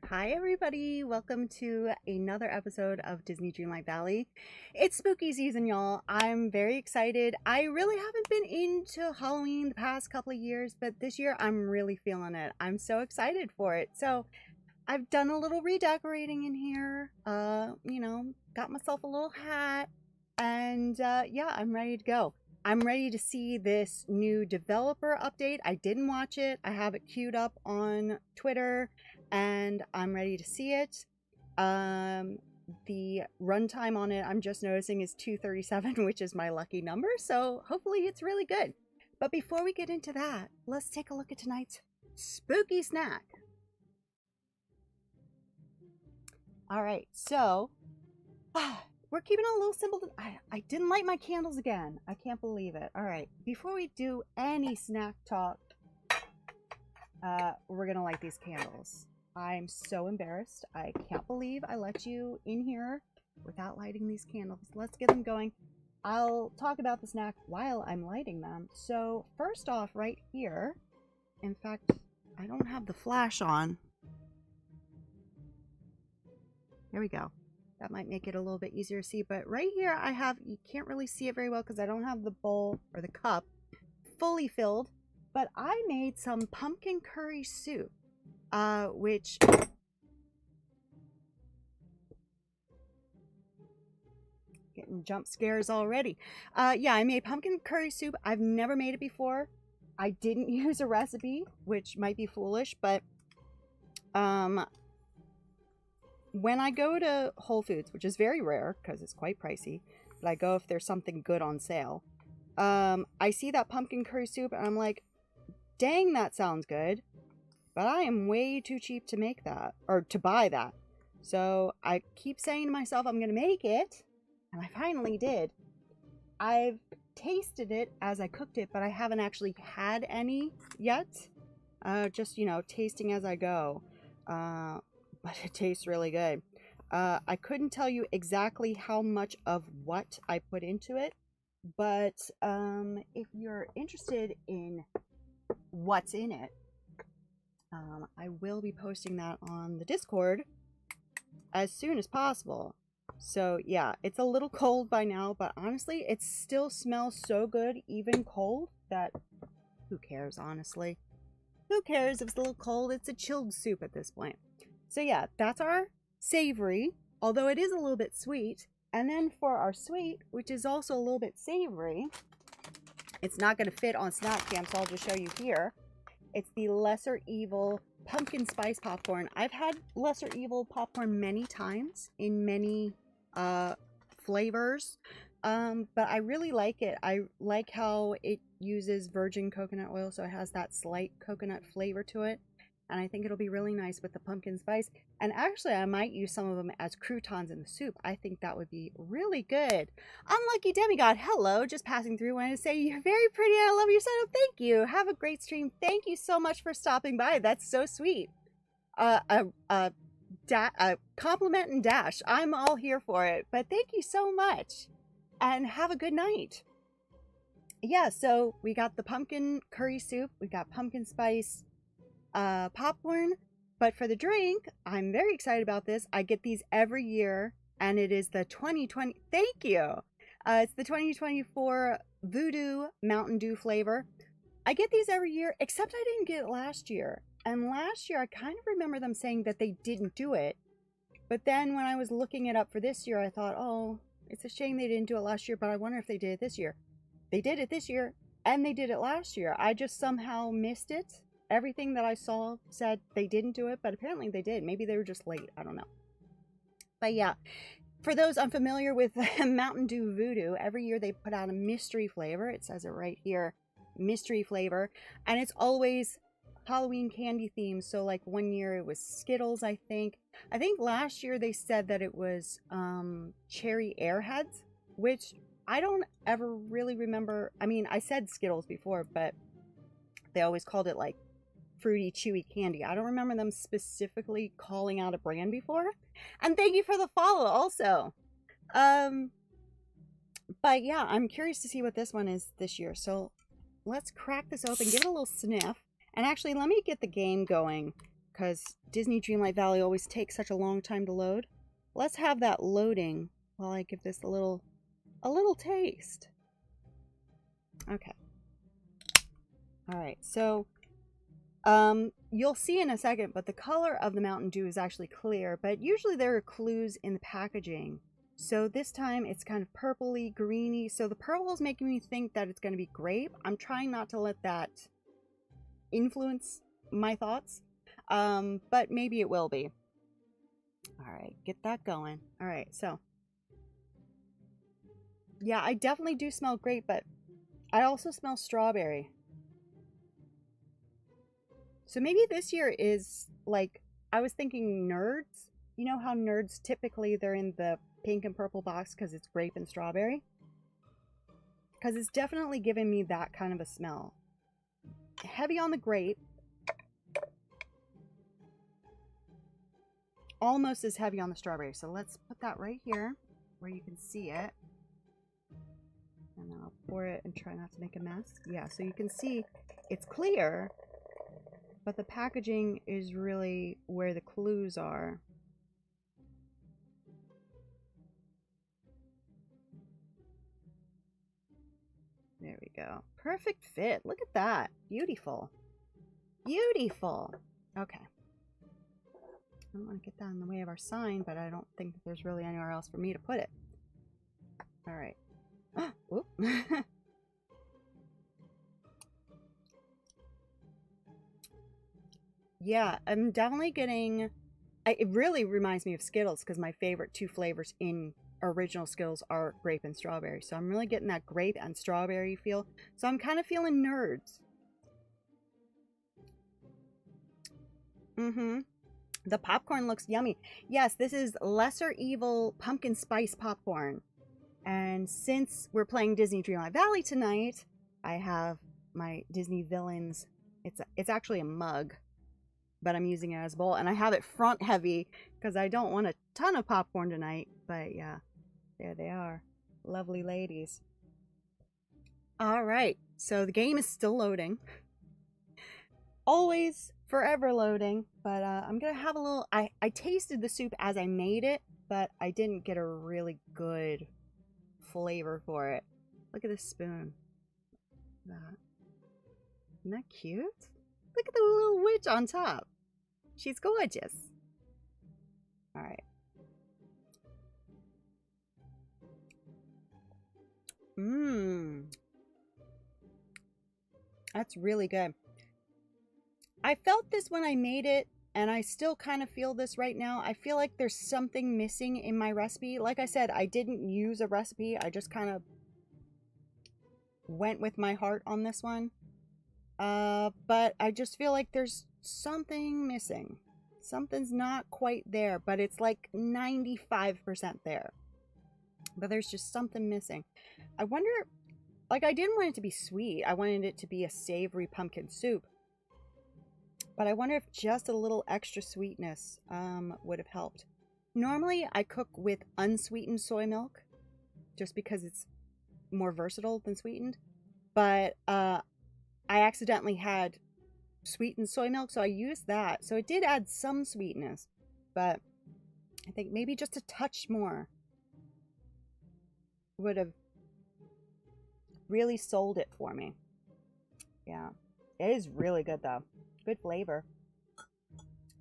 Hi everybody, welcome to another episode of Disney Dreamlight Valley. It's spooky season, y'all. I'm very excited. I really haven't been into Halloween the past couple of years, but this year I'm really feeling it. I'm so excited for it. So I've done a little redecorating in here, got myself a little hat, and yeah, I'm ready to go. I'm ready to see this new developer update. I didn't watch it. I have it queued up on Twitter and I'm ready to see it. The runtime on it, I'm just noticing, is 237, which is my lucky number. So hopefully it's really good. But before we get into that, let's take a look at tonight's spooky snack. All right, so we're keeping it a little simple. I didn't light my candles again. I can't believe it. All right, before we do any snack talk, we're gonna light these candles. I'm so embarrassed. I can't believe I let you in here without lighting these candles. Let's get them going. I'll talk about the snack while I'm lighting them. So first off, right here, in fact, I don't have the flash on. There we go. That might make it a little bit easier to see, but right here I have, you can't really see it very well because I don't have the bowl or the cup fully filled, but I made some pumpkin curry soup, which getting jump scares already. Yeah, I made pumpkin curry soup. I've never made it before. I didn't use a recipe, which might be foolish, but when I go to Whole Foods, which is very rare because it's quite pricey, but I go if there's something good on sale, I see that pumpkin curry soup and I'm like, dang, that sounds good, but I am way too cheap to make that, or to buy that. So I keep saying to myself, I'm going to make it, and I finally did. I've tasted it as I cooked it, but I haven't actually had any yet. Just, tasting as I go. But it tastes really good. I couldn't tell you exactly how much of what I put into it, but if you're interested in what's in it, I will be posting that on the Discord as soon as possible. So yeah, it's a little cold by now, but honestly, it still smells so good, even cold, that who cares, honestly? Who cares if it's a little cold? It's a chilled soup at this point. So yeah, that's our savory, although it is a little bit sweet. And then for our sweet, which is also a little bit savory, it's not going to fit on Snack Cam, so I'll just show you here. It's the Lesser Evil pumpkin spice popcorn. I've had Lesser Evil popcorn many times in many flavors, but I really like it. I like how it uses virgin coconut oil, so it has that slight coconut flavor to it. And I think it'll be really nice with the pumpkin spice. And actually, I might use some of them as croutons in the soup. I think that would be really good. Unlucky Demigod, hello. Just passing through. Wanted to say you're very pretty. I love your setup. Thank you. Have a great stream. Thank you so much for stopping by. That's so sweet. A compliment and dash. I'm all here for it. But thank you so much. And have a good night. yeah, so we got the pumpkin curry soup, we got pumpkin spice popcorn, but for the drink, I'm very excited about this. I get these every year, and it is the 2020, thank you. It's the 2024 Voodoo Mountain Dew flavor. I get these every year, except I didn't get it last year. And last year, I kind of remember them saying that they didn't do it. But then when I was looking it up for this year, I thought, oh, it's a shame they didn't do it last year, but I wonder if they did it this year. They did it this year, and they did it last year. I just somehow missed it. Everything that I saw said they didn't do it, but apparently they did. Maybe they were just late. I don't know. But yeah, for those unfamiliar with Mountain Dew Voodoo, every year they put out a mystery flavor. It says it right here, mystery flavor. And it's always Halloween candy themed. So like one year it was Skittles, I think. I think last year they said that it was cherry Airheads, which I don't ever really remember. I mean, I said Skittles before, but they always called it like fruity, chewy candy. I don't remember them specifically calling out a brand before. And thank you for the follow also. But yeah, I'm curious to see what this one is this year. So let's crack this open, give it a little sniff. And actually, let me get the game going, because Disney Dreamlight Valley always takes such a long time to load. Let's have that loading while I give this a little taste. Okay. All right, so you'll see in a second, but the color of the Mountain Dew is actually clear, but usually there are clues in the packaging. So this time it's kind of purpley, greeny. So the purple is making me think that it's going to be grape. I'm trying not to let that influence my thoughts, but maybe it will be. All right, get that going. All right, so yeah, I definitely do smell grape, but I also smell strawberry. So maybe this year is like, I was thinking Nerds. You know how Nerds typically they're in the pink and purple box because it's grape and strawberry? Because it's definitely giving me that kind of a smell. Heavy on the grape. Almost as heavy on the strawberry. So let's put that right here where you can see it. And then I'll pour it and try not to make a mess. Yeah, so you can see it's clear, but the packaging is really where the clues are. There we go. Perfect fit. Look at that. Beautiful. Beautiful. Okay. I don't want to get that in the way of our sign, but I don't think that there's really anywhere else for me to put it. All right. Oop. Yeah, I'm definitely getting... it really reminds me of Skittles because my favorite two flavors in original Skittles are grape and strawberry. So I'm really getting that grape and strawberry feel. So I'm kind of feeling Nerds. The popcorn looks yummy. Yes, this is Lesser Evil pumpkin spice popcorn. And since we're playing Disney Dreamlight Valley tonight, I have my Disney Villains. It's actually a mug, but I'm using it as a bowl. And I have it front heavy because I don't want a ton of popcorn tonight. But yeah, there they are. Lovely ladies. All right, so the game is still loading. Always forever loading, but I'm gonna have a little... I tasted the soup as I made it, but I didn't get a really good flavor for it. Look at this spoon. Isn't that cute? Look at the little witch on top. She's gorgeous. All right. That's really good. I felt this when I made it, and I still kind of feel this right now. I feel like there's something missing in my recipe. Like I said, I didn't use a recipe. I just kind of went with my heart on this one. But I just feel like there's something missing. Something's not quite there, but it's like 95% there. But there's just something missing. I wonder, like, I didn't want it to be sweet. I wanted it to be a savory pumpkin soup. But I wonder if just a little extra sweetness would have helped. Normally, I cook with unsweetened soy milk, just because it's more versatile than sweetened. but I accidentally had sweetened soy milk, so I used that. So it did add some sweetness, but I think maybe just a touch more would have really sold it for me. Yeah, it is really good though. Good flavor.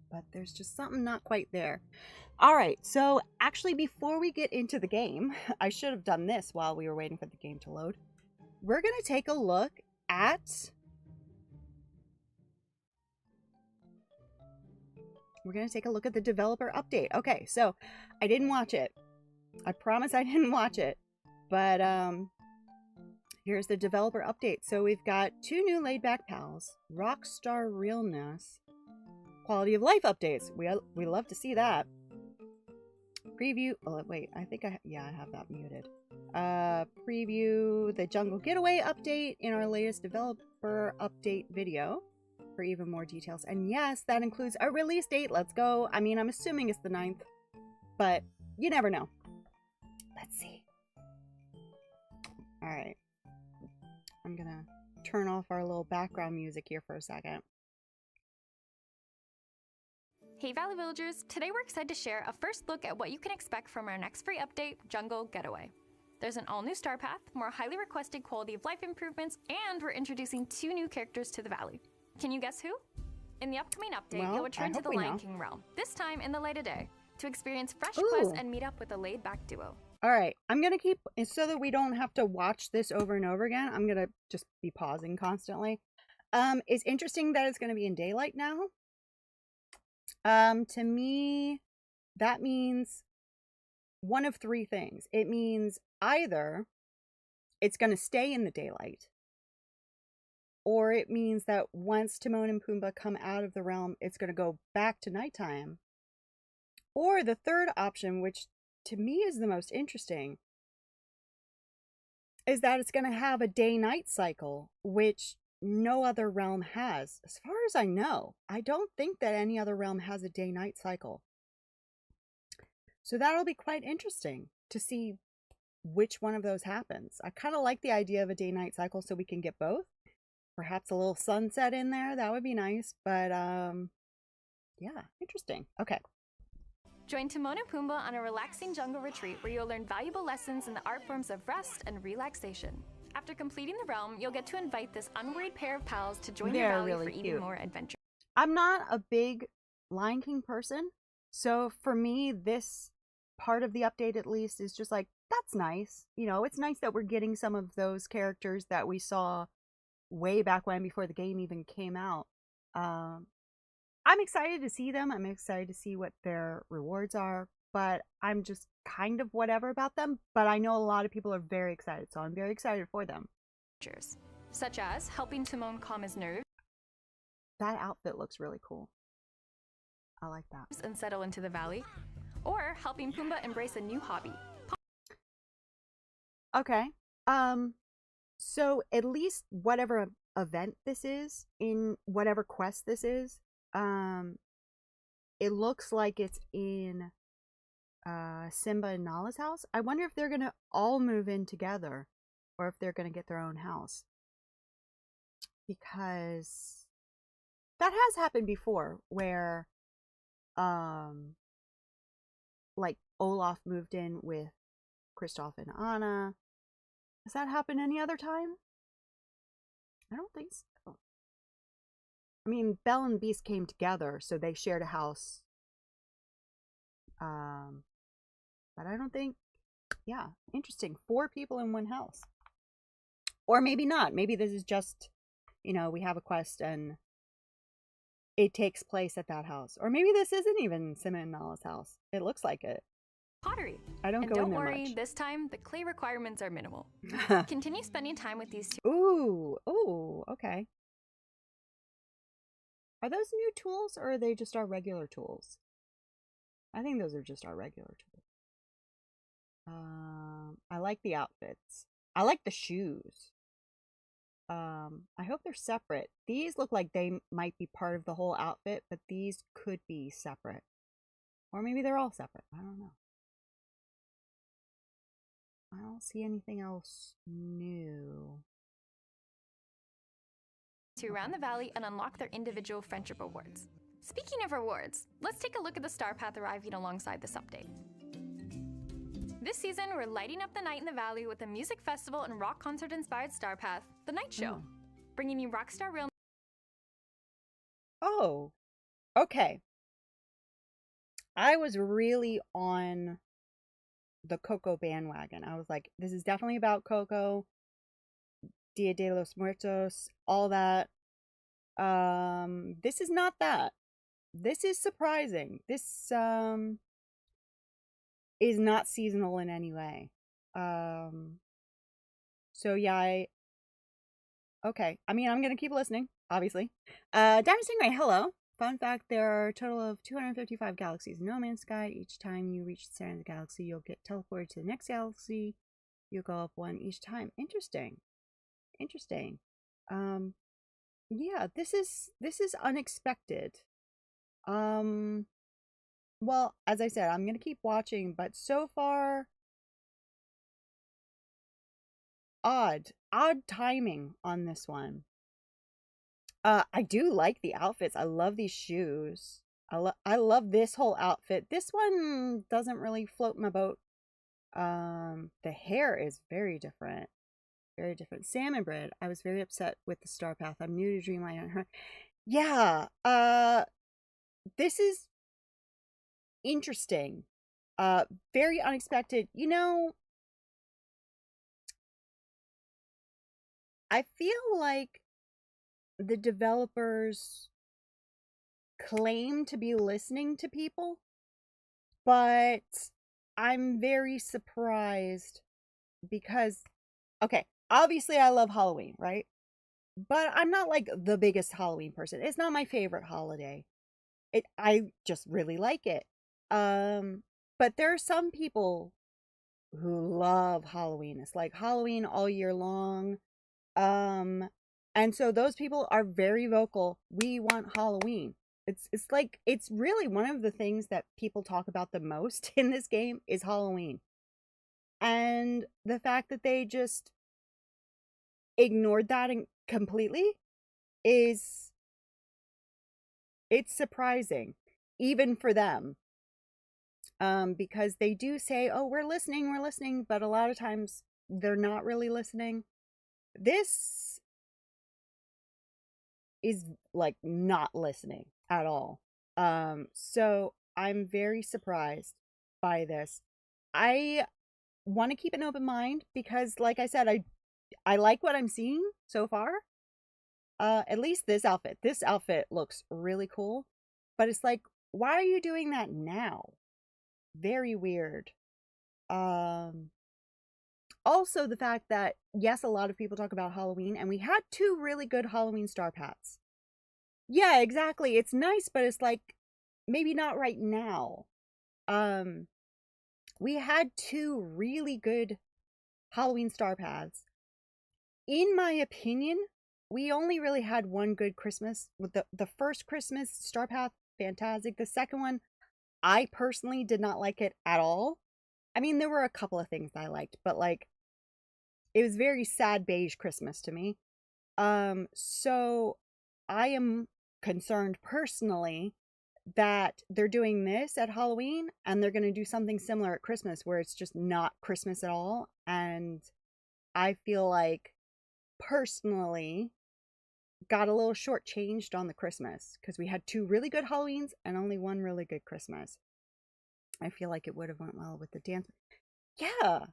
But there's just something not quite there. All right, so actually before we get into the game, I should have done this while we were waiting for the game to load. We're going to take a look at... We're going to take a look at the developer update. Okay, so I didn't watch it. I promise I didn't watch it. But here's the developer update. So we've got 2 new laid-back pals, Rockstar Realness, quality of life updates. We love to see that. Preview. Oh wait, I think I have that muted. Preview the Jungle Getaway update in our latest developer update video for even more details. And yes, that includes a release date. Let's go. I mean, I'm assuming it's the 9th, but you never know. Let's see. All right. I'm gonna turn off our little background music here for a second. Hey Valley Villagers, today we're excited to share a first look at what you can expect from our next free update, Jungle Getaway. There's an all-new star path, more highly requested quality of life improvements, and we're introducing 2 new characters to the valley. Can you guess who? In the upcoming update, you'll return to the Lion King realm, this time in the light of day, to experience fresh quests and meet up with a laid-back duo. All right, I'm going to keep, so that we don't have to watch this over and over again, I'm going to just be pausing constantly. It's interesting that it's going to be in daylight now. To me, that means one of 3 things. It means either it's going to stay in the daylight, or it means that once Timon and Pumbaa come out of the realm, it's going to go back to nighttime. Or the third option, which to me is the most interesting, is that it's going to have a day-night cycle, which no other realm has. As far as I know, I don't think that any other realm has a day-night cycle. So that'll be quite interesting to see which one of those happens. I kind of like the idea of a day-night cycle so we can get both. Perhaps a little sunset in there, that would be nice. But yeah, interesting. Okay. Join Timon and Pumbaa on a relaxing jungle retreat where you'll learn valuable lessons in the art forms of rest and relaxation. After completing the realm, you'll get to invite this unworried pair of pals to join your valley for even more adventure. I'm not a big Lion King person, so for me, this part of the update at least is just like, that's nice. You know, it's nice that we're getting some of those characters that we saw way back when, before the game even came out. I'm excited to see them. I'm excited to see what their rewards are, but I'm just kind of whatever about them. But I know a lot of people are very excited, so I'm very excited for them. Such as helping Timon calm his nerves. That outfit looks really cool. I like that. And settle into the valley. Or helping Pumbaa embrace a new hobby. Okay. So at least whatever event this is, in whatever quest this is, it looks like it's in Simba and Nala's house. I wonder if they're gonna all move in together, or if they're gonna get their own house, because that has happened before, where like Olaf moved in with Kristoff and Anna. Has that happened any other time? I don't think so. I mean, Belle and Beast came together, so they shared a house. But I don't think, yeah, interesting. 4 people in one house. Or maybe not. Maybe this is just, you know, we have a quest and it takes place at that house. Or maybe this isn't even Simba and Nala's house. It looks like it. Pottery. I don't go in there much. Don't worry, this time the clay requirements are minimal. Continue spending time with these 2. Ooh, okay. Are those new tools, or are they just our regular tools? I think those are just our regular tools. I like the outfits. I like the shoes. I hope they're separate. These look like they might be part of the whole outfit, but these could be separate. Or maybe they're all separate. I don't know. I don't see anything else new. around the valley and unlock their individual friendship rewards. Speaking of rewards, let's take a look at the star path arriving alongside this update. This season, we're lighting up the night in the valley with a music festival and rock concert-inspired star path, The Night Show, bringing you rockstar real. Oh, okay. I was really on the Coco bandwagon. I was like, this is definitely about Coco, Dia de los Muertos, all that. This is not that. This is surprising. This is not seasonal in any way. So yeah, okay. I mean, I'm gonna keep listening, obviously. Diamond Stingray, hello. Fun fact, there are a total of 255 galaxies in No Man's Sky. Each time you reach the center of the galaxy, you'll get teleported to the next galaxy. You'll go up one each time. Interesting. Yeah, this is unexpected. Well, as I said, I'm gonna keep watching, but so far, odd timing on this one. I do like the outfits. I love these shoes. I love this whole outfit. This one doesn't really float my boat. The hair is very different. Very different. Salmon Bread. I was very upset with the star path. I'm new to Dreamlight on her. Yeah. This is interesting. Very unexpected. You know, I feel like the developers claim to be listening to people, but I'm very surprised because, okay, obviously I love Halloween, right? But I'm not like the biggest Halloween person. It's not my favorite holiday. I just really like it. But there are some people who love Halloween. It's like Halloween all year long. And so those people are very vocal. We want Halloween. It's like, it's really one of the things that people talk about the most in this game is Halloween. And the fact that they just ignored that completely it's surprising, even for them. Because they do say, oh, we're listening, but a lot of times they're not really listening. This is like not listening at all. So I'm very surprised by this. I want to keep an open mind because, like I said, I like what I'm seeing so far. At least this outfit. This outfit looks really cool. But it's like, why are you doing that now? Very weird. Also, the fact that, yes, a lot of people talk about Halloween, and we had 2 really good Halloween star paths. Yeah, exactly. It's nice, but it's like, maybe not right now. We had 2 really good Halloween star paths. In my opinion, we only really had one good Christmas. With the first Christmas star path, fantastic. The second one, I personally did not like it at all. I mean, there were a couple of things I liked, but like, it was very sad beige Christmas to me. So I am concerned personally that they're doing this at Halloween and they're going to do something similar at Christmas where it's just not Christmas at all. And I feel like personally got a little shortchanged on the Christmas because we had 2 really good Halloweens and only 1 really good Christmas. I feel like it would have went well with the dance. Yeah,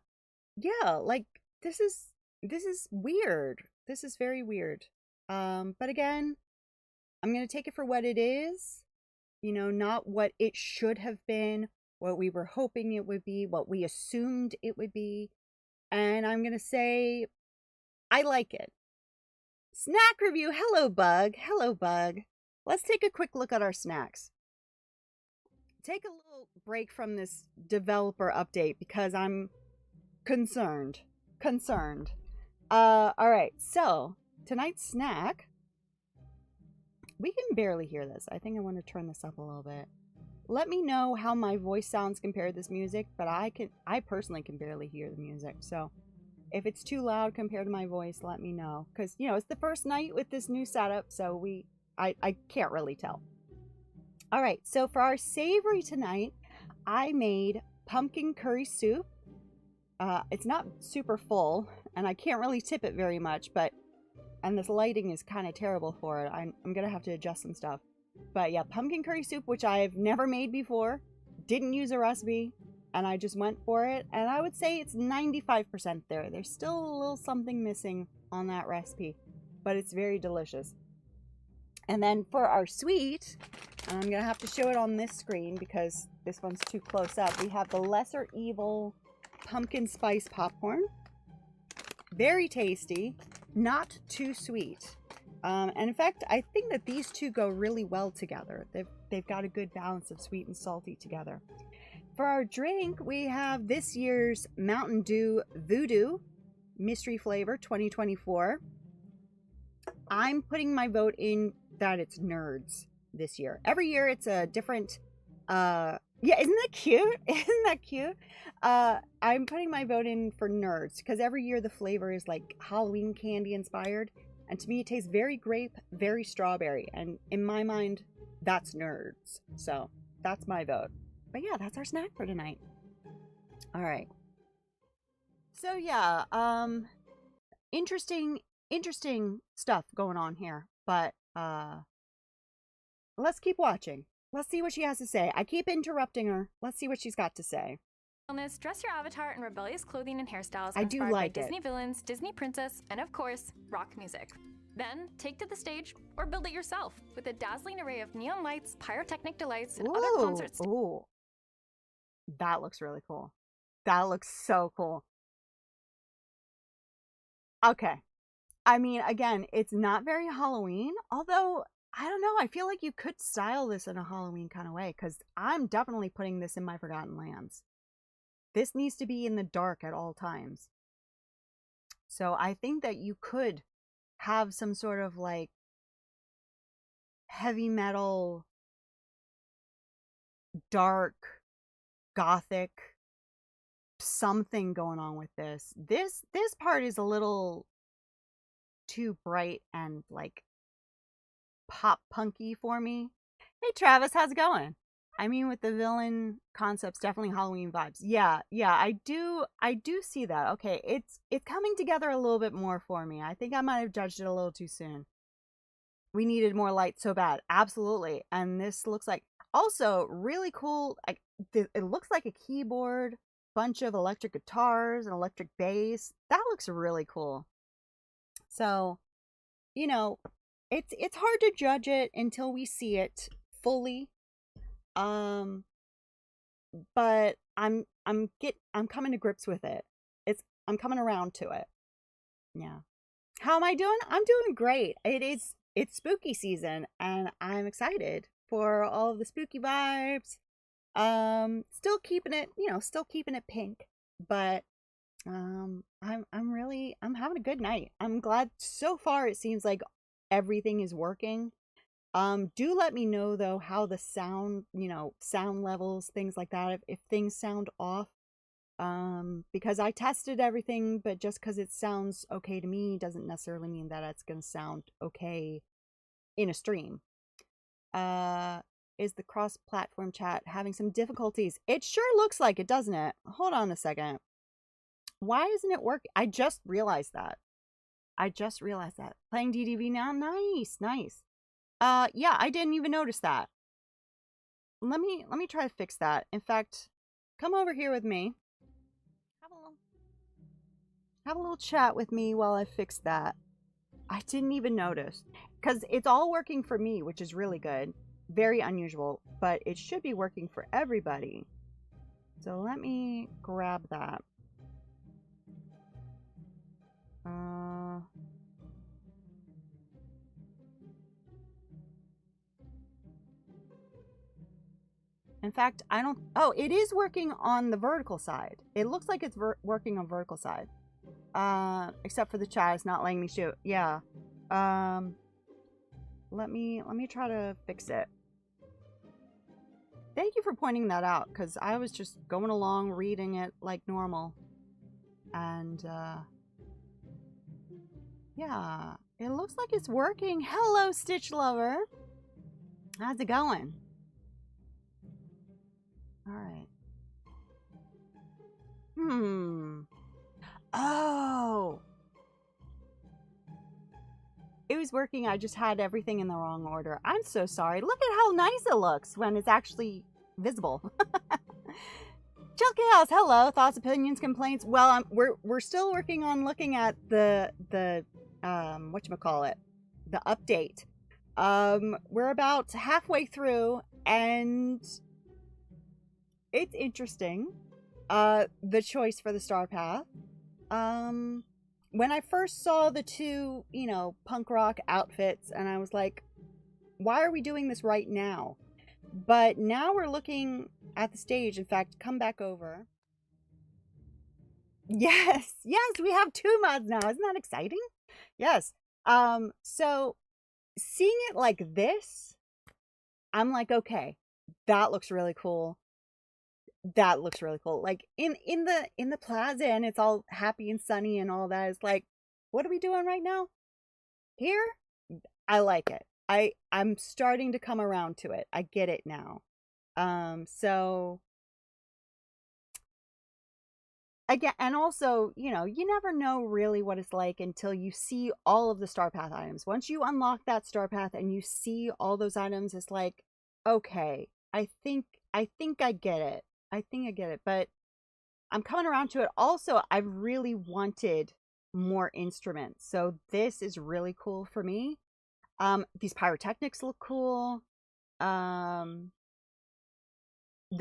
like this is weird. This is very weird. But again, I'm gonna take it for what it is. You know, not what it should have been, what we were hoping it would be, what we assumed it would be. And I'm gonna say, I like it. Snack review. Hello, Bug. Hello, Bug. Let's take a quick look at our snacks. Take a little break from this developer update because I'm concerned. All right, so tonight's snack, we can barely hear this. I think I want to turn this up a little bit. Let me know how my voice sounds compared to this music, but I personally can barely hear the music. So If it's too loud compared to my voice, let me know. Because, you know, it's the first night with this new setup, so I can't really tell. All right, so for our savory tonight, I made pumpkin curry soup. It's not super full, and I can't really tip it very much, and this lighting is kind of terrible for it. I'm going to have to adjust some stuff. But yeah, pumpkin curry soup, which I've never made before, didn't use a recipe, and I just went for it. And I would say it's 95% there. There's still a little something missing on that recipe, but it's very delicious. And then for our sweet, I'm going to have to show it on this screen because this one's too close up. We have the Lesser Evil pumpkin spice popcorn. Very tasty, not too sweet. And in fact, I think that these two go really well together. They've got a good balance of sweet and salty together. For our drink, we have this year's Mountain Dew Voodoo Mystery Flavor 2024. I'm putting my vote in that it's Nerds this year. Every year it's a different, yeah, isn't that cute? Isn't that cute? I'm putting my vote in for Nerds because every year the flavor is like Halloween candy inspired. And to me, it tastes very grape, very strawberry. And in my mind, that's Nerds. So that's my vote. But yeah, that's our snack for tonight. All right. So yeah, interesting stuff going on here. But let's keep watching. Let's see what she has to say. I keep interrupting her. Let's see what she's got to say. Dress your avatar in rebellious clothing and hairstyles I do inspired like by it. Disney villains, Disney princess, and of course, rock music. Then, take to the stage or build it yourself with a dazzling array of neon lights, pyrotechnic delights, and other concerts. Ooh. That looks really cool. That looks so cool. Okay. I mean, again, it's not very Halloween, although, I don't know, I feel like you could style this in a Halloween kind of way, because I'm definitely putting this in my Forgotten Lands. This needs to be in the dark at all times. So I think that you could have some sort of like heavy metal, dark, gothic, something going on with this. This part is a little too bright and like pop punky for me. Hey Travis, how's it going? I mean, with the villain concepts, definitely Halloween vibes. Yeah, I do see that. Okay, it's coming together a little bit more for me. I think I might have judged it a little too soon. We needed more light so bad. Absolutely. And this looks like also really cool. It looks like a keyboard, bunch of electric guitars, an electric bass. That looks really cool. So, you know, it's hard to judge it until we see it fully. But I'm coming to grips with it. I'm coming around to it. Yeah. How am I doing? I'm doing great. It's spooky season and I'm excited for all of the spooky vibes. Still keeping it pink, but I'm having a good night. I'm glad so far it seems like everything is working. Do let me know though how the sound, sound levels, things like that, if things sound off. Because I tested everything, but just because it sounds okay to me doesn't necessarily mean that it's going to sound okay in a stream. Is the cross-platform chat having some difficulties? It sure looks like it, doesn't it? Hold on a second. Why isn't it working? I just realized that. Playing DDV now? Nice. Yeah, I didn't even notice that. Let me try to fix that. In fact, come over here with me. Have a little chat with me while I fix that. I didn't even notice. Because it's all working for me, which is really good. Very unusual, but it should be working for everybody. So let me grab that. In fact, I don't... Oh, it is working on the vertical side. It looks like it's working on vertical side. Except for the chat, it's not letting me shoot. Yeah. Let me try to fix it. Thank you for pointing that out, because I was just going along reading it like normal. And, Yeah, it looks like it's working. Hello, Stitch Lover. How's it going? All right. Oh. It was working. I just had everything in the wrong order. I'm so sorry. Look at how nice it looks when it's actually visible. Chill Chaos, hello. Thoughts, opinions, complaints. Well, we're still working on looking at the whatchamacallit, the update. We're about halfway through, and it's interesting. The choice for the star path. When I first saw the two, punk rock outfits, and I was like, why are we doing this right now? But now we're looking at the stage. In fact, come back over. Yes, yes, we have 2 mods now. Isn't that exciting? Yes. So seeing it like this, I'm like, okay, that looks really cool. That looks really cool. Like in the plaza, and it's all happy and sunny and all that. It's like, what are we doing right now? Here, I like it. I'm starting to come around to it. I get it now. So again, and also, you never know really what it's like until you see all of the star path items. Once you unlock that star path and you see all those items, it's like, okay, I think I get it. I think I get it, but I'm coming around to it. Also, I really wanted more instruments, so this is really cool for me. These pyrotechnics look cool. The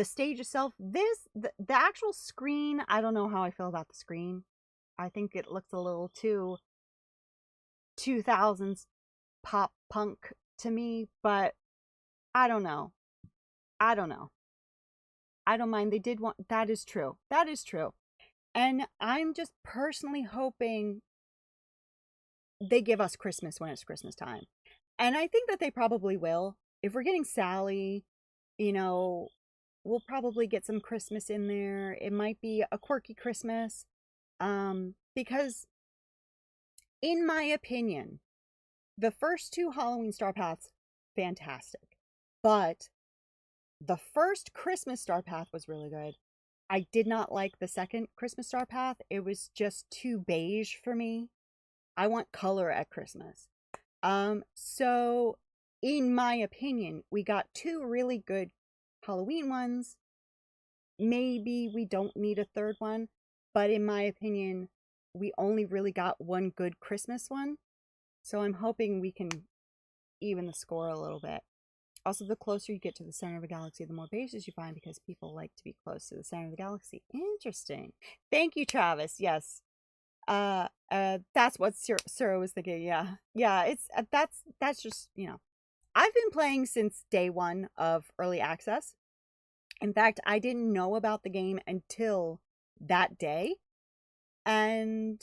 stage itself, the actual screen, I don't know how I feel about the screen. I think it looks a little too 2000s pop punk to me, but I don't know. I don't mind. They did want, that is true. That is true. And I'm just personally hoping they give us Christmas when it's Christmas time. And I think that they probably will. If we're getting Sally, we'll probably get some Christmas in there. It might be a quirky Christmas. Because in my opinion, the first 2 Halloween Star Paths, fantastic. But the first Christmas Star Path was really good. I did not like the second Christmas Star Path. It was just too beige for me. I want color at Christmas. So in my opinion, we got 2 really good Halloween ones. Maybe we don't need a third one, but in my opinion, we only really got 1 good Christmas one. So I'm hoping we can even the score a little bit. Also, the closer you get to the center of a galaxy, the more bases you find, because people like to be close to the center of the galaxy. Interesting. Thank you, Travis. Yes. That's what Sura was thinking. Yeah. Yeah, it's that's just, I've been playing since day 1 of early access. In fact, I didn't know about the game until that day. And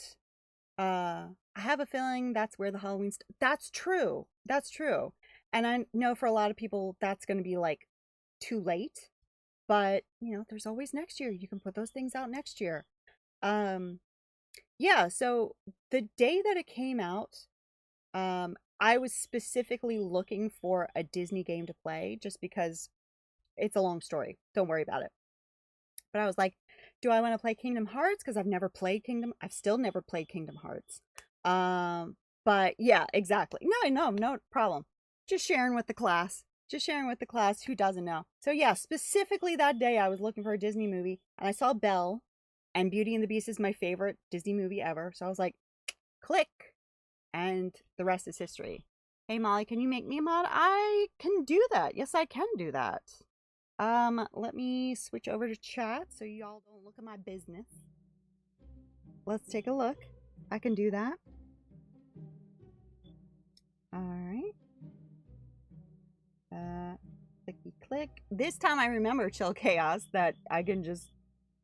I have a feeling that's where the Halloween that's true. That's true. And I know for a lot of people that's going to be like too late, but there's always next year. You can put those things out next year. Yeah, so the day that it came out, I was specifically looking for a Disney game to play just because it's a long story. Don't worry about it. But I was like, do I want to play Kingdom Hearts? Because I've still never played Kingdom Hearts. But yeah, exactly. No problem. Just sharing with the class. Who doesn't know? So yeah, specifically that day I was looking for a Disney movie and I saw Belle, and Beauty and the Beast is my favorite Disney movie ever. So I was like, click, and the rest is history. Hey Molly, can you make me a mod? I can do that. Yes, I can do that. Let me switch over to chat so y'all don't look at my business. Let's take a look. I can do that. Alright. Clicky click. This time I remember, Chill Chaos, that I can just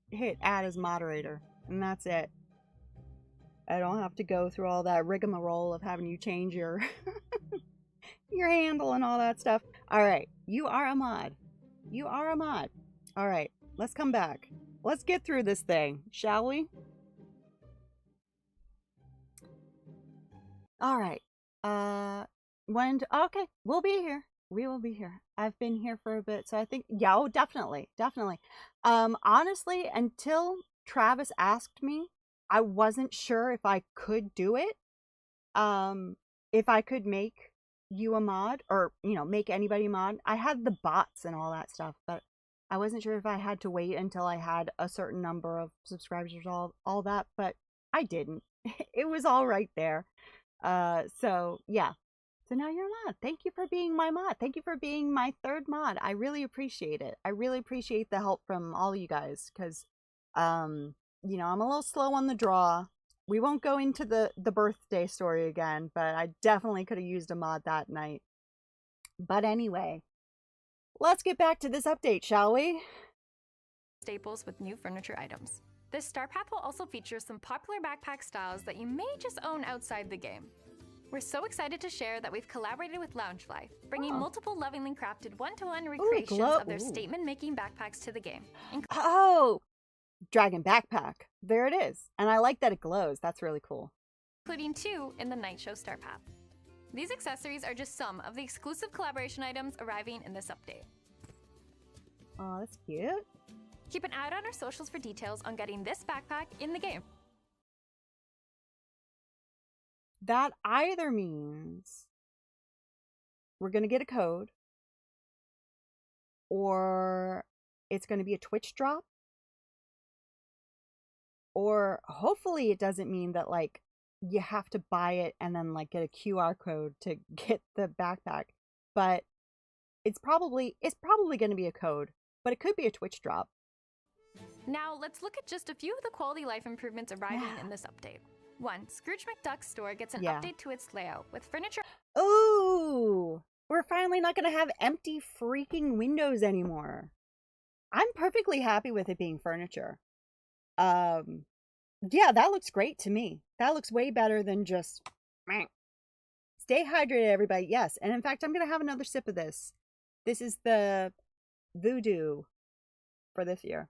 hit add as moderator, and that's it. I don't have to go through all that rigmarole of having you change your your handle and all that stuff. Alright, you are a mod. Alright, let's come back. Let's get through this thing, shall we? All right. Okay, we'll be here. We will be here. I've been here for a bit, so I think, yeah, oh, definitely, definitely. Honestly, until Travis asked me, I wasn't sure if I could do it. Um, if I could make you a mod, or make anybody a mod. I had the bots and all that stuff, but I wasn't sure if I had to wait until I had a certain number of subscribers or all that, but I didn't. It was all right there. So yeah. So now you're a mod. Thank you for being my mod. Thank you for being my third mod. I really appreciate it. I really appreciate the help from all you guys, because I'm a little slow on the draw. We won't go into the birthday story again, but I definitely could have used a mod that night. But anyway, let's get back to this update, shall we? Staples with new furniture items. This star path will also feature some popular backpack styles that you may just own outside the game. We're so excited to share that we've collaborated with Loungefly, bringing multiple lovingly crafted one-to-one recreations of their statement-making backpacks to the game. Oh, dragon backpack. There it is. And I like that it glows. That's really cool. Including 2 in the Night Show star path. These accessories are just some of the exclusive collaboration items arriving in this update. Oh, that's cute. Keep an eye out on our socials for details on getting this backpack in the game. That either means we're going to get a code, or it's going to be a Twitch drop, or hopefully it doesn't mean that like you have to buy it and then like get a QR code to get the backpack. But it's probably going to be a code, but it could be a Twitch drop. Now let's look at just a few of the quality life improvements arriving in this update. 1. Scrooge McDuck's store gets an update to its layout with furniture. Ooh, we're finally not going to have empty freaking windows anymore. I'm perfectly happy with it being furniture. Yeah, that looks great to me. That looks way better than just stay hydrated, everybody. Yes, and in fact, I'm going to have another sip of this. This is the Voodoo for this year.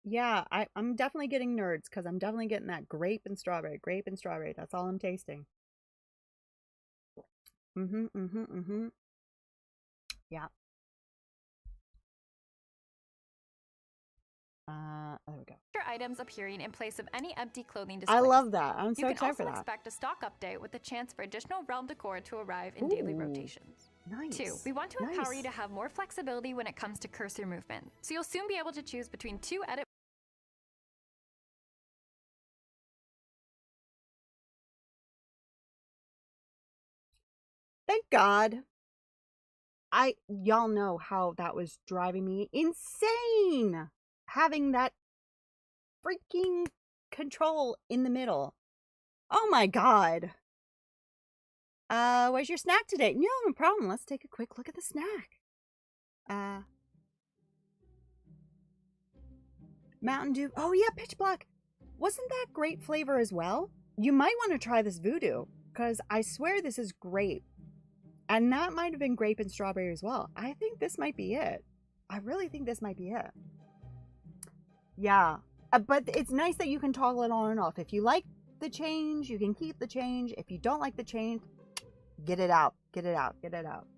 Yeah, I'm definitely getting nerds, because I'm definitely getting that grape and strawberry. Grape and strawberry. That's all I'm tasting. Yeah. There we go. Items appearing in place of any empty clothing displays. I love that. I'm so excited for that. You can also expect a stock update with the chance for additional realm decor to arrive in daily rotations. Nice. 2. We want to empower you to have more flexibility when it comes to cursor movement, so you'll soon be able to choose between 2 edit. Thank God. Y'all know how that was driving me insane, having that freaking control in the middle. Oh my God. Where's your snack today? No problem. Let's take a quick look at the snack. Mountain Dew. Oh yeah, Pitch Black. Wasn't that grape flavor as well? You might want to try this Voodoo, because I swear this is grape. And that might have been grape and strawberry as well. I think this might be it. I really think this might be it. Yeah. But it's nice that you can toggle it on and off. If you like the change, you can keep the change. If you don't like the change, get it out. Get it out. Get it out.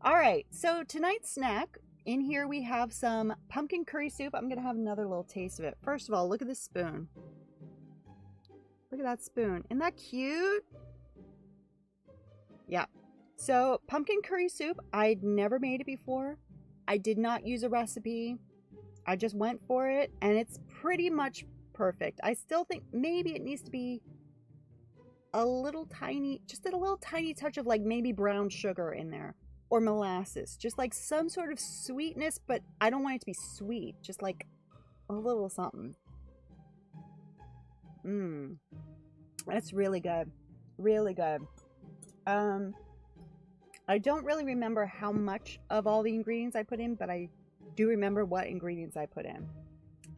All right. So tonight's snack, in here we have some pumpkin curry soup. I'm going to have another little taste of it. First of all, look at this spoon. Look at that spoon. Isn't that cute? Yeah. So, pumpkin curry soup, I'd never made it before. I did not use a recipe. I just went for it, and it's pretty much perfect. I still think maybe it needs to be a little tiny, just a little tiny touch of like maybe brown sugar in there, or molasses. Just like some sort of sweetness, but I don't want it to be sweet. Just like a little something. That's really good. Really good. I don't really remember how much of all the ingredients I put in, but I do remember what ingredients I put in.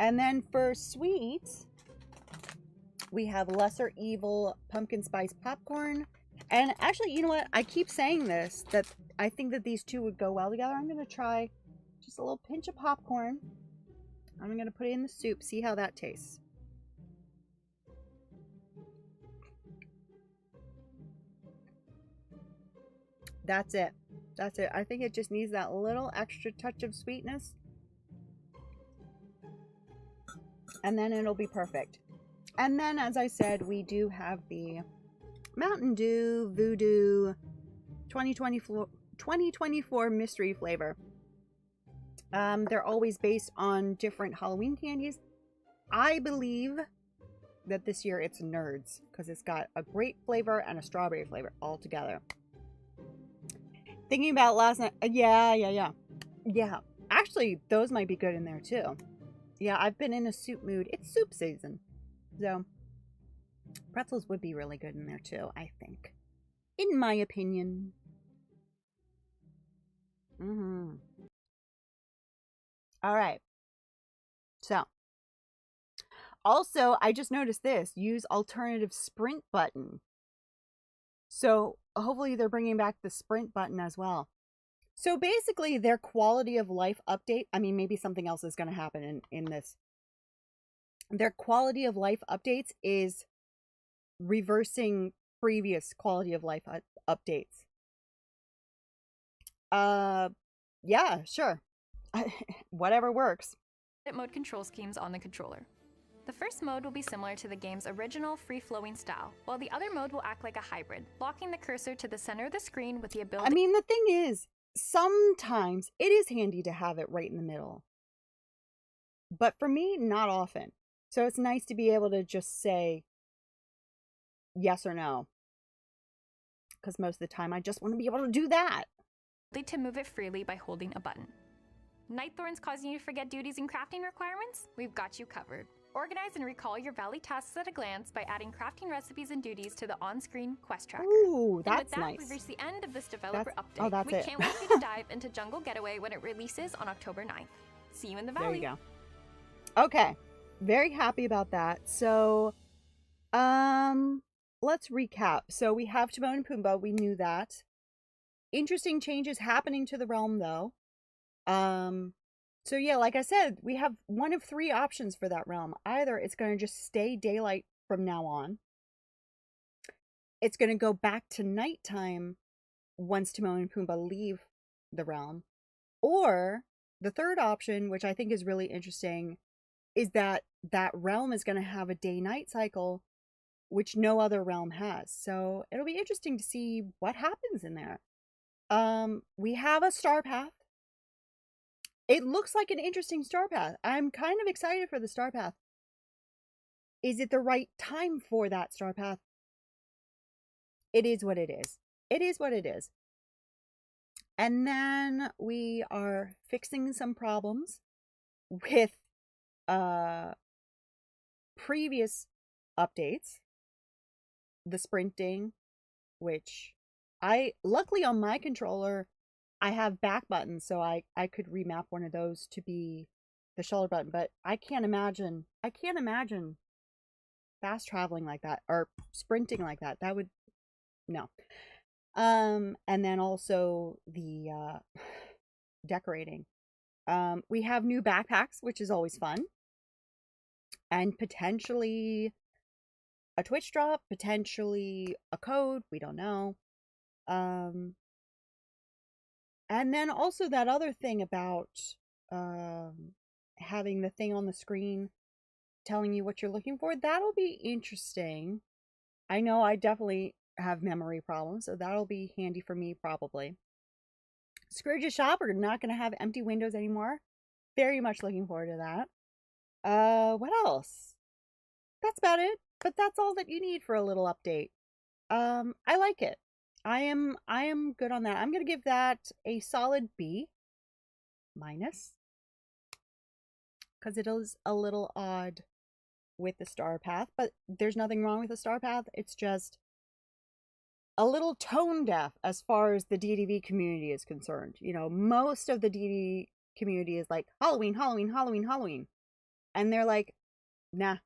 And then for sweets, we have Lesser Evil pumpkin spice popcorn. And actually, you know what? I keep saying this, that I think that these two would go well together. I'm going to try just a little pinch of popcorn. I'm going to put it in the soup, see how that tastes. That's it. That's it. I think it just needs that little extra touch of sweetness. And then it'll be perfect. And then, as I said, we do have the Mountain Dew Voodoo 2024 mystery flavor. They're always based on different Halloween candies. I believe that this year it's Nerds because it's got a grape flavor and a strawberry flavor all together. Thinking about last night, yeah. Actually, those might be good in there too. Yeah, I've been in a soup mood. It's soup season, so pretzels would be really good in there too, I think, in my opinion. All right. So, also, I just noticed this. Use alternative sprint button. So, hopefully they're bringing back the sprint button as well. So, basically, their quality of life update. I mean, maybe something else is going to happen in this. Their quality of life updates is reversing previous quality of life updates. Yeah, sure. Whatever works. Mode control schemes on the controller. The first mode will be similar to the game's original free-flowing style, while the other mode will act like a hybrid, locking the cursor to the center of the screen with the ability... I mean, the thing is, sometimes it is handy to have it right in the middle. But for me, not often. So it's nice to be able to just say yes or no. Because most of the time, I just want to be able to do that. ...to move it freely by holding a button. Night thorns causing you to forget duties and crafting requirements? We've got you covered. Organize and recall your valley tasks at a glance by adding crafting recipes and duties to the on-screen quest tracker. Ooh, that's and with that, nice. We've reached the end of this developer update. Oh, that's we can't wait for you to dive into Jungle Getaway when it releases on October 9th. See you in the valley. There you go. Okay. Very happy about that. So, let's recap. So we have Timon and Pumbaa. We knew that. Interesting changes happening to the realm, though. So yeah, like I said, we have one of three options for that realm. Either it's going to just stay daylight from now on. It's going to go back to nighttime once Timon and Pumbaa leave the realm. Or the third option, which I think is really interesting, is that that realm is going to have a day-night cycle, which no other realm has. So it'll be interesting to see what happens in there. We have a star path. It looks like an interesting star path. I'm kind of excited for the star path. Is it the right time for that star path? It is what it is. It is what it is. And then we are fixing some problems with previous updates. The sprinting, which luckily on my controller, I have back buttons, so I could remap one of those to be the shoulder button, but I can't imagine fast traveling like that or sprinting like that. That would, no. And then also the decorating. We have new backpacks, which is always fun. And potentially a Twitch drop, potentially a code, we don't know. And then also that other thing about having the thing on the screen telling you what you're looking for, that'll be interesting. I know I definitely have memory problems, so that'll be handy for me probably. Scrooge's shop, we're not going to have empty windows anymore. Very much looking forward to that. What else? That's about it, but that's all that you need for a little update. I like it. I am good on that. I'm going to give that a solid B minus because it is a little odd with the star path, but there's nothing wrong with the star path. It's just a little tone deaf as far as the DDV community is concerned. You know, most of the DDV community is like Halloween, Halloween, Halloween, Halloween. And they're like, nah,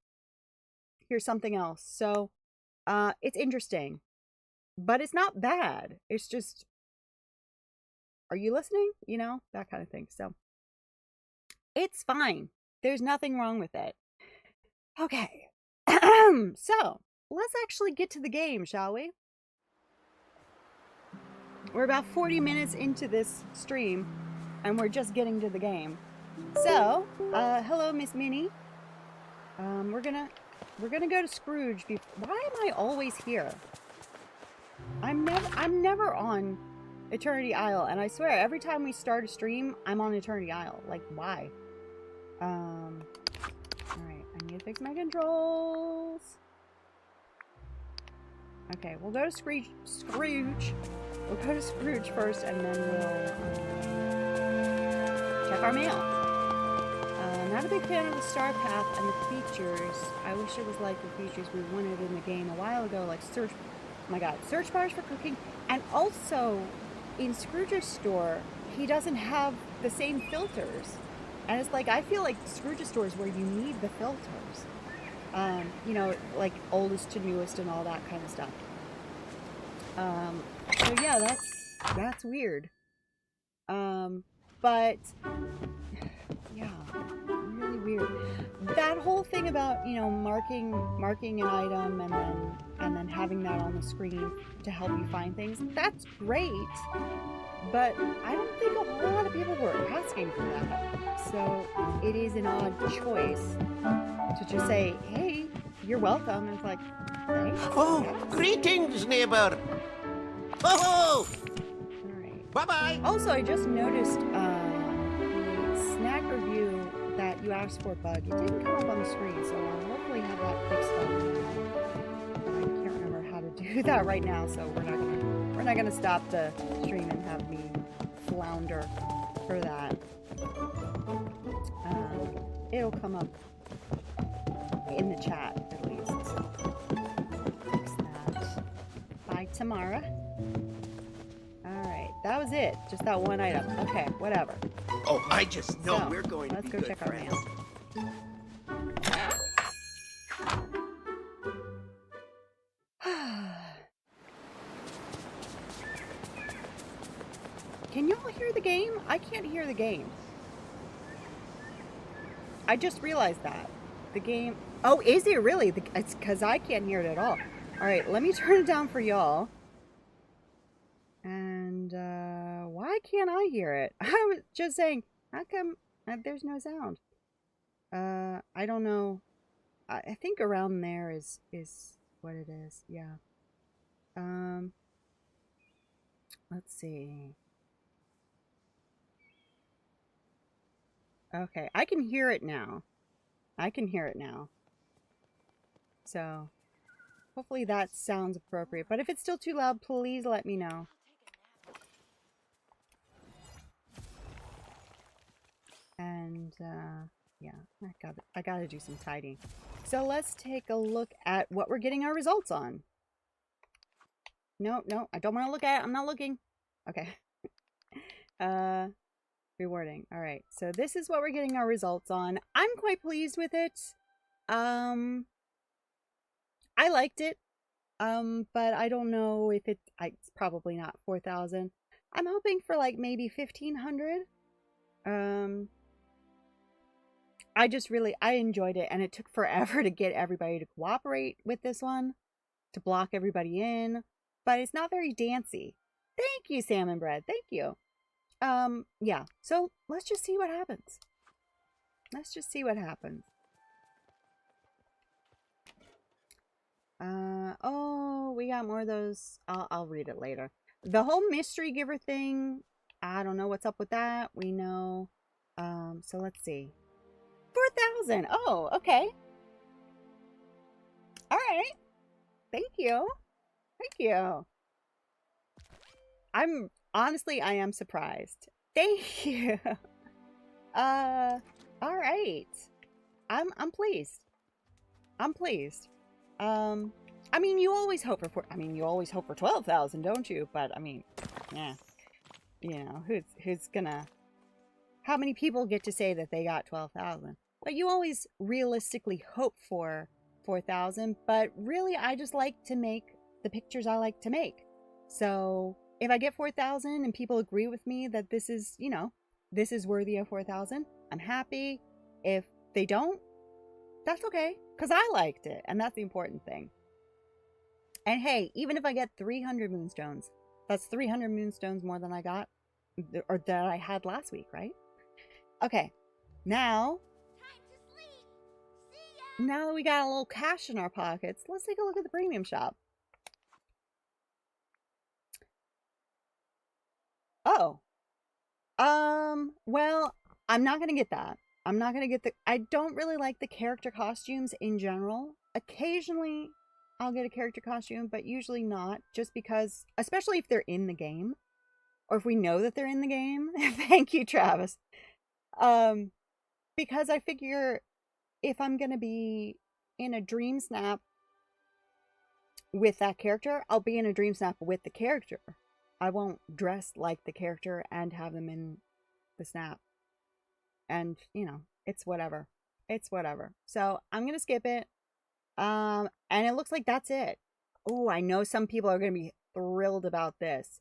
here's something else. So, it's interesting. But it's not bad. It's just, are you listening? You know, that kind of thing. So, it's fine. There's nothing wrong with it. Okay. So, let's actually get to the game, shall we? We're about 40 minutes into this stream, and we're just getting to the game. So, hello, Miss Minnie. We're gonna go to Scrooge. Why am I always here? I'm never on Eternity Isle, and I swear every time we start a stream, I'm on Eternity Isle. Like, why? Alright, I need to fix my controls. Okay, we'll go to Scrooge. We'll go to Scrooge first, and then we'll check our mail. Not a big fan of the star path and the features. I wish it was like the features we wanted in the game a while ago, like search. Oh my god, search bars for cooking, and also in Scrooge's store, he doesn't have the same filters. And it's like, I feel like Scrooge's store is where you need the filters. You know, like oldest to newest and all that kind of stuff. So yeah, that's weird. But yeah, really weird. That whole thing about, you know, marking an item and then having that on the screen to help you find things, that's great. But I don't think a whole lot of people were asking for that. So it is an odd choice to just say, hey, you're welcome. And it's like, thanks. Oh, yes. Greetings, neighbor. Oh! Alright. Bye-bye. Also, I just noticed the snack review that you asked for bug. It didn't come up on the screen, so I'll hopefully have that fixed up. But I can't remember how to do that right now, so we're not gonna stop the stream and have me flounder for that. It'll come up in the chat at least. So fix that by tomorrow. Alright, that was it. Just that one item. Okay, whatever. Oh, I just know So, we're going to let's be go good check our friends. mail. Can y'all hear the game? I can't hear the game. I just realized that. The game... Oh, is it really? It's because I can't hear it at all. Alright, let me turn it down for y'all. And, why can't I hear it? I was just saying, how come there's no sound? I don't know. I think around there is what it is. Yeah. Let's see. Okay, I can hear it now. I can hear it now. So, hopefully that sounds appropriate. But if it's still too loud, please let me know. And, yeah, I gotta do some tidying. So let's take a look at what we're getting our results on. No, I don't want to look at it. I'm not looking. Okay. Rewarding. All right. So this is what we're getting our results on. I'm quite pleased with it. I liked it. But I don't know if it's probably not 4,000. I'm hoping for like maybe 1,500. I enjoyed it, and it took forever to get everybody to cooperate with this one, to block everybody in, but it's not very dancey. Thank you, Salmon Bread. Thank you. Yeah, so let's just see what happens. Let's just see what happens. Oh, we got more of those. I'll read it later. The whole mystery giver thing, I don't know what's up with that. We know. So let's see. 4,000. Oh, okay. All right. Thank you. Thank you. I am surprised. Thank you. All right. I'm pleased. I'm pleased. I mean, you always hope for 12,000, don't you? But I mean, yeah. You know, who's gonna... How many people get to say that they got 12,000? But you always realistically hope for 4,000. But really, I just like to make the pictures I like to make. So if I get 4,000 and people agree with me that this is, you know, this is worthy of 4,000, I'm happy. If they don't, that's okay. Because I liked it. And that's the important thing. And hey, even if I get 300 Moonstones, that's 300 Moonstones more than I got, or that I had last week, right? Okay, now that we got a little cash in our pockets, let's take a look at the premium shop. Oh, well, I'm not gonna get that. I'm not gonna get I don't really like the character costumes in general. Occasionally, I'll get a character costume, but usually not, just because, especially if they're in the game, or if we know that they're in the game. Thank you, Travis. Because I figure if I'm gonna be in a Dream Snap with that character, I'll be in a Dream Snap with the character. I won't dress like the character and have them in the snap. And, you know, it's whatever. It's whatever. So I'm gonna skip it. And it looks like that's it. Oh, I know some people are gonna be thrilled about this.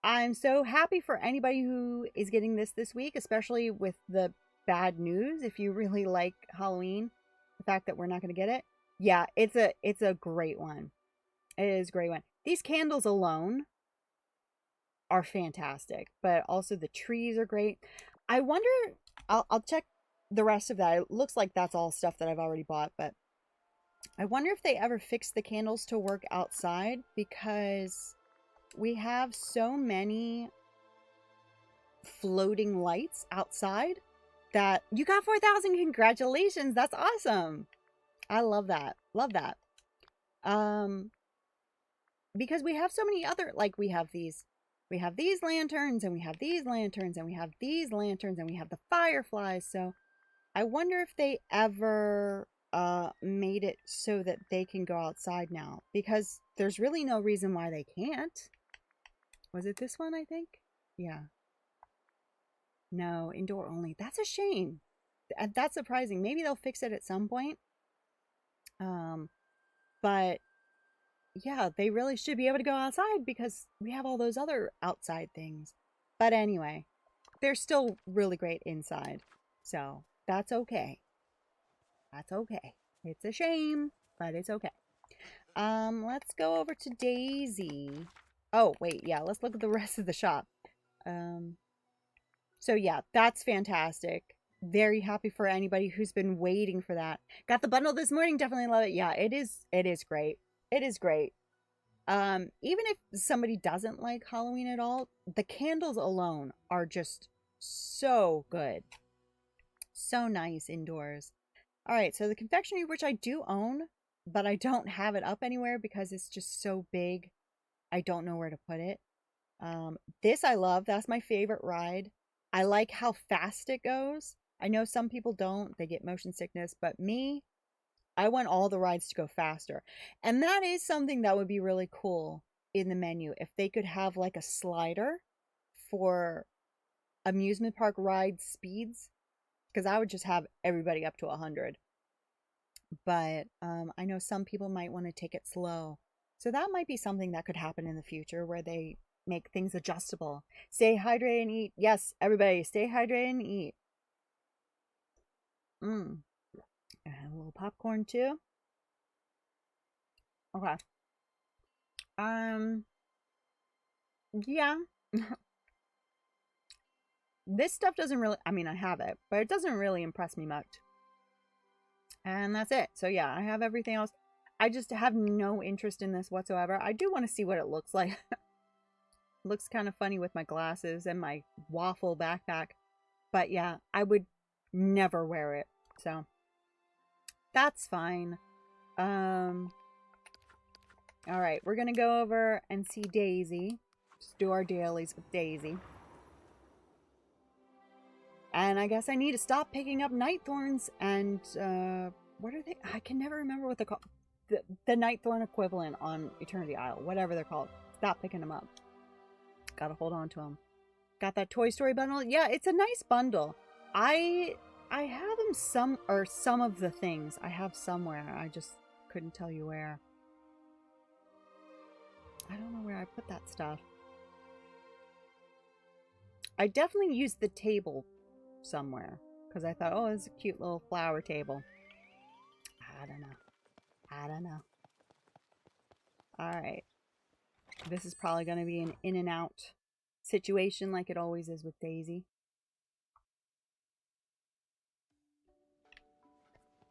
I'm so happy for anybody who is getting this week, especially with the bad news. If you really like Halloween, the fact that we're not going to get it. Yeah, it's a great one. It is a great one. These candles alone are fantastic, but also the trees are great. I wonder, I'll check the rest of that. It looks like that's all stuff that I've already bought, but I wonder if they ever fix the candles to work outside, because we have so many floating lights outside that you got 4,000. Congratulations. That's awesome. I love that. Love that. Because we have so many other, like we have these lanterns, and we have these lanterns, and we have these lanterns, and we have the fireflies. So I wonder if they ever made it so that they can go outside now, because there's really no reason why they can't. Was it this one, I think? Yeah. No, indoor only. That's a shame. That's surprising. Maybe they'll fix it at some point. But yeah, they really should be able to go outside, because we have all those other outside things. But anyway, they're still really great inside. So that's okay. That's okay. It's a shame, but it's okay. Let's go over to Daisy. Oh, wait, yeah, let's look at the rest of the shop. So yeah, that's fantastic. Very happy for anybody who's been waiting for that. Got the bundle this morning, definitely love it. Yeah, it is great. It is great. Even if somebody doesn't like Halloween at all, the candles alone are just so good. So nice indoors. All right, so the confectionery, which I do own, but I don't have it up anywhere because it's just so big. I don't know where to put it. This I love. That's my favorite ride. I like how fast it goes. I know some people don't. They get motion sickness. But me, I want all the rides to go faster. And that is something that would be really cool in the menu. If they could have like a slider for amusement park ride speeds. Because I would just have everybody up to 100. But I know some people might want to take it slow. So that might be something that could happen in the future, where they make things adjustable. Stay hydrated and eat. Yes, everybody, stay hydrated and eat. And a little popcorn too. Okay. Yeah. This stuff doesn't really, I mean, I have it, but it doesn't really impress me much. And that's it. So yeah, I have everything else. I just have no interest in this whatsoever. I do want to see what it looks like. Looks kind of funny with my glasses and my waffle backpack. But yeah, I would never wear it. So that's fine. All right, we're going to go over and see Daisy. Just do our dailies with Daisy. And I guess I need to stop picking up night thorns and, what are they? I can never remember what they're called. The night thorn equivalent on Eternity Isle, whatever they're called. Stop picking them up. Gotta hold on to them. Got that Toy Story bundle. Yeah, it's a nice bundle. I have them some of the things I have somewhere. I just couldn't tell you where. I don't know where I put that stuff. I definitely used the table somewhere. because I thought, oh, it's a cute little flower table. I don't know. I don't know. Alright. This is probably going to be an in and out situation like it always is with Daisy.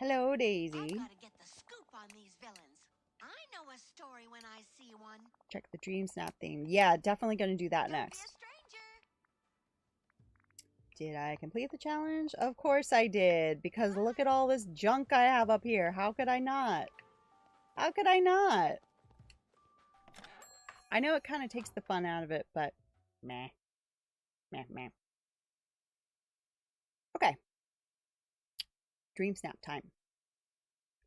Hello, Daisy. I've got to get the scoop on these villains. I know a story when I see one. Check the Dream Snap theme. Yeah, definitely going to do that Don't next. be a stranger. Did I complete the challenge? Of course I did, because look at all this junk I have up here. How could I not? How could I not? I know it kind of takes the fun out of it, but meh. Meh, meh. Okay. Dream Snap time.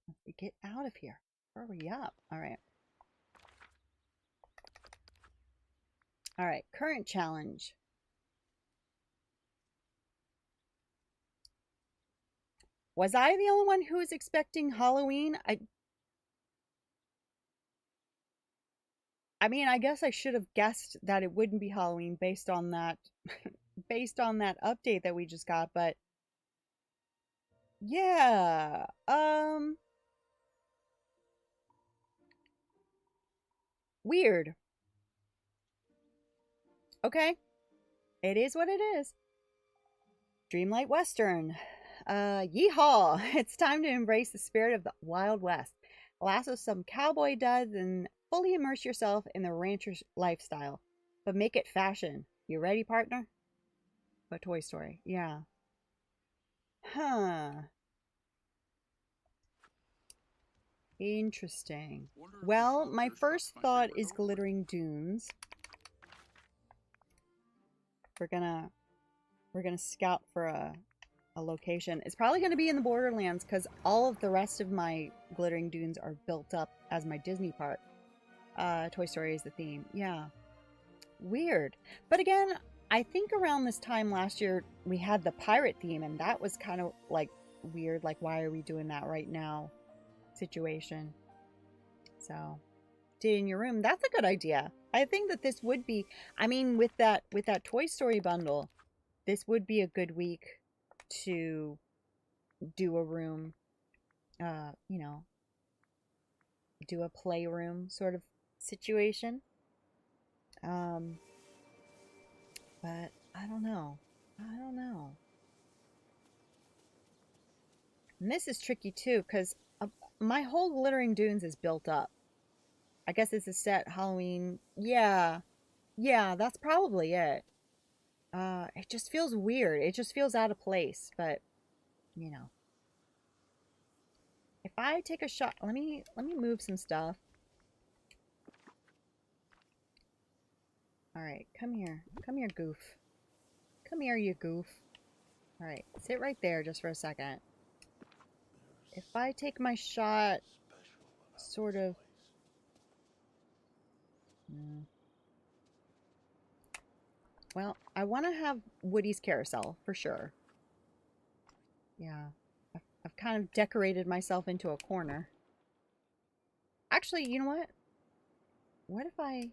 Let's get out of here. Hurry up. Alright. Alright, current challenge. Was I the only one who was expecting Halloween? I mean, I guess I should have guessed that it wouldn't be Halloween based on that based on that update that we just got, but yeah. Weird. Okay. It is what it is. Dreamlight Western. Yeehaw! It's time to embrace the spirit of the Wild West. Lasso some cowboy duds and fully immerse yourself in the rancher's lifestyle. But make it fashion. You ready, partner? A Toy Story. Yeah. Huh. Interesting. Well, my first thought is Glittering Dunes. We're gonna scout for a location. It's probably gonna be in the Borderlands because all of the rest of my Glittering Dunes are built up as my Disney park. Toy Story is the theme. Yeah. Weird. But again, I think around this time last year we had the pirate theme, and that was kind of like weird. Like, why are we doing that right now? Situation. So, did in your room. That's a good idea. I think that this would be, I mean, with that Toy Story bundle, this would be a good week to do a room, you know, do a playroom sort of situation. But I don't know. I don't know. And this is tricky too, because my whole Glittering Dunes is built up. I guess it's a set Halloween. Yeah. Yeah, that's probably it. It just feels weird. It just feels out of place, but you know. If I take a shot, let me move some stuff. All right, come here. Come here, goof. Come here, you goof. All right, sit right there just for a second. If I take my shot, sort of. Well, I want to have Woody's carousel for sure. Yeah, I've kind of decorated myself into a corner. Actually, you know what? What if I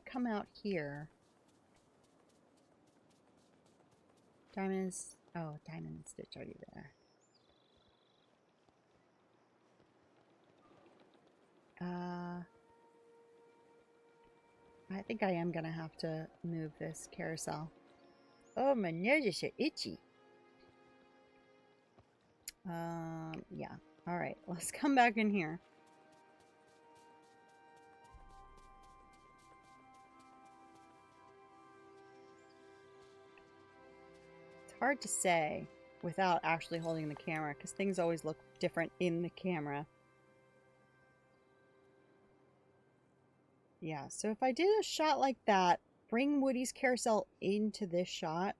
come out here? Diamonds. Oh, Diamond and Stitch already there. I think I am gonna have to move this carousel. Oh, my nose is so itchy. Yeah. All right, let's come back in here. It's hard to say without actually holding the camera because things always look different in the camera. Yeah, so if I did a shot like that, bring Woody's carousel into this shot,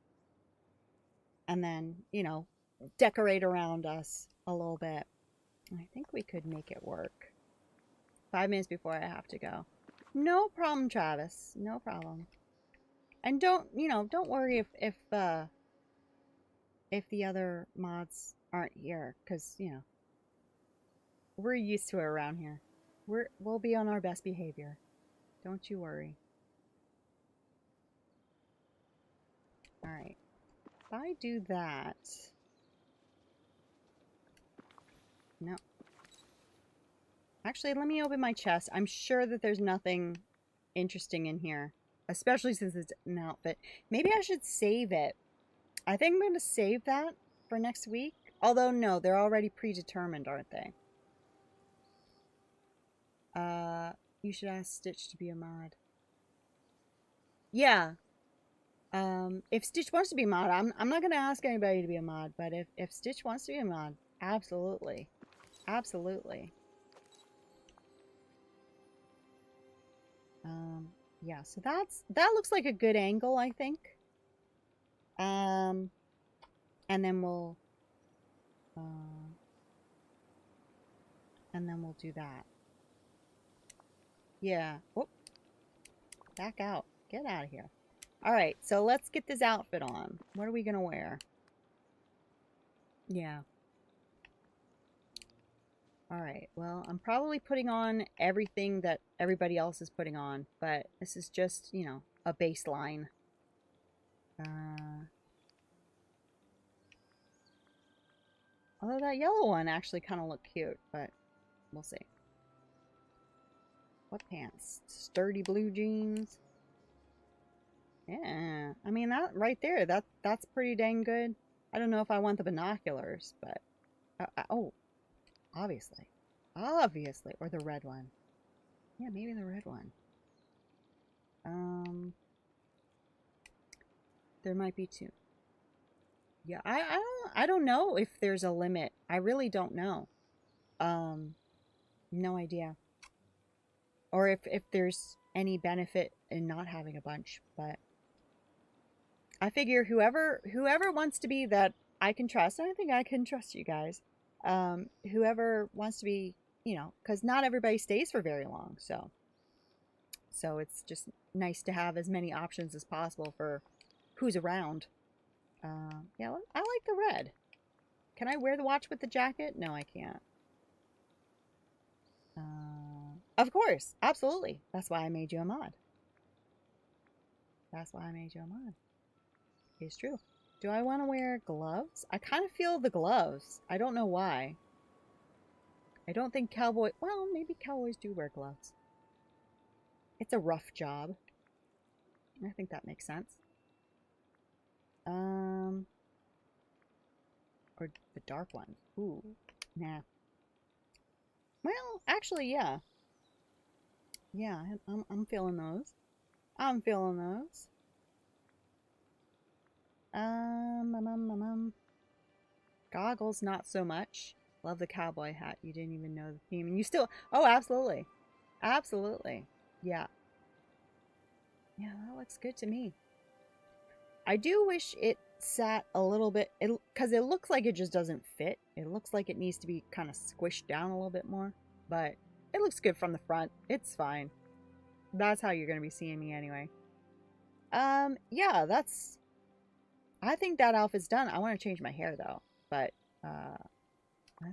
and then, you know, decorate around us a little bit, I think we could make it work. 5 minutes before I have to go. No problem, Travis. No problem. And don't worry if the other mods aren't here, because, you know, we're used to it around here. We'll be on our best behavior. Don't you worry. Alright. I do that... No. Actually, let me open my chest. I'm sure that there's nothing interesting in here. Especially since it's an outfit. Maybe I should save it. I think I'm going to save that for next week. Although, no, they're already predetermined, aren't they? You should ask Stitch to be a mod. Yeah. If Stitch wants to be a mod, I'm not going to ask anybody to be a mod. But if Stitch wants to be a mod, absolutely. Absolutely. Yeah, so that looks like a good angle, I think. And then we'll do that. Yeah. Oh, back out. Get out of here. All right, so let's get this outfit on. What are we gonna wear? Yeah. All right. Well, I'm probably putting on everything that everybody else is putting on, but this is just, you know, a baseline. Although that yellow one actually kind of looked cute, but we'll see. What pants? Sturdy blue jeans. Yeah, I mean that right there. That's pretty dang good. I don't know if I want the binoculars, but oh, obviously, or the red one. Yeah, maybe the red one. There might be two. Yeah, I don't know if there's a limit. I really don't know. No idea. Or if there's any benefit in not having a bunch, but I figure whoever wants to be that I can trust, and I think I can trust you guys. Whoever wants to be, you know, because not everybody stays for very long, so it's just nice to have as many options as possible for who's around. Yeah, I like the red. Can I wear the watch with the jacket? No, I can't. Of course, absolutely. That's why I made you a mod. That's why I made you a mod. It's true. Do I want to wear gloves? I kind of feel the gloves. I don't know why. I don't think cowboy... Well, maybe cowboys do wear gloves. It's a rough job. I think that makes sense. Or the dark ones. Ooh, nah. Well, actually, yeah. Yeah, I'm feeling those. I'm feeling those. Goggles, not so much. Love the cowboy hat. You didn't even know the theme, and you still... Oh, absolutely. Absolutely. Yeah. Yeah, that looks good to me. I do wish it sat a little bit... Because it looks like it just doesn't fit. It looks like it needs to be kind of squished down a little bit more. But it looks good from the front. It's fine. That's how you're going to be seeing me anyway. Yeah, that's... I think that outfit's done. I want to change my hair, though. But, I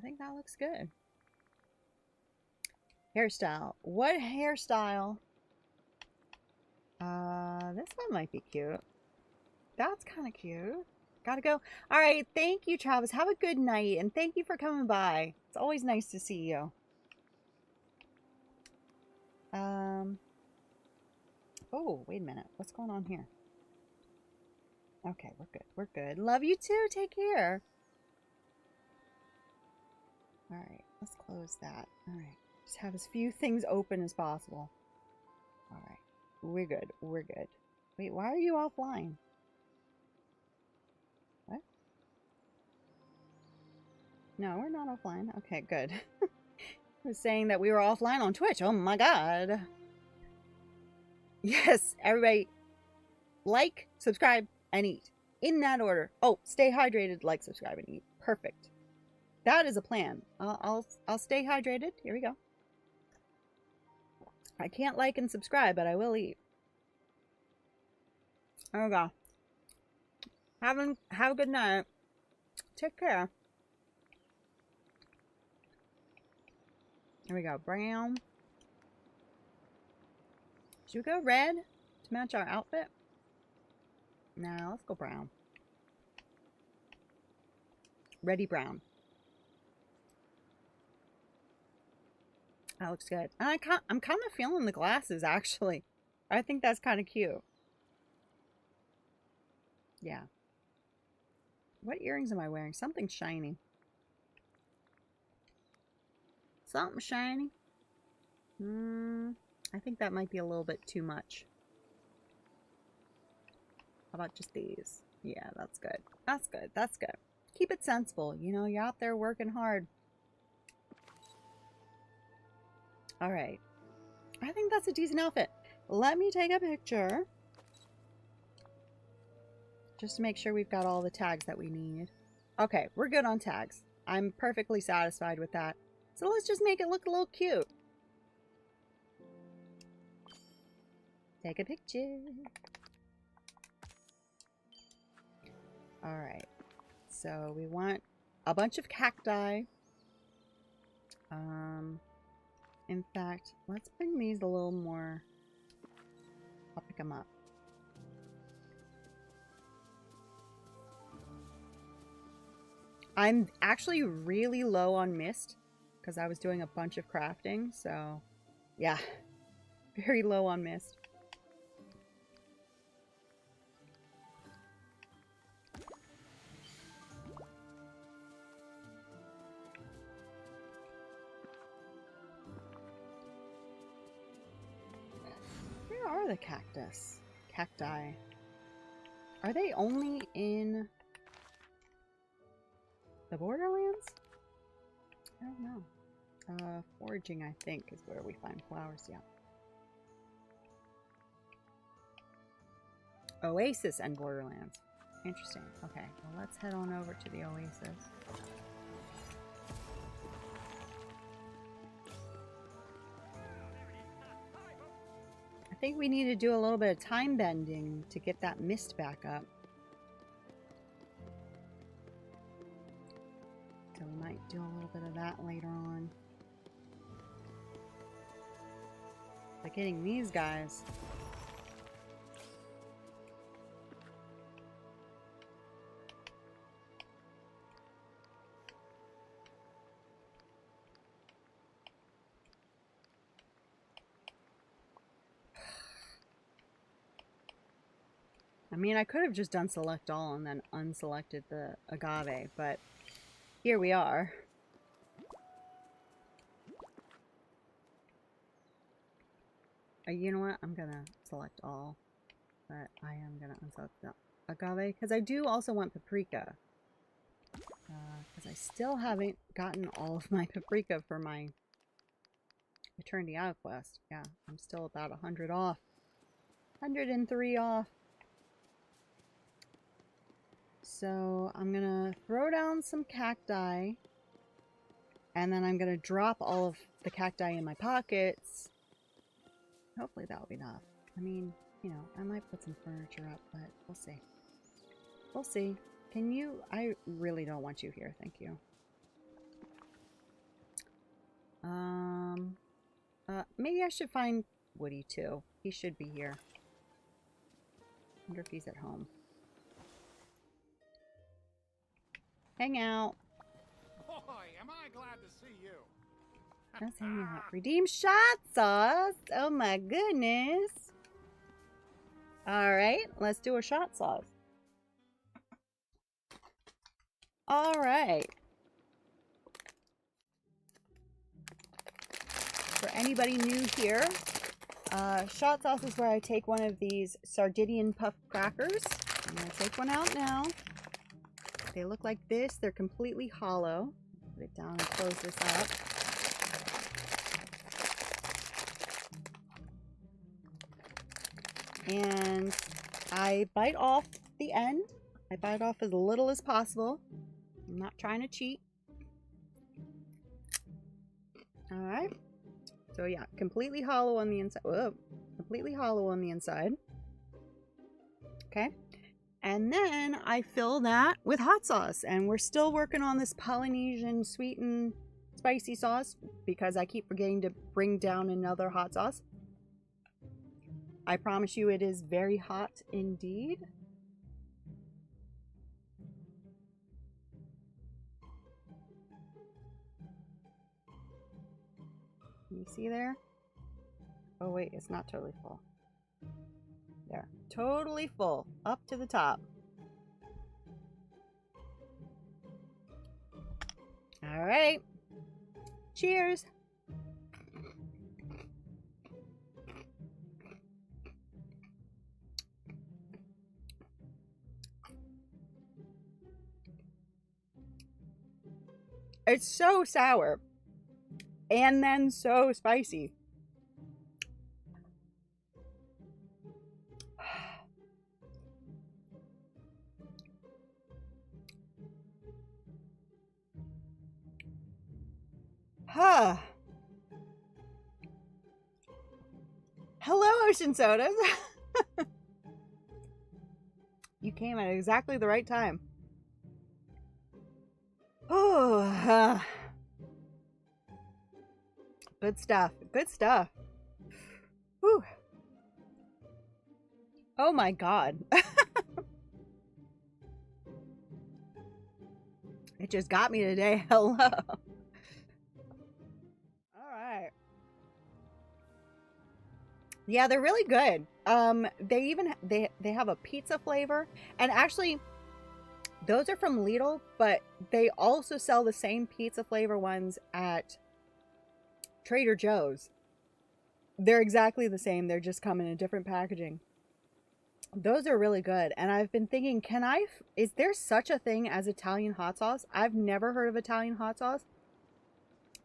think that looks good. Hairstyle. What hairstyle? This one might be cute. That's kind of cute. Gotta go. All right, thank you, Travis. Have a good night, and thank you for coming by. It's always nice to see you. Oh, wait a minute. What's going on here? Okay, we're good. We're good. Love you too. Take care. All right, let's close that. All right, just have as few things open as possible. All right, we're good. We're good. Wait, why are you offline? What? No, we're not offline. Okay, good. I was saying that we were offline on Twitch. Oh my god. Yes, everybody, like, subscribe, and eat. In that order. Oh, stay hydrated, like, subscribe, and eat. Perfect. That is a plan. I'll stay hydrated. Here we go. I can't like and subscribe, but I will eat. There we go. Have a good night. Take care. Here we go. Brown. Should we go red to match our outfit? No, let's go brown. Reddy brown. That looks good. And I'm kind of feeling the glasses, actually. I think that's kind of cute. Yeah. What earrings am I wearing? Something shiny. Something shiny. I think that might be a little bit too much. How about just these? Yeah, that's good. That's good. That's good. Keep it sensible. You know, you're out there working hard. All right. I think that's a decent outfit. Let me take a picture. Just to make sure we've got all the tags that we need. Okay, we're good on tags. I'm perfectly satisfied with that. So let's just make it look a little cute. Take a picture. Alright. So we want a bunch of cacti. In fact, let's bring these a little more. I'll pick them up. I'm actually really low on mist because I was doing a bunch of crafting, so yeah, very low on mist. Where are the cacti? Are they only in the Borderlands? I don't know. Foraging, I think, is where we find flowers, yeah. Oasis and Borderlands. Interesting. Okay, well, let's head on over to the Oasis. I think we need to do a little bit of time bending to get that mist back up. So we might do a little bit of that later on. But getting these guys. I mean, I could have just done select all and then unselected the agave, but here we are. You know what? I'm gonna select all, but I am gonna unselect the agave because I do also want paprika. Because I still haven't gotten all of my paprika for my Return to Isle quest. Yeah, I'm still about 100 off. 103 off. So I'm gonna throw down some cacti, and then I'm gonna drop all of the cacti in my pockets. Hopefully that'll be enough. I mean, you know, I might put some furniture up, but we'll see. We'll see. Can you? I really don't want you here. Thank you. Maybe I should find Woody too. He should be here. Wonder if he's at home. Hang out. Boy, am I glad to see you. Let's hang out. Redeem shot sauce. Oh my goodness. Alright, let's do a shot sauce. Alright. For anybody new here, shot sauce is where I take one of these Sardinian puff crackers. I'm going to take one out now. They look like this. They're completely hollow. Put it down and close this up. And I bite off the end. I bite off as little as possible. I'm not trying to cheat. Alright. So yeah, completely hollow on the inside. Whoa. Completely hollow on the inside. Okay. And then I fill that with hot sauce. And we're still working on this Polynesian sweet and spicy sauce because I keep forgetting to bring down another hot sauce. I promise you it is very hot indeed. Can you see there? Oh wait, it's not totally full. There. Totally full. Up to the top. Alright. Cheers! It's so sour. And then so spicy. Huh. Hello, Ocean Sodas. You came at exactly the right time. Oh, good stuff. Good stuff. Whew. Oh my god. It just got me today. Hello. Alright. Yeah, they're really good. They even they have a pizza flavor, and actually those are from Lidl, but they also sell the same pizza flavor ones at Trader Joe's. They're exactly the same. They're just come in a different packaging. Those are really good. And I've been thinking, is there such a thing as Italian hot sauce? I've never heard of Italian hot sauce.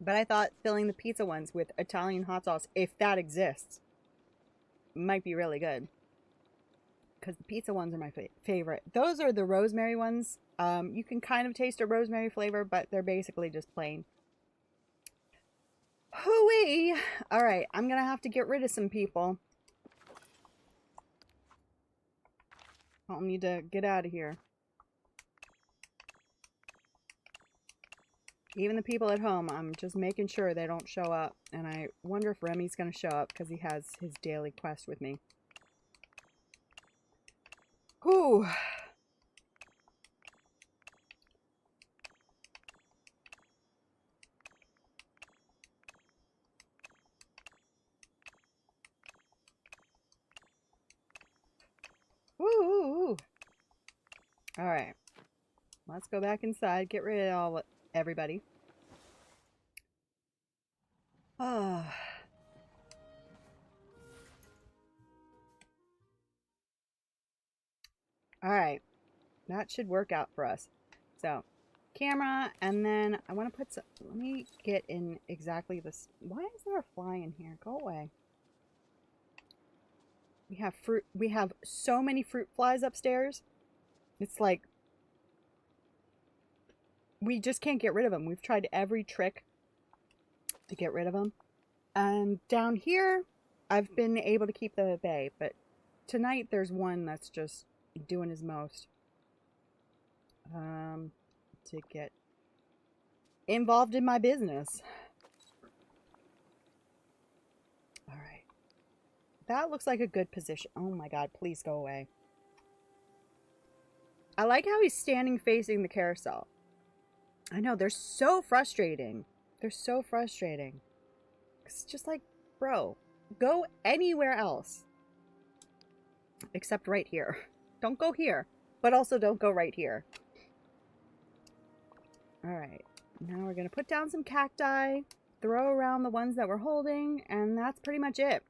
But I thought filling the pizza ones with Italian hot sauce, if that exists, might be really good. Because the pizza ones are my favorite. Those are the rosemary ones. You can kind of taste a rosemary flavor, but they're basically just plain. Hooey! Alright, I'm gonna have to get rid of some people. I'll need to get out of here. Even the people at home, I'm just making sure they don't show up. And I wonder if Remy's gonna show up because he has his daily quest with me. Whew. Woo! Alright. Let's go back inside, get rid of everybody. Ah. Alright. That should work out for us. So, camera, and then I want to put some... Let me get in exactly this... Why is there a fly in here? Go away. We have fruit. We have so many fruit flies upstairs. It's like... We just can't get rid of them. We've tried every trick to get rid of them. And down here, I've been able to keep them at bay. But tonight, there's one that's just doing his most. To get involved in my business. Alright. That looks like a good position. Oh my god, please go away. I like how he's standing facing the carousel. I know, they're so frustrating. They're so frustrating. It's just like, bro, go anywhere else. Except right here. Don't go here. But also don't go right here. Alright. Now we're going to put down some cacti. Throw around the ones that we're holding. And that's pretty much it.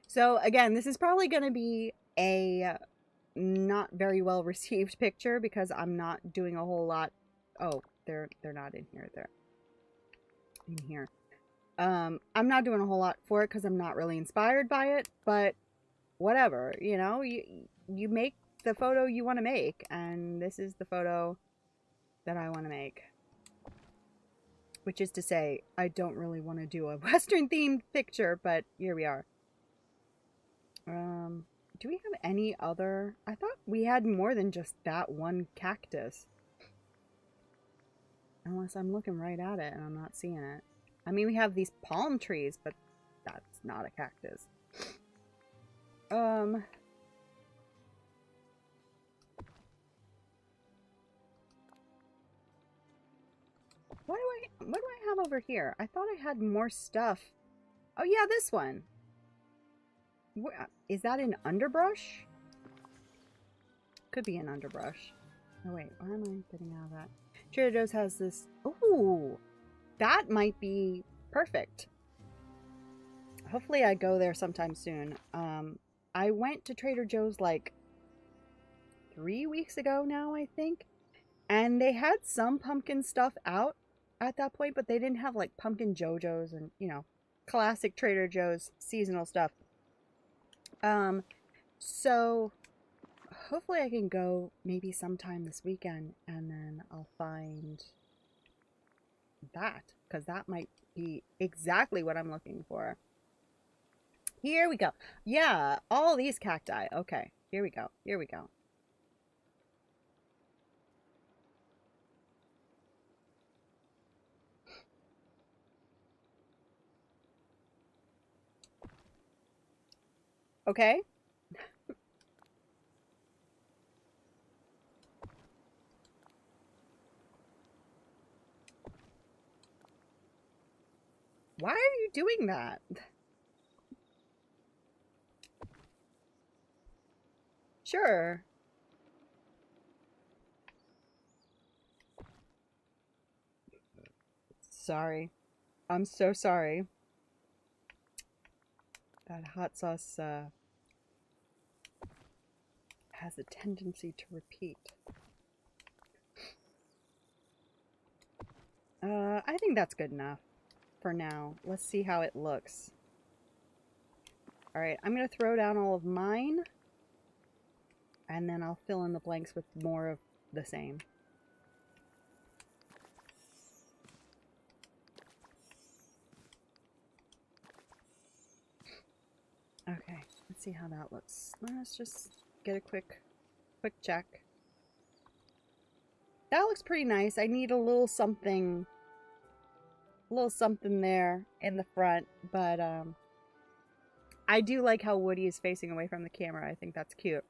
So again, this is probably going to be a not very well received picture. Because I'm not doing a whole lot. Oh, they're not in here. They're in here. I'm not doing a whole lot for it because I'm not really inspired by it, but whatever, you know, you make the photo you want to make, and this is the photo that I want to make. Which is to say, I don't really want to do a Western themed picture, but here we are. Do we have any other? I thought we had more than just that one cactus. Unless I'm looking right at it and I'm not seeing it. I mean, we have these palm trees, but that's not a cactus. Why do What do I have over here? I thought I had more stuff. Oh yeah, this one. Is that an underbrush? Could be an underbrush. Oh wait, why am I getting out of that? Trader Joe's has this. Ooh, that might be perfect. Hopefully I go there sometime soon. I went to Trader Joe's like 3 weeks ago now, I think. And they had some pumpkin stuff out at that point, but they didn't have like pumpkin JoJo's and, you know, classic Trader Joe's seasonal stuff. So hopefully I can go maybe sometime this weekend and then I'll find that, because that might be exactly what I'm looking for. Here we go. Yeah, all these cacti. Okay, here we go. Here we go. Okay. Why are you doing that? Sure. Sorry. I'm so sorry. That hot sauce has a tendency to repeat. I think that's good enough for now. Let's see how it looks. Alright, I'm going to throw down all of mine. And then I'll fill in the blanks with more of the same. Okay, let's see how that looks. Let's just get a quick check. That looks pretty nice. I need a little something there in the front, but I do like how Woody is facing away from the camera. I think that's cute.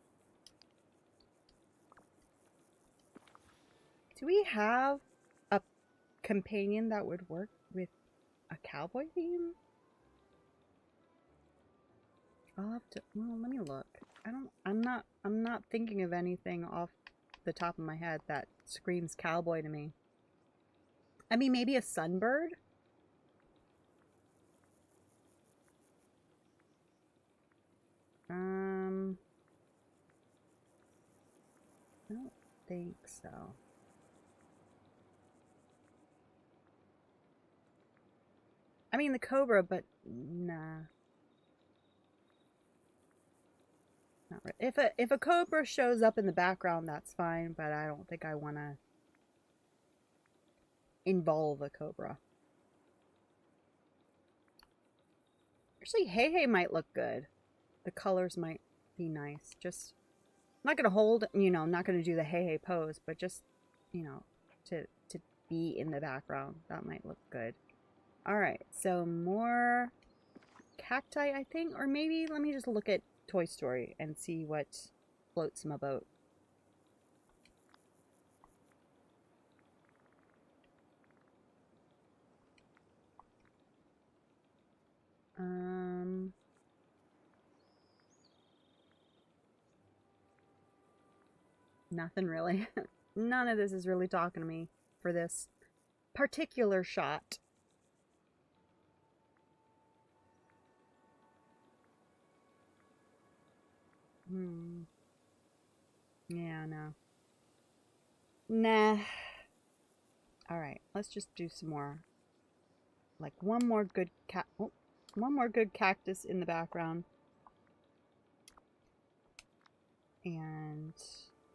Do we have a companion that would work with a cowboy theme? I'll have to, well, let me look. I'm not thinking of anything off the top of my head that screams cowboy to me. I mean, maybe a sunbird? I don't think so. I mean, the cobra, but nah. Not really. If a cobra shows up in the background, that's fine, but I don't think I want to involve a cobra. Actually, Hey Hey might look good. The colors might be nice. Just, I'm not going to hold, you know, I'm not going to do the Hey Hey pose, but just, you know, to be in the background. That might look good. Alright, so more cacti, I think. Or maybe let me just look at Toy Story and see what floats my boat. Nothing really. None of this is really talking to me for this particular shot. Yeah, no. Nah. Alright, let's just do some more. Like one more good cactus in the background. And,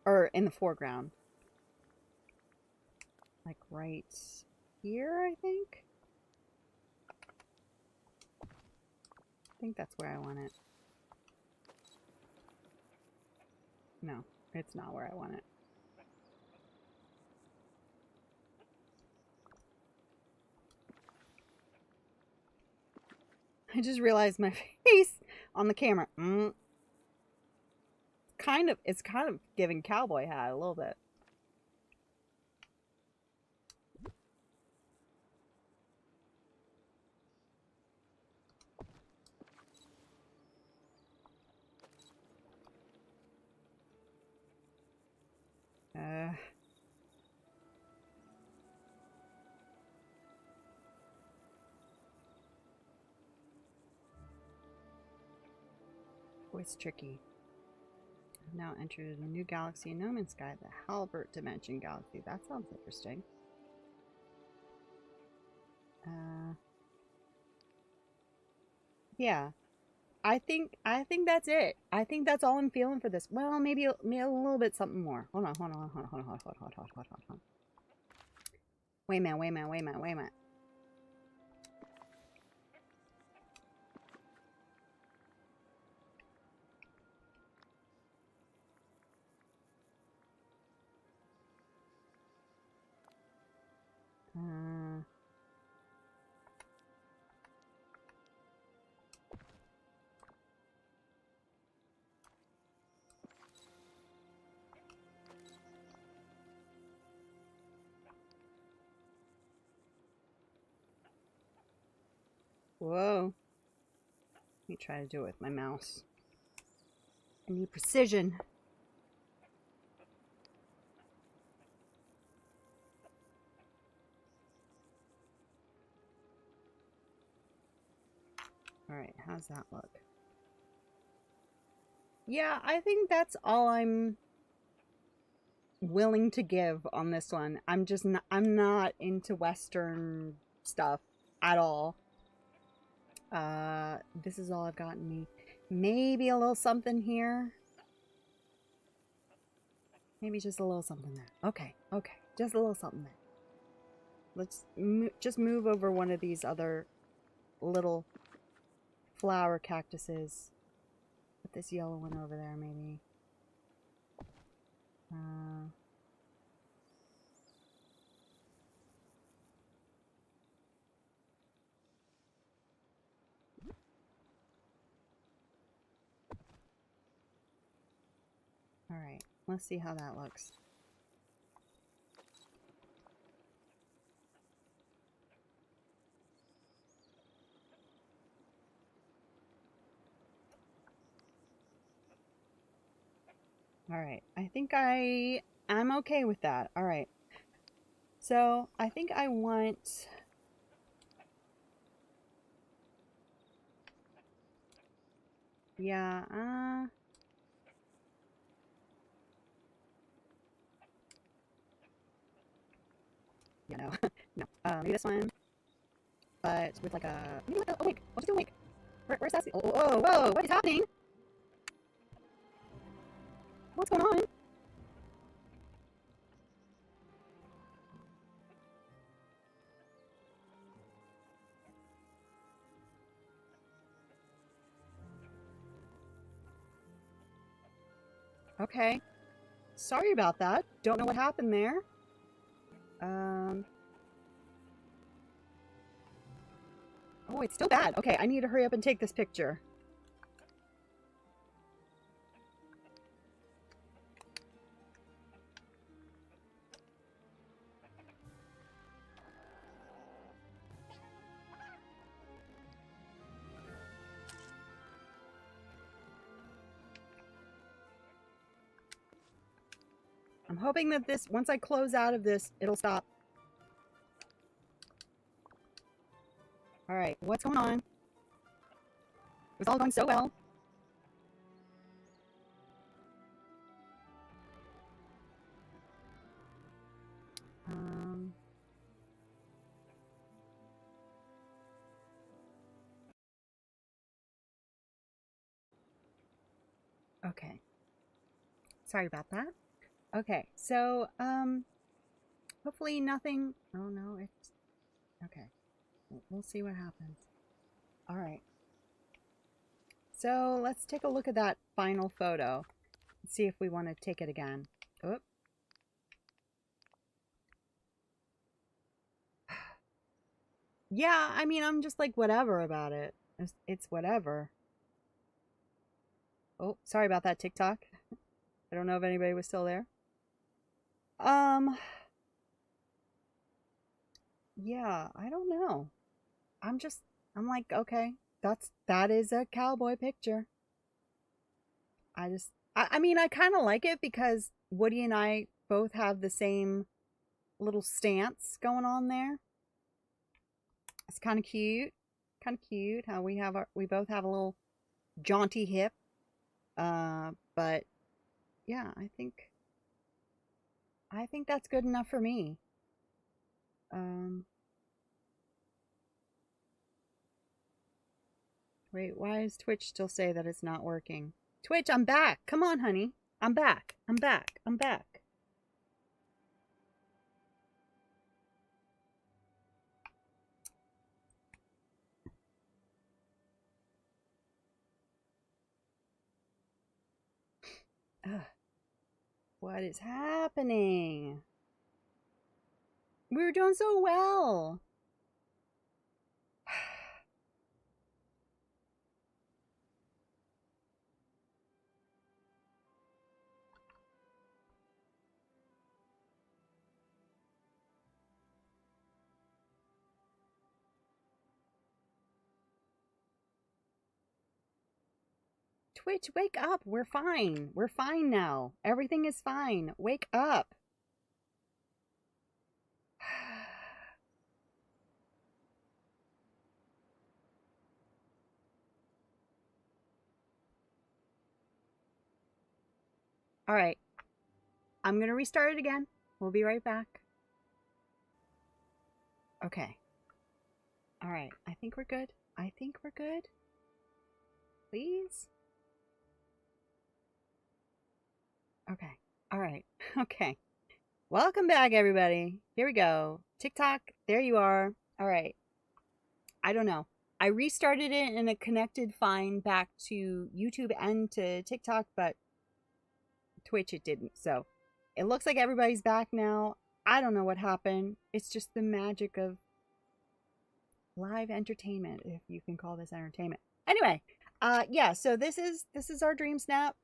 or in the foreground. Like right here, I think? I think that's where I want it. No, it's not where I want it. I just realized my face on the camera. It's kind of giving cowboy hat a little bit. Voice tricky. I've now entered a new galaxy in No Man's Sky, the Halbert Dimension Galaxy. That sounds interesting. Yeah. I think that's it. I think that's all I'm feeling for this. Well, maybe a little bit something more. Hold on. Wait a minute. Whoa. Let me try to do it with my mouse. I need precision. Alright, how's that look? Yeah, I think that's all I'm willing to give on this one. I'm not into Western stuff at all. This is all I've gotten me. Maybe a little something here. Maybe just a little something there. Okay. Just a little something there. Let's just move over one of these other little flower cactuses. Put this yellow one over there, maybe. Alright, let's see how that looks. Alright, I think I'm okay with that. Alright. So, I think I want... Yeah, yeah, no. No. Maybe this one. But with like a... Maybe like a wink. I'll just do a wink. Where's Sassy? Oh, whoa, what is happening? What's going on? Okay. Sorry about that. Don't know what happened there. Oh, it's still bad. Okay, I need to hurry up and take this picture. I'm hoping that this, once I close out of this, it'll stop. Alright, what's going on? It was all going so well. Okay. Sorry about that. Okay, so, hopefully nothing... Oh, no, it's... Okay. We'll see what happens. Alright. So, let's take a look at that final photo. And see if we want to take it again. Oop. Yeah, I mean, I'm just like, whatever about it. It's whatever. Oh, sorry about that, TikTok. I don't know if anybody was still there. Yeah, I don't know. I'm like, okay, that is a cowboy picture. I mean, I kind of like it because Woody and I both have the same little stance going on there. It's kind of cute. Kind of cute how we both have a little jaunty hip. But yeah, I think that's good enough for me. Wait, why does Twitch still say that it's not working? Twitch, I'm back. Come on, honey. I'm back. I'm back. I'm back. Ugh. What is happening? We were doing so well. Twitch, wake up. We're fine. We're fine now. Everything is fine. Wake up. All right. I'm going to restart it again. We'll be right back. Okay. All right. I think we're good. I think we're good. Please. Okay. All right. Okay. Welcome back, everybody. Here we go. TikTok. There you are. All right. I don't know. I restarted it and it connected fine back to YouTube and to TikTok, but Twitch it didn't. So it looks like everybody's back now. I don't know what happened. It's just the magic of live entertainment, if you can call this entertainment. Anyway, yeah, so this is our dream snap.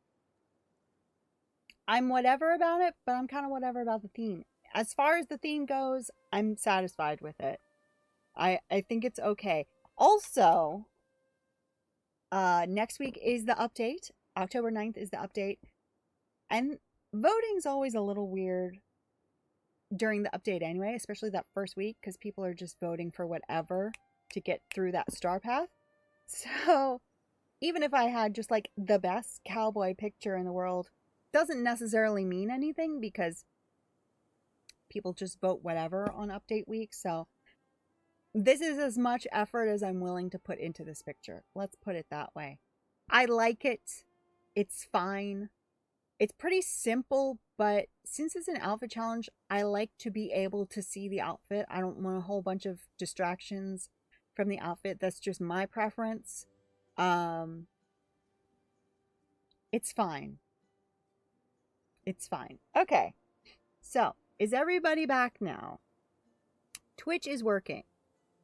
I'm whatever about it, but I'm kind of whatever about the theme. As far as the theme goes, I'm satisfied with it. I think it's okay. Also, next week is the update. October 9th is the update. And voting's always a little weird during the update anyway, especially that first week, because people are just voting for whatever to get through that star path. So even if I had just like the best cowboy picture in the world, doesn't necessarily mean anything because people just vote whatever on update week. So this is as much effort as I'm willing to put into this picture. Let's put it that way. I like it. It's fine. It's pretty simple, but since it's an outfit challenge, I like to be able to see the outfit. I don't want a whole bunch of distractions from the outfit. That's just my preference. It's fine. It's fine. Okay. So, is everybody back now? Twitch is working.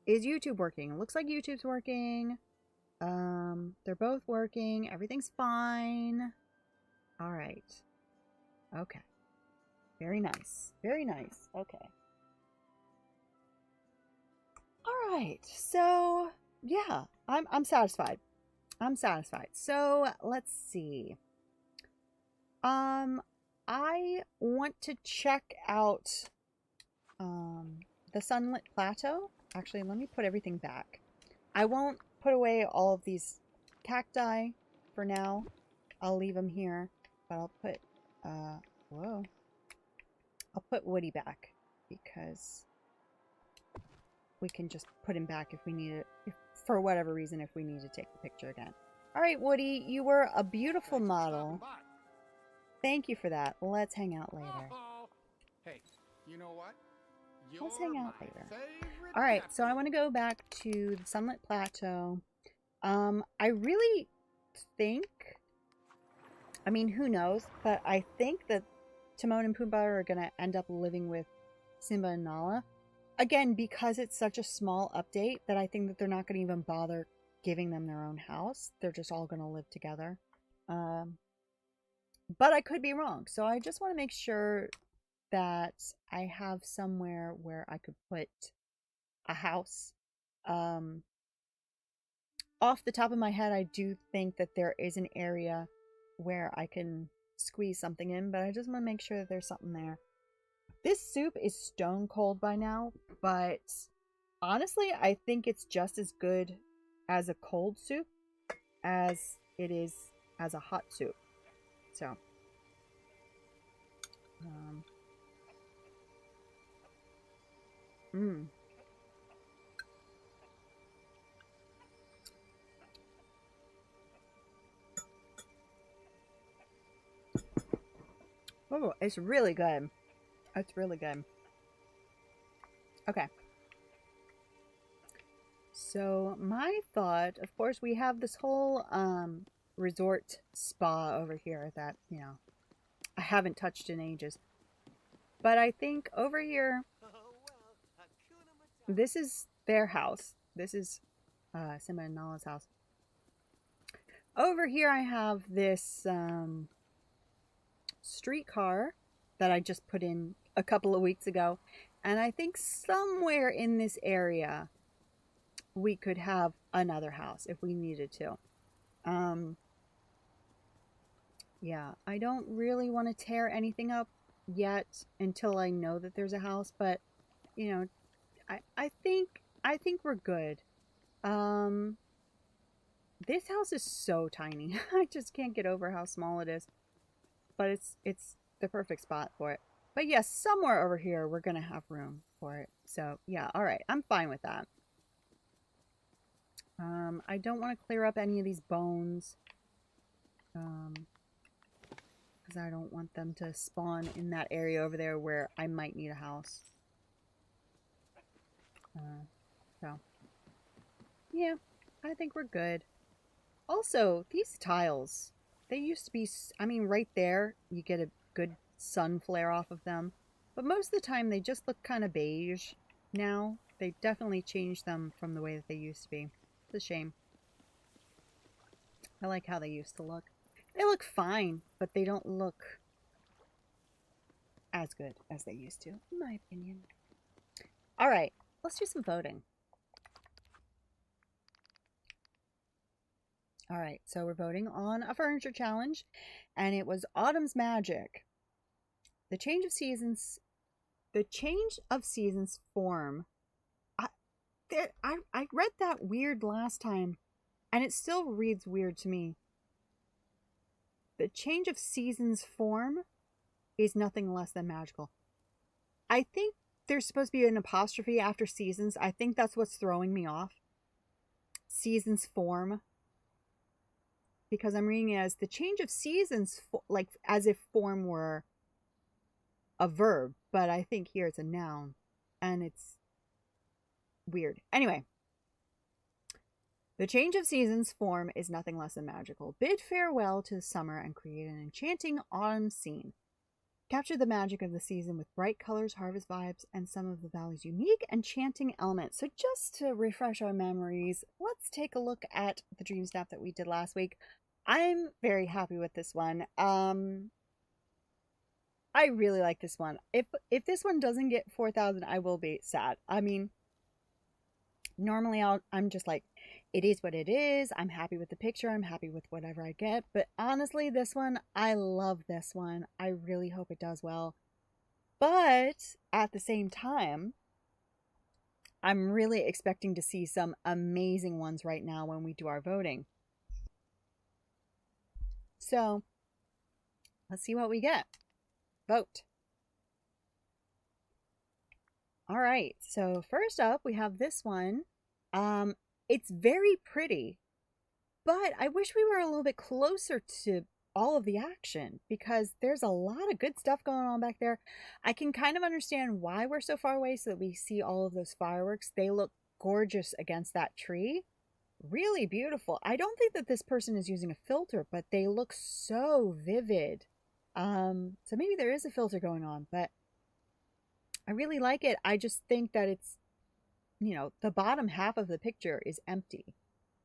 Is YouTube working? It looks like YouTube's working. They're both working. Everything's fine. All right. Okay. Very nice. Very nice. Okay. All right. So, yeah, I'm satisfied. I'm satisfied. So, let's see. I want to check out the Sunlit Plateau. Actually, let me put everything back. I won't put away all of these cacti for now. I'll leave them here, but I'll put whoa. I'll put Woody back because we can just put him back if we need it, for whatever reason, if we need to take the picture again. All right, Woody, you were a beautiful model. Thank you for that. Let's hang out later. Hey, you know what? Let's hang out later. All right, so I want to go back to the Sunlit Plateau. I really think, I mean, who knows, but I think that Timon and Pumbaa are going to end up living with Simba and Nala. Again, because it's such a small update that I think that they're not going to even bother giving them their own house. They're just all going to live together. But I could be wrong. So I just want to make sure that I have somewhere where I could put a house. Off the top of my head, I do think that there is an area where I can squeeze something in, but I just want to make sure that there's something there. This soup is stone cold by now, but honestly, I think it's just as good as a cold soup as it is as a hot soup. So, Oh, it's really good. It's really good. Okay. So my thought, of course, we have this whole resort spa over here that, you know, I haven't touched in ages. But I think over here, this is their house. This is Simba and Nala's house. Over here I have this streetcar that I just put in a couple of weeks ago. And I think somewhere in this area we could have another house if we needed to. Yeah, I don't really want to tear anything up yet until I know that there's a house, but you know, I think we're good. This house is so tiny. I just can't get over how small it is. But it's the perfect spot for it. But yes, somewhere over here we're gonna have room for it. So yeah, all right, I'm fine with that. I don't want to clear up any of these bones, because I don't want them to spawn in that area over there where I might need a house. So yeah, I think we're good. Also, these tiles, they used to be, I mean, right there, you get a good sun flare off of them. But most of the time, they just look kind of beige now. They definitely changed them from the way that they used to be. It's a shame. I like how they used to look. They look fine, but they don't look as good as they used to, in my opinion. All right, let's do some voting. All right, so we're voting on a furniture challenge, and it was Autumn's Magic. The change of seasons form. I read that weird last time, and it still reads weird to me. The change of seasons form is nothing less than magical. I think there's supposed to be an apostrophe after seasons. I think that's what's throwing me off. Seasons form. Because I'm reading it as the change of seasons, like as if form were a verb, but I think here it's a noun, and it's weird. Anyway, the change of seasons form is nothing less than magical. Bid farewell to the summer and create an enchanting autumn scene. Capture the magic of the season with bright colors, harvest vibes, and some of the valley's unique enchanting elements. So just to refresh our memories, let's take a look at the dream snap that we did last week. I'm very happy with this one. I really like this one. If this one doesn't get 4,000, I will be sad. I mean, normally I'm just like, it is what it is. I'm happy with the picture. I'm happy with whatever I get. But honestly, this one, I love this one. I really hope it does well. But at the same time, I'm really expecting to see some amazing ones right now when we do our voting. So let's see what we get. Vote. All right, so first up we have this one. It's very pretty, but I wish we were a little bit closer to all of the action because there's a lot of good stuff going on back there. I can kind of understand why we're so far away so that we see all of those fireworks. They look gorgeous against that tree. Really beautiful. I don't think that this person is using a filter, but they look so vivid. So maybe there is a filter going on, but I really like it. I just think that it's, you know, the bottom half of the picture is empty,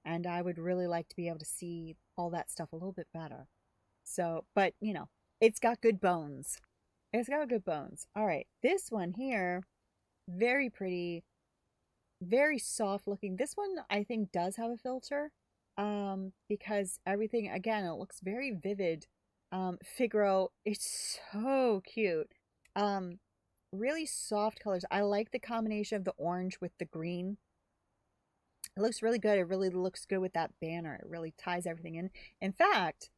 and I would really like to be able to see all that stuff a little bit better. So, but you know, it's got good bones. It's got good bones. All right, this one here, very pretty, very soft looking. This one I think does have a filter, because everything, again, it looks very vivid. Figaro, it's so cute. Really soft colors. I like the combination of the orange with the green. It looks really good. It really looks good with that banner. It really ties everything in. In fact,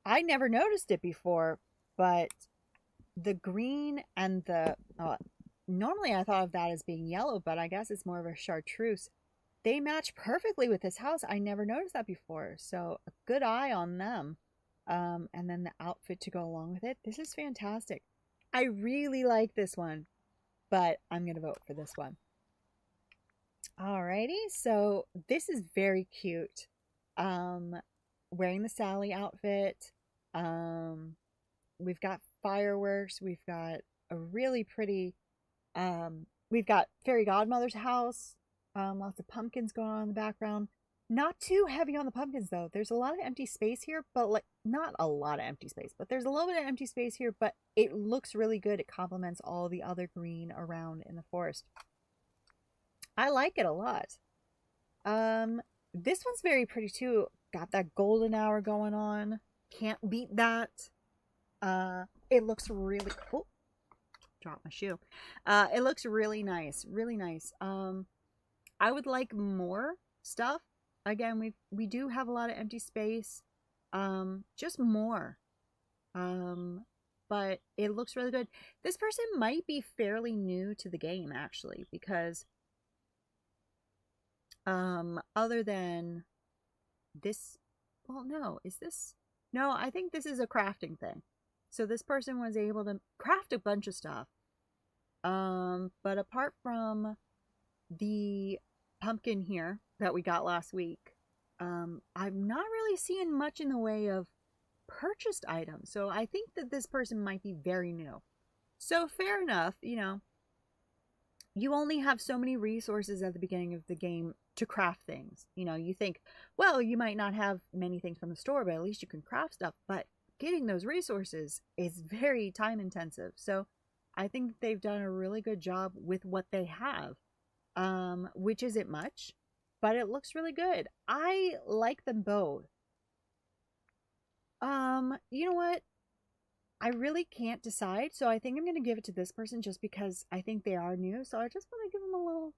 I never noticed it before, but the green and the normally I thought of that as being yellow, but I guess it's more of a chartreuse. They match perfectly with this house. I never noticed that before, so a good eye on them. And then the outfit to go along with it. This is fantastic. I really like this one, but I'm gonna vote for this one. Alrighty, so this is very cute. Wearing the Sally outfit. We've got fireworks. We've got a really pretty, we've got Fairy Godmother's house. Lots of pumpkins going on in the background. Not too heavy on the pumpkins though. There's a lot of empty space here, but like not a lot of empty space, but there's a little bit of empty space here, but it looks really good. It complements all the other green around in the forest. I like it a lot. This one's very pretty too. Got that golden hour going on. Can't beat that. It looks really cool. Drop my shoe. It looks really nice. Really nice. I would like more stuff. Again, we do have a lot of empty space. Just more. But it looks really good. This person might be fairly new to the game actually, because other than this, well, no, is this, no, I think this is a crafting thing. So this person was able to craft a bunch of stuff. But apart from the pumpkin here that we got last week, I'm not really seeing much in the way of purchased items. So I think that this person might be very new. So fair enough, you know, you only have so many resources at the beginning of the game to craft things. You know, you think, well, you might not have many things from the store, but at least you can craft stuff. But getting those resources is very time intensive. So I think they've done a really good job with what they have, which isn't much, but it looks really good. I like them both. You know what? I really can't decide, so I think I'm going to give it to this person just because I think they are new, so I just want to give them a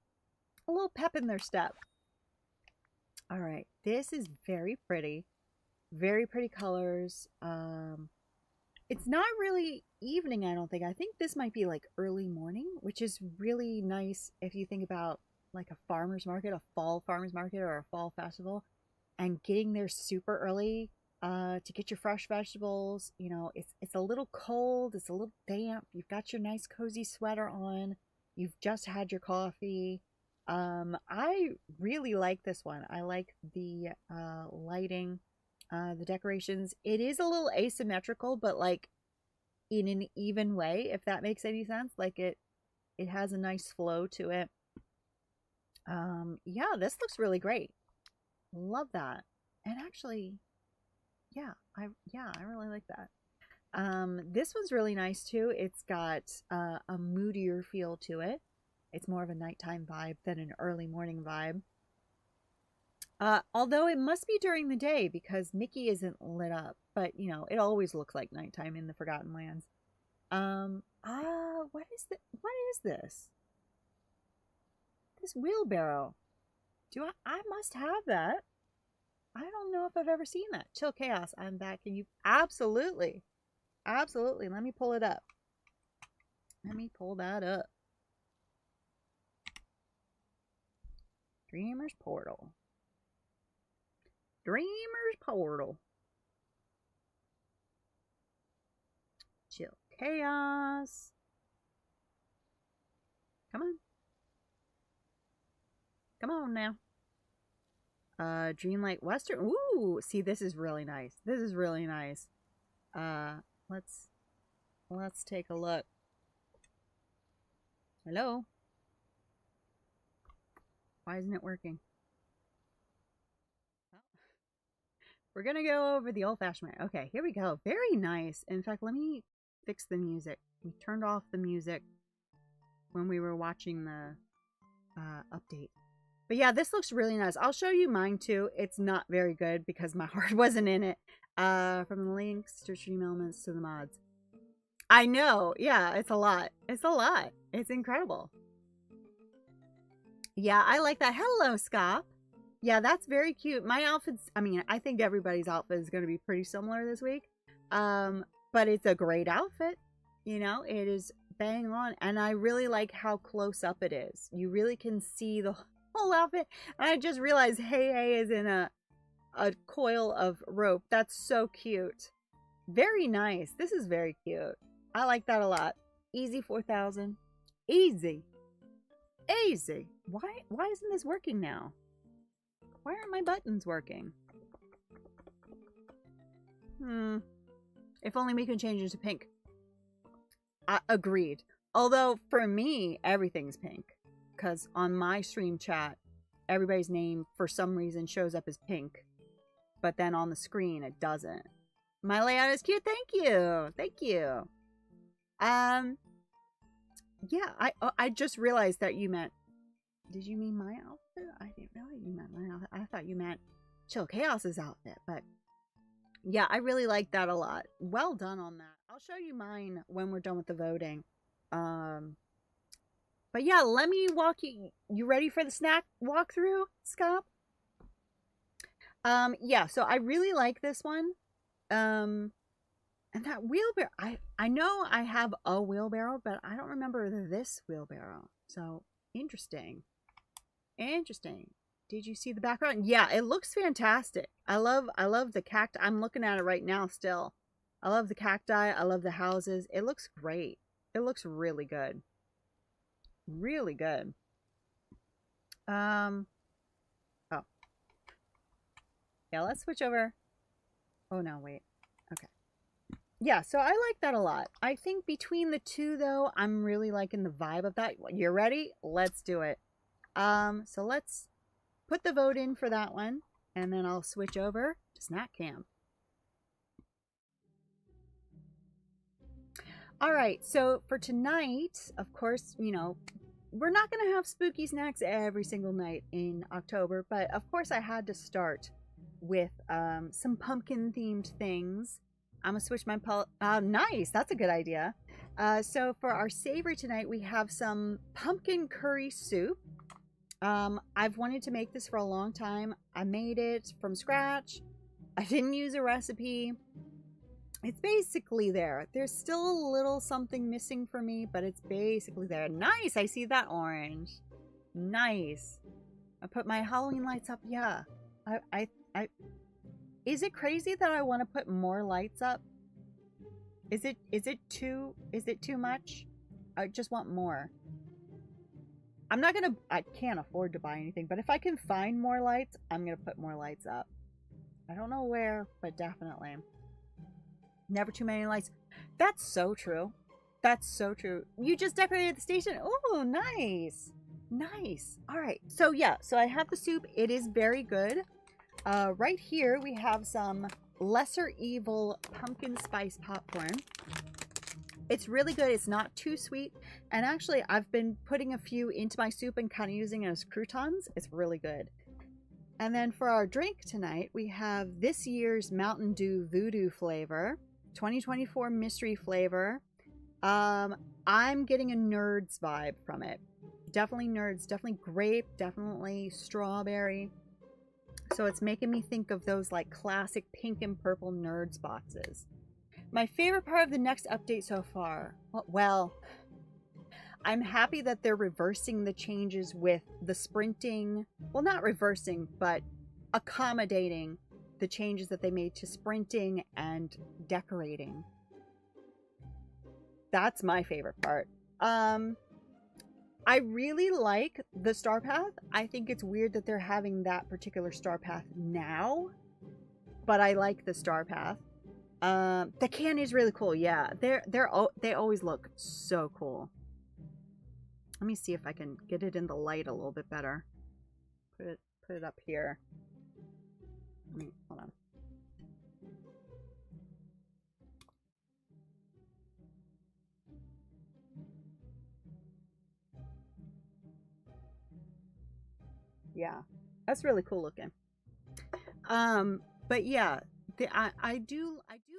little pep in their step. All right, this is very pretty colors. It's not really evening, I don't think. I think this might be like early morning, which is really nice if you think about like a farmer's market, a fall farmer's market or a fall festival, and getting there super early to get your fresh vegetables. You know, it's a little cold, it's a little damp. You've got your nice cozy sweater on. You've just had your coffee. I really like this one. I like the lighting, the decorations. It is a little asymmetrical, but like in an even way, if that makes any sense. Like it has a nice flow to it. Yeah, this looks really great. Love that. And actually, yeah, I really like that. This one's really nice too. It's got a moodier feel to it. It's more of a nighttime vibe than an early morning vibe. Although it must be during the day because Mickey isn't lit up, but you know, it always looks like nighttime in the Forgotten Lands. What is this? This wheelbarrow. I must have that. I don't know if I've ever seen that. Chill Chaos, I'm back. And you absolutely. Let me pull it up. Let me pull that up. Dreamer's Portal. Chill Chaos. Come on. Come on now. Dreamlight Western. Ooh, see, this is really nice. Let's take a look. Hello? Why isn't it working? Oh. We're gonna go over the old-fashioned way. Okay, here we go. Very nice. In fact, let me fix the music. We turned off the music when we were watching the update. But yeah, this looks really nice. I'll show you mine too. It's not very good because my heart wasn't in it. From the links to stream elements to the mods. I know. Yeah, it's a lot. It's incredible. Yeah, I like that. Hello, Scop. Yeah, that's very cute. My outfits, I mean, I think everybody's outfit is going to be pretty similar this week. But it's a great outfit. You know, it is bang on. And I really like how close up it is. You really can see the whole outfit. And I just realized Hey is in a coil of rope. That's so cute. Very nice. This is very cute. I like that a lot. Easy 4,000. Easy. Easy. Why isn't this working now? Why aren't my buttons working? If only we can change it to pink. Agreed. Although for me, everything's pink. Because on my stream chat, everybody's name for some reason shows up as pink. But then on the screen, it doesn't. My layout is cute. Thank you. Thank you. Yeah, I just realized that you meant... Did you mean my outfit? I didn't realize you meant my outfit. I thought you meant Chill Chaos's outfit. But yeah, I really like that a lot. Well done on that. I'll show you mine when we're done with the voting. But yeah, let me walk you... You ready for the snack walkthrough, Scott? Yeah, so I really like this one. And that wheelbarrow, I know I have a wheelbarrow, but I don't remember this wheelbarrow. So, interesting. Interesting. Did you see the background? Yeah, it looks fantastic. I love the cacti. I'm looking at it right now still. I love the cacti. I love the houses. It looks great. It looks really good. Really good. Oh. Yeah, let's switch over. Oh, no, wait. Okay. Yeah, so I like that a lot. I think between the two, though, I'm really liking the vibe of that. You're ready? Let's do it. So let's put the vote in for that one, and then I'll switch over to Snack Cam. All right, so for tonight, of course, you know, we're not going to have spooky snacks every single night in October, but of course I had to start with some pumpkin-themed things. I'm going to switch my... nice! That's a good idea. So for our savory tonight, we have some pumpkin curry soup. I've wanted to make this for a long time. I made it from scratch. I didn't use a recipe. It's basically there. There's still a little something missing for me, but it's basically there. Nice! I see that orange. Nice. I put my Halloween lights up. Yeah. Is it crazy that I want to put more lights up? Is it too much? I just want more. I can't afford to buy anything, but if I can find more lights, I'm going to put more lights up. I don't know where, but definitely. Never too many lights. That's so true. That's so true. You just decorated the station. Oh, nice. Nice. All right. So yeah, so I have the soup. It is very good. Right here we have some Lesser Evil pumpkin spice popcorn. It's really good. It's not too sweet. And actually, I've been putting a few into my soup and kind of using it as croutons. It's really good. And then for our drink tonight, we have this year's Mountain Dew Voodoo flavor, 2024 mystery flavor. I'm getting a Nerds vibe from it. Definitely Nerds, definitely grape, definitely strawberry. So it's making me think of those like classic pink and purple Nerds boxes. My favorite part of the next update so far, well, I'm happy that they're reversing the changes with the sprinting. Well, not reversing, but accommodating the changes that they made to sprinting and decorating. That's my favorite part. I really like the star path. I think it's weird that they're having that particular star path now, but I like the star path. The candy is really cool. Yeah, they always look so cool. Let me see if I can get it in the light a little bit better. Put it up here. Hold on. Yeah, that's really cool looking. But yeah, I do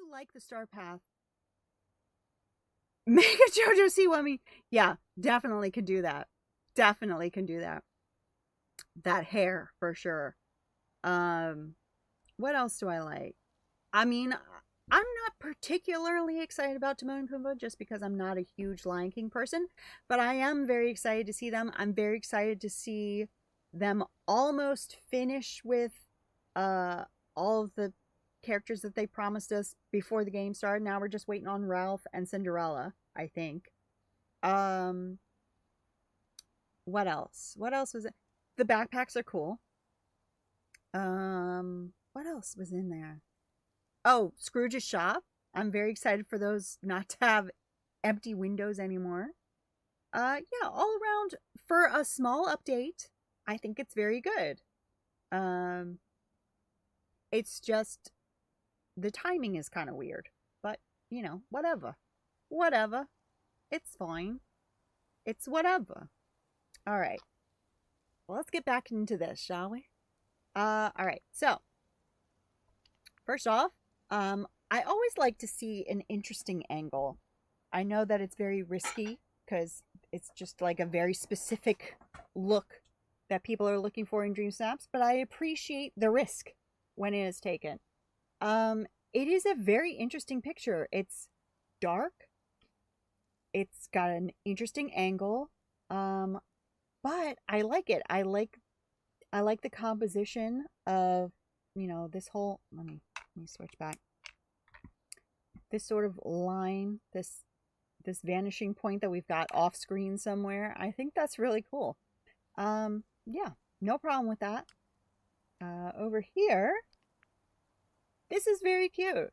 like the star path. Make a JoJo Siwami. Yeah, definitely can do that. Definitely can do that. That hair for sure. What else do I like? I mean, I'm not particularly excited about Timon and Pumbaa just because I'm not a huge Lion King person, but I am very excited to see them. I'm very excited to see them almost finish with all of the characters that they promised us before the game started. Now we're just waiting on Ralph and Cinderella, I think. What else? What else was it? The backpacks are cool. What else was in there? Oh, Scrooge's shop. I'm very excited for those not to have empty windows anymore. Yeah, all around for a small update, I think it's very good. It's just the timing is kind of weird, but you know, whatever. Whatever. It's fine. It's whatever. All right. Well, let's get back into this, shall we? All right. So, first off, I always like to see an interesting angle. I know that it's very risky because it's just like a very specific look that people are looking for in Dream Snaps, but I appreciate the risk when it is taken. It is a very interesting picture. It's dark. It's got an interesting angle. But I like it. I like the composition of, you know, this whole, let me switch back. This sort of line, this vanishing point that we've got off screen somewhere. I think that's really cool. Yeah, no problem with that. Over here, this is very cute.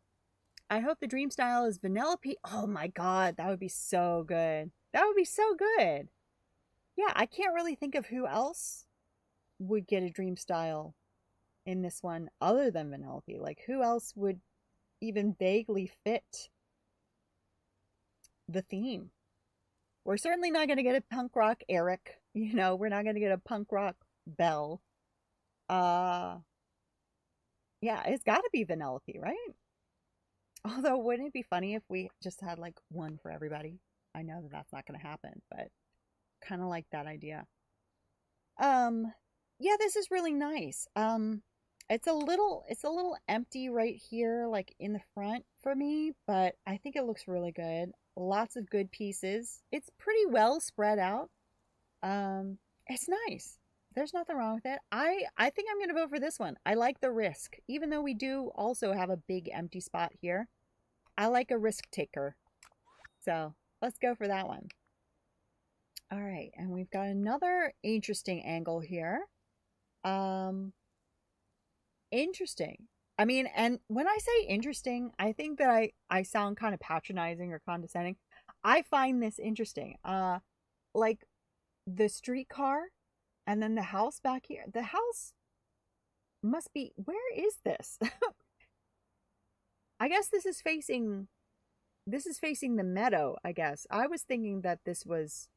I hope the dream style is Vanellope. Oh my god, that would be so good. That would be so good. Yeah, I can't really think of who else would get a dream style in this one other than Vanellope. Like, who else would even vaguely fit the theme? We're certainly not going to get a punk rock Eric. You know, we're not going to get a punk rock Belle. Yeah, it's got to be Vanellope, right? Although, wouldn't it be funny if we just had like one for everybody? I know that that's not going to happen, but kind of like that idea. Yeah, this is really nice. It's a little empty right here, like in the front for me, but I think it looks really good. Lots of good pieces. It's pretty well spread out. It's nice. There's nothing wrong with it. I think I'm gonna vote for this one. I like the risk, even though we do also have a big empty spot here. I like a risk taker, so let's go for that one. All right, and we've got another interesting angle here. Interesting. I mean, and when I say interesting, I think that I sound kind of patronizing or condescending. I find this interesting. Like the streetcar and then the house back here. The house must be, where is this? I guess this is facing the meadow, I guess. I was thinking that this was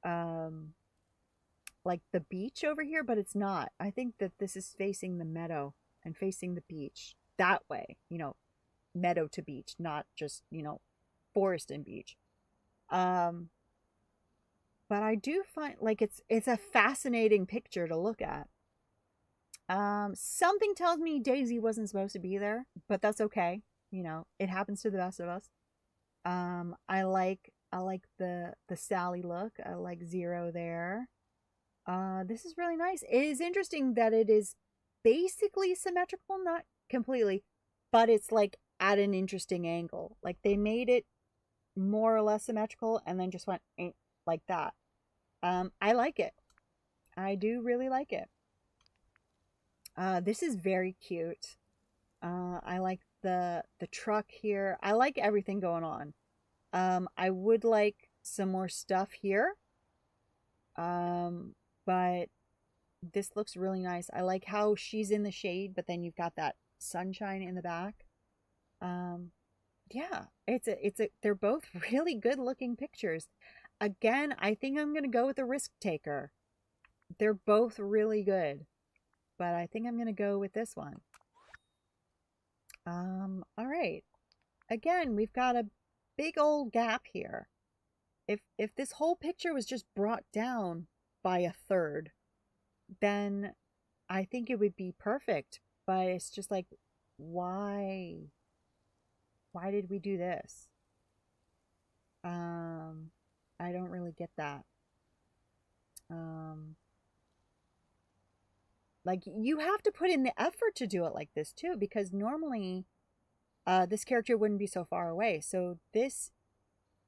like the beach over here, but it's not. I think that this is facing the meadow and facing the beach that way, you know, meadow to beach, not just, you know, forest and beach. But I do find like it's a fascinating picture to look at. Something tells me Daisy wasn't supposed to be there, but that's okay. You know, it happens to the best of us. I like the Sally look. I like Zero there. This is really nice. It is interesting that it is basically symmetrical, not completely, but it's like at an interesting angle. Like they made it more or less symmetrical and then just went like that. I like it. I do really like it. This is very cute. I like the truck here. I like everything going on. I would like some more stuff here. But this looks really nice. I like how she's in the shade, but then you've got that sunshine in the back. Yeah, they're both really good looking pictures. Again, I think I'm going to go with the risk taker. They're both really good, but I think I'm going to go with this one. All right. Again, we've got a big old gap here. If this whole picture was just brought down by a third, then I think it would be perfect. But it's just like, why? Why did we do this? I don't really get that. Like, you have to put in the effort to do it like this too, because normally this character wouldn't be so far away. So this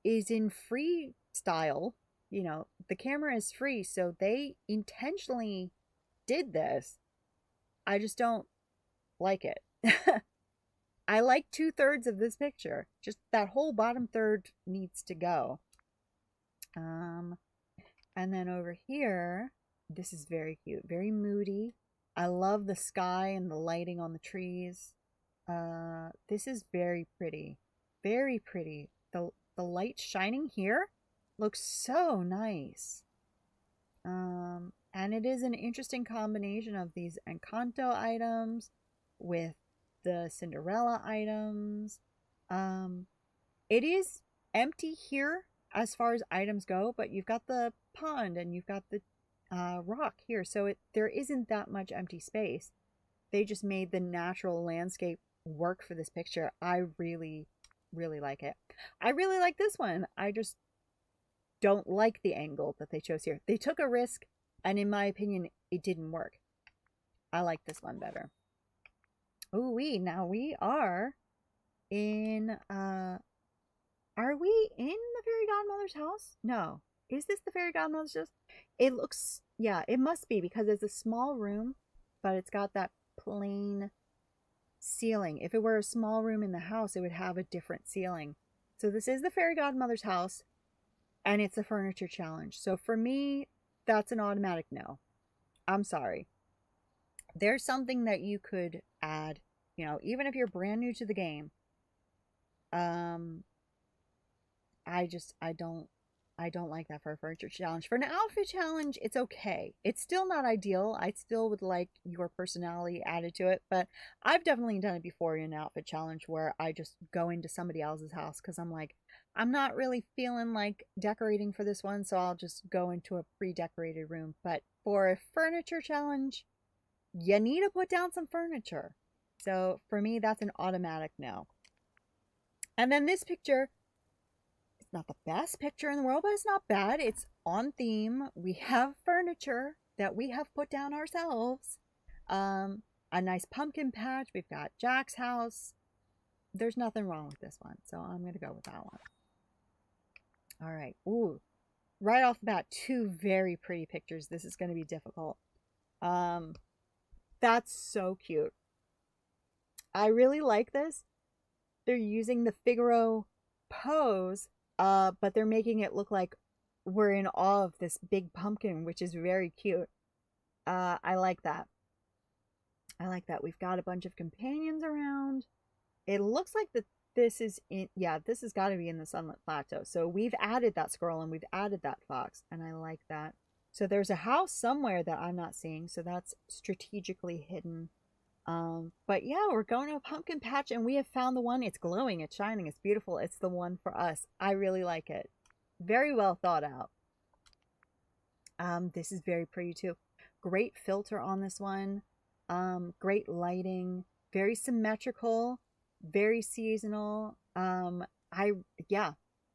is in freestyle. You know, the camera is free, so they intentionally did this. I just don't like it. I like 2/3 of this picture. Just that whole bottom third needs to go. And then over here, this is very cute, very moody. I love the sky and the lighting on the trees. This is very pretty, very pretty. The light shining here looks so nice. And it is an interesting combination of these Encanto items with the Cinderella items. It is empty here as far as items go, but you've got the pond and you've got the rock here, so there isn't that much empty space. They just made the natural landscape work for this picture. I really, really like it. I really like this one. I just don't like the angle that they chose here. They took a risk, and in my opinion, it didn't work. I like this one better. Ooh-wee, now we are in, are we in the fairy godmother's house? No. Is this the fairy godmother's house? It looks, yeah, it must be, because it's a small room, but it's got that plain ceiling. If it were a small room in the house, it would have a different ceiling. So this is the fairy godmother's house, and it's a furniture challenge. So for me, that's an automatic no. I'm sorry. There's something that you could add, you know, even if you're brand new to the game. I don't like that for a furniture challenge. For an outfit challenge, it's okay. It's still not ideal. I still would like your personality added to it, but I've definitely done it before in an outfit challenge where I just go into somebody else's house because I'm like, I'm not really feeling like decorating for this one, so I'll just go into a pre-decorated room. But for a furniture challenge, you need to put down some furniture. So for me, that's an automatic no. And then this picture, not the best picture in the world, but it's not bad. It's on theme. We have furniture that we have put down ourselves. A nice pumpkin patch. We've got Jack's house. There's nothing wrong with this one, so I'm going to go with that one. All right. Ooh, right off the bat, two very pretty pictures. This is going to be difficult. That's so cute. I really like this. They're using the Figaro pose, but they're making it look like we're in awe of this big pumpkin, which is very cute. I like that. I like that. We've got a bunch of companions around. It looks like that this is in, yeah, this has got to be in the Sunlit Plateau. So we've added that squirrel and we've added that fox, and I like that. So there's a house somewhere that I'm not seeing, so that's strategically hidden. But yeah, we're going to a pumpkin patch and we have found the one. It's glowing, it's shining, it's beautiful. It's the one for us. I really like it. Very well thought out. This is very pretty too. Great filter on this one. Great lighting, very symmetrical, very seasonal. Yeah,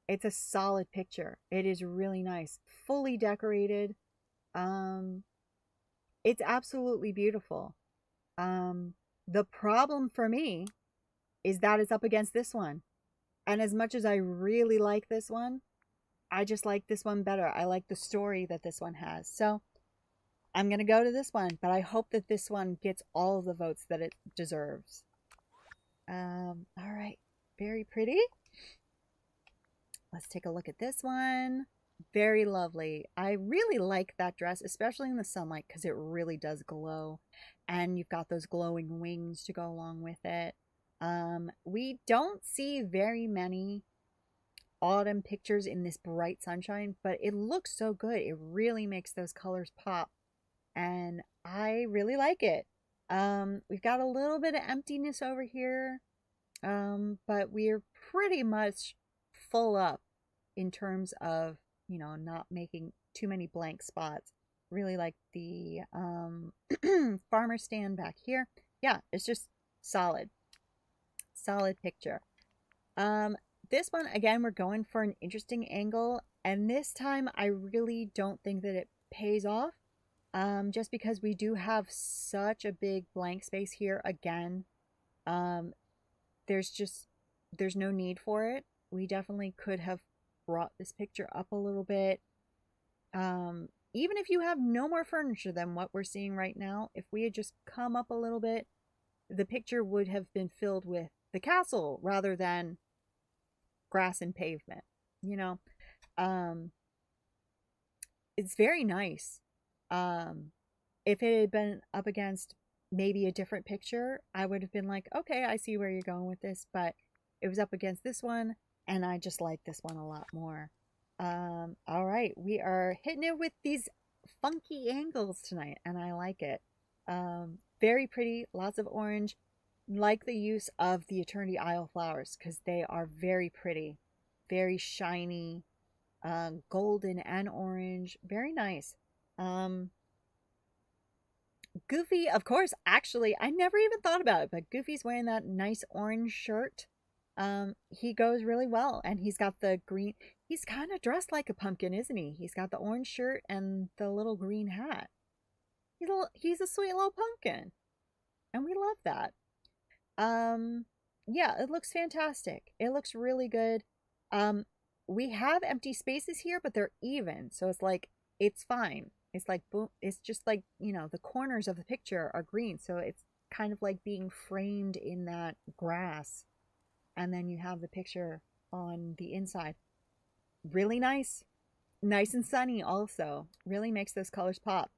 it's a solid picture. It is really nice, fully decorated. It's absolutely beautiful. The problem for me is that it's up against this one. And as much as I really like this one, I just like this one better. I like the story that this one has. So I'm going to go to this one, but I hope that this one gets all of the votes that it deserves. All right. Very pretty. Let's take a look at this one. Very lovely. I really like that dress, especially in the sunlight, because it really does glow. And you've got those glowing wings to go along with it. We don't see very many autumn pictures in this bright sunshine, but it looks so good. It really makes those colors pop. And I really like it. We've got a little bit of emptiness over here, but we're pretty much full up in terms of, you know, not making too many blank spots. Really like the farmer stand back here. Yeah, it's just solid. Solid picture. This one, again, we're going for an interesting angle, and this time I really don't think that it pays off, just because we do have such a big blank space here again. There's no need for it. We definitely could have brought this picture up a little bit. Even if you have no more furniture than what we're seeing right now, if we had just come up a little bit, the picture would have been filled with the castle rather than grass and pavement, you know. It's very nice. If it had been up against maybe a different picture, I would have been like, okay, I see where you're going with this, but it was up against this one, and I just like this one a lot more. All right, we are hitting it with these funky angles tonight, and I like it. Very pretty, lots of orange. Like the use of the Eternity Isle flowers because they are very pretty, very shiny, golden and orange, very nice. Goofy, of course, actually, I never even thought about it, but Goofy's wearing that nice orange shirt. He goes really well, and he's got the green. He's kind of dressed like a pumpkin, isn't he? He's got the orange shirt and the little green hat. He's a sweet little pumpkin, and we love that. Yeah, it looks fantastic. It looks really good. We have empty spaces here, but they're even, so it's like it's fine. It's like boom. It's just like, you know, the corners of the picture are green, so it's kind of like being framed in that grass, and then you have the picture on the inside. Really nice, nice and sunny. Also, really makes those colors pop.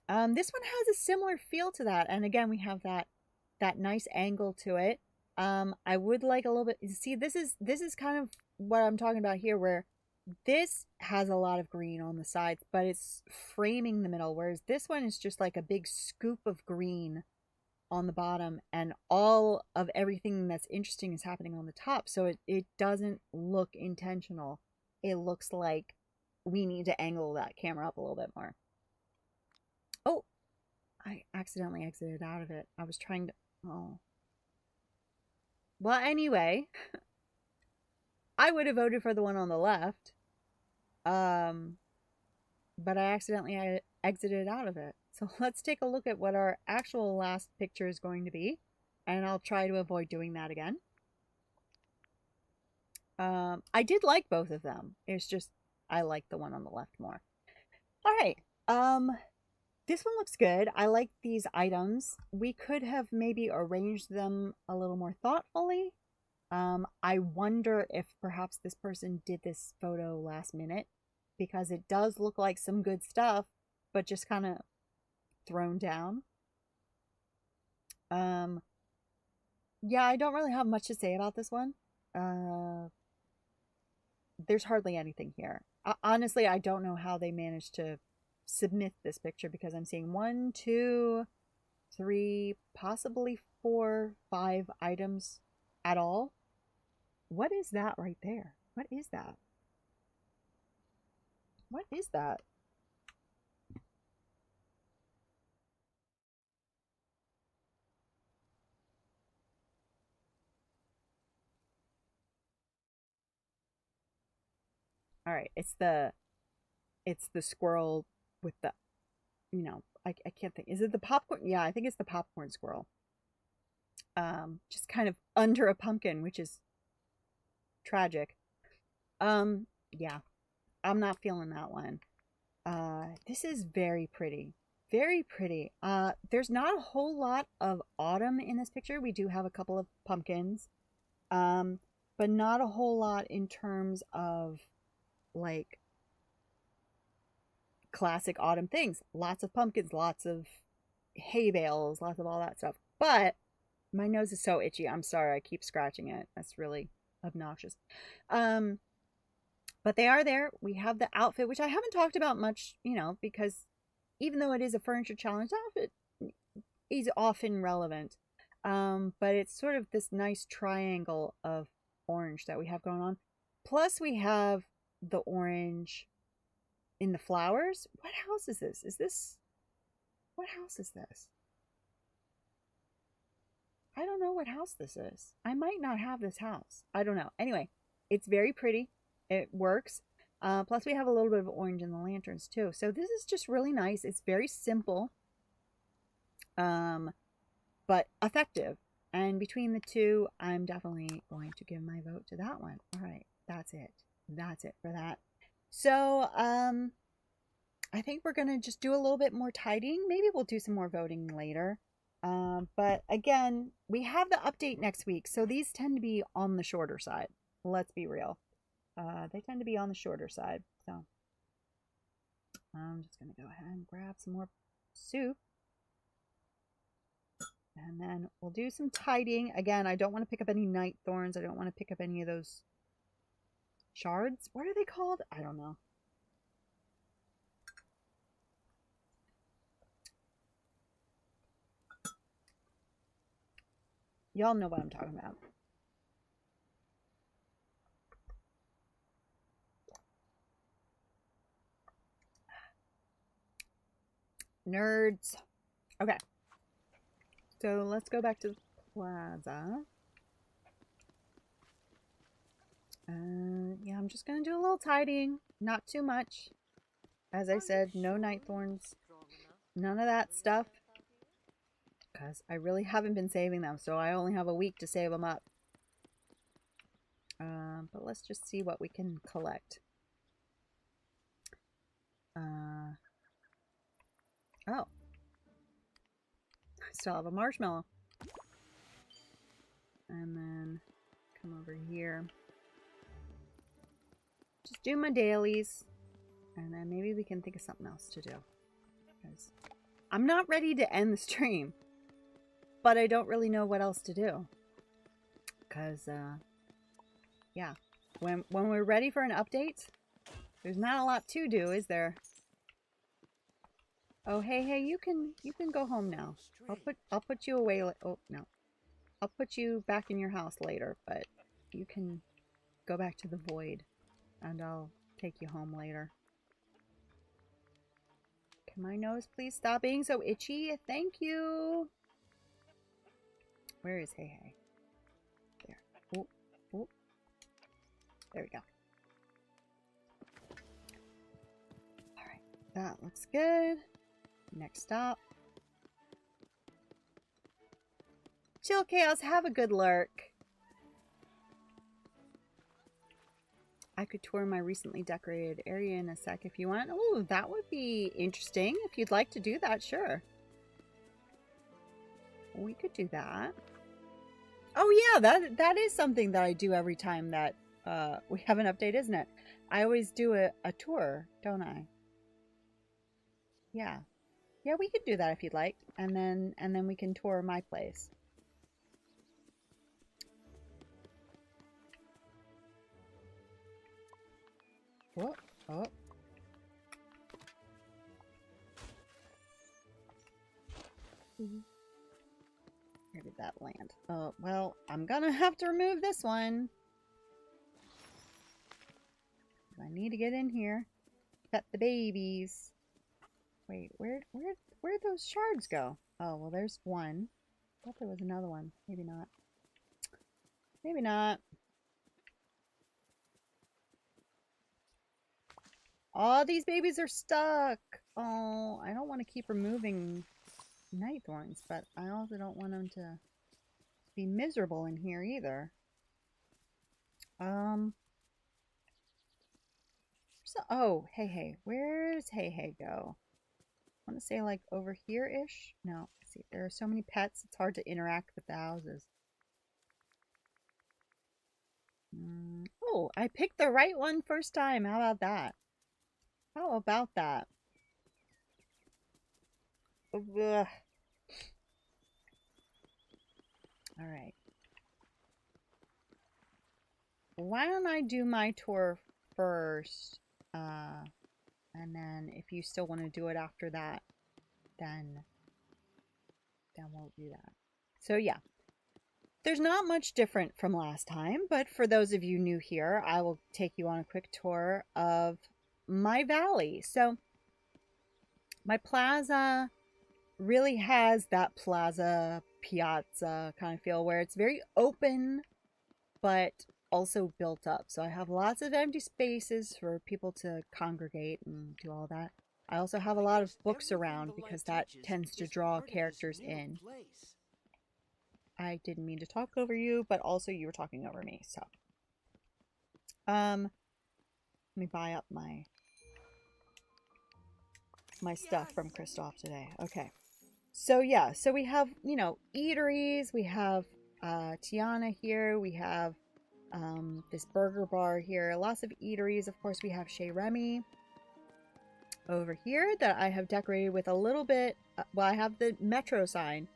This one has a similar feel to that, and again, we have that nice angle to it. I would like a little bit. See, this is kind of what I'm talking about here, where this has a lot of green on the sides, but it's framing the middle, whereas this one is just like a big scoop of green on the bottom, and all of everything that's interesting is happening on the top, so it doesn't look intentional. It looks like we need to angle that camera up a little bit more. Oh, I accidentally exited out of it. I was trying to... Oh. Well, anyway, I would have voted for the one on the left. But I accidentally exited out of it. So let's take a look at what our actual last picture is going to be. And I'll try to avoid doing that again. I did like both of them. It's just, I like the one on the left more. All right. This one looks good. I like these items. We could have maybe arranged them a little more thoughtfully. I wonder if perhaps this person did this photo last minute, because it does look like some good stuff, but just kind of thrown down. Yeah, I don't really have much to say about this one. There's hardly anything here. Honestly, I don't know how they managed to submit this picture, because I'm seeing 1, 2, 3, possibly 4, 5 items at all. What is that right there? What is that? What is that? All right, it's the squirrel with the, you know, I can't think. Is it the popcorn? Yeah, I think it's the popcorn squirrel. Just kind of under a pumpkin, which is tragic. Yeah, I'm not feeling that one. This is very pretty. Very pretty. There's not a whole lot of autumn in this picture. We do have a couple of pumpkins. But not a whole lot in terms of like classic autumn things. Lots of pumpkins, lots of hay bales, lots of all that stuff. But my nose is so itchy. I'm sorry, I keep scratching it. That's really obnoxious. But they are there. We have the outfit, which I haven't talked about much, you know, because even though it is a furniture challenge, outfit is often relevant. But it's sort of this nice triangle of orange that we have going on. Plus we have the orange in the flowers. What house is this? What house is this? I don't know what house this is. I might not have this house. I don't know. Anyway, it's very pretty. It works. Plus we have a little bit of orange in the lanterns too. So this is just really nice. It's very simple, but effective. And between the two, I'm definitely going to give my vote to that one. All right, that's it. That's it for that. So, I think we're going to just do a little bit more tidying. Maybe we'll do some more voting later. But again, we have the update next week. So these tend to be on the shorter side. Let's be real. They tend to be on the shorter side. So I'm just going to go ahead and grab some more soup. And then we'll do some tidying. Again, I don't want to pick up any night thorns. I don't want to pick up any of those shards. What are they called? I don't know. Y'all know what I'm talking about. Nerds. Okay. So let's go back to the plaza. Yeah, I'm just going to do a little tidying. Not too much. As I said, no night thorns. None of that stuff. Because I really haven't been saving them. So I only have a week to save them up. But let's just see what we can collect. Oh. I still have a marshmallow. And then come over here. Just do my dailies. And then maybe we can think of something else to do. Because I'm not ready to end the stream. But I don't really know what else to do. Because, yeah. When we're ready for an update, there's not a lot to do, is there? Oh, hey, you can go home now. I'll put you away. Oh, no. I'll put you back in your house later, but you can go back to the void, and I'll take you home later. Can my nose please stop being so itchy? Thank you. Where is Hey? There. Oh, oh. There we go. All right, that looks good. Next stop. Chill Chaos, have a good lurk. I could tour my recently decorated area in a sec if you want. Oh, that would be interesting. If you'd like to do that, sure. We could do that. Oh yeah, that is something that I do every time that we have an update, isn't it? I always do a tour, don't I? Yeah. Yeah, we could do that if you'd like. And then we can tour my place. Oh, oh. Where did that land? Oh, well, I'm gonna have to remove this one. I need to get in here. Pet the babies. Wait, where'd those shards go? Oh, well, there's one. I thought there was another one. Maybe not. Maybe not. Oh, these babies are stuck. Oh, I don't want to keep removing night thorns, but I also don't want them to be miserable in here either. So, oh, Hey, where's Hey go? I want to say like over here-ish. No, see, there are so many pets, it's hard to interact with the houses. Oh, I picked the right one first time. How about that? How about that? Ugh. All right. Why don't I do my tour first? And then if you still want to do it after that, then we'll do that. So yeah. There's not much different from last time, but for those of you new here, I will take you on a quick tour of my valley. So my plaza really has that plaza piazza kind of feel where it's very open, but also built up. So I have lots of empty spaces for people to congregate and do all that. I also have a lot of books around because that tends to draw characters in. I didn't mean to talk over you, but also you were talking over me, so. Let me buy up my stuff from Kristoff today. Okay. So yeah, so we have, you know, eateries, we have Tiana here, we have this burger bar here, lots of eateries. Of course, we have Chez Remy over here that I have decorated with a little bit, well, I have the Metro sign.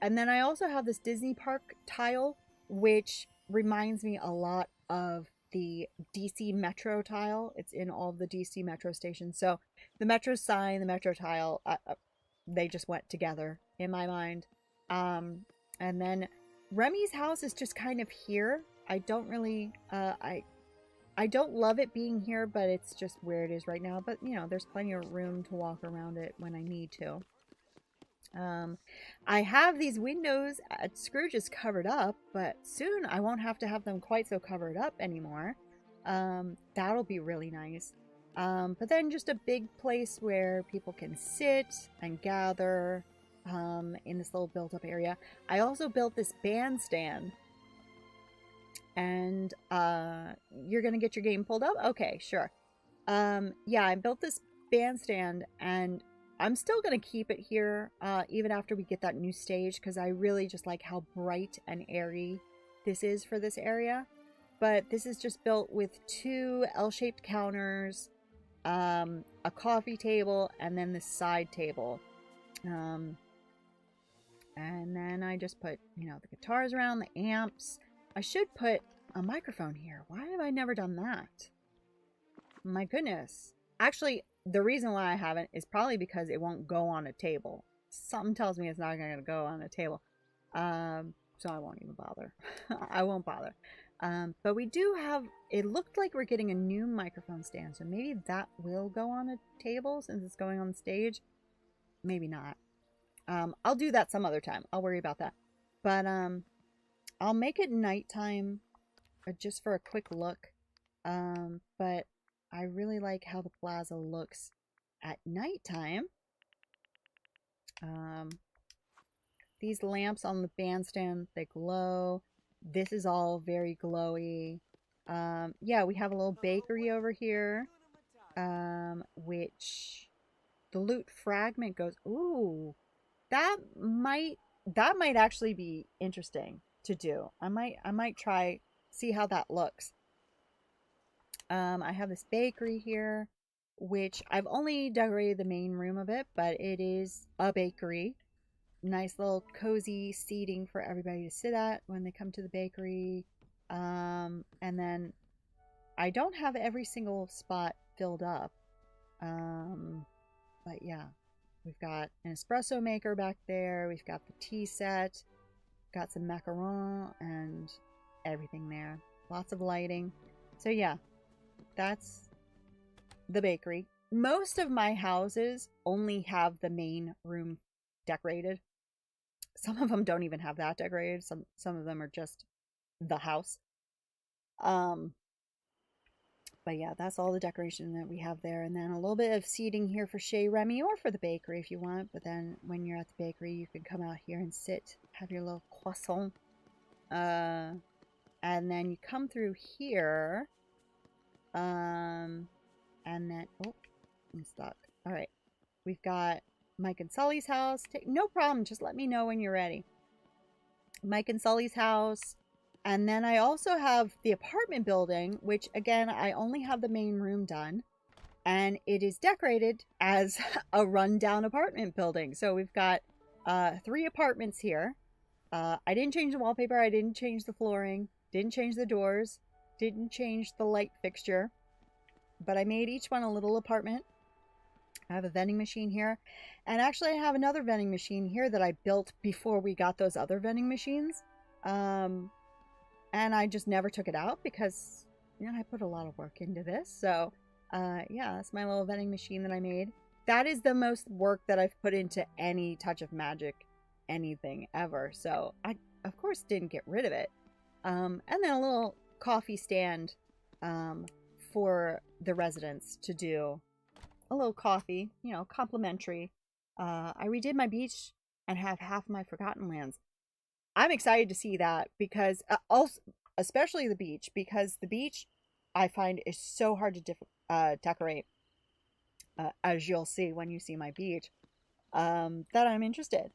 And then I also have this Disney Park tile, which reminds me a lot of the DC Metro tile. It's in all of the DC Metro stations. So the Metro sign, the Metro tile, they just went together in my mind. And then Remy's house is just kind of here. I don't really, I don't love it being here, but it's just where it is right now. But, you know, there's plenty of room to walk around it when I need to. I have these windows at Scrooge's covered up, but soon I won't have to have them quite so covered up anymore. That'll be really nice. But then just a big place where people can sit and gather in this little built-up area. I also built this bandstand. And you're gonna get your game pulled up? Okay, sure. Yeah, I built this bandstand, and I'm still gonna keep it here even after we get that new stage, because I really just like how bright and airy this is for this area. But this is just built with 2 L-shaped counters, a coffee table, and then this side table. And then I just put, you know, the guitars around, the amps. I should put a microphone here. Why have I never done that? My goodness. Actually, the reason why I haven't is probably because it won't go on a table. Something tells me it's not going to go on a table. So I won't even bother. I won't bother. But we do have, it looked like we're getting a new microphone stand. So maybe that will go on a table since it's going on the stage. Maybe not. I'll do that some other time. I'll worry about that. But I'll make it nighttime just for a quick look. But I really like how the plaza looks at nighttime. These lamps on the bandstand, they glow. This is all very glowy. Yeah, we have a little bakery over here, which the loot fragment goes, ooh, that might actually be interesting to do. I might try, see how that looks. I have this bakery here, which I've only decorated the main room of it, but it is a bakery. Nice little cozy seating for everybody to sit at when they come to the bakery. And then I don't have every single spot filled up. But yeah, we've got an espresso maker back there. We've got the tea set. Got some macarons and everything there. Lots of lighting. So yeah, that's the bakery. Most of my houses only have the main room decorated. Some of them don't even have that decorated. Some of them are just the house. But yeah, that's all the decoration that we have there. And then a little bit of seating here for Chez Remy or for the bakery if you want. But then when you're at the bakery, you can come out here and sit, have your little croissant. And then you come through here. And then, oh, I'm stuck. All right. We've got Mike and Sully's house. No problem. Just let me know when you're ready. Mike and Sully's house. And then I also have the apartment building, which again, I only have the main room done. And it is decorated as a rundown apartment building. So we've got 3 apartments here. I didn't change the wallpaper. I didn't change the flooring. Didn't change the doors. Didn't change the light fixture. But I made each one a little apartment. I have a vending machine here. And actually I have another vending machine here that I built before we got those other vending machines. And I just never took it out because, you know, I put a lot of work into this. So, yeah, that's my little vending machine that I made. That is the most work that I've put into any Touch of Magic anything ever. So I, of course, didn't get rid of it. And then a little coffee stand for the residents to do a little coffee, you know, complimentary. I redid my beach and have half of my Forgotten Lands. I'm excited to see that because also, especially the beach, because the beach I find is so hard to decorate, as you'll see when you see my beach, that I'm interested.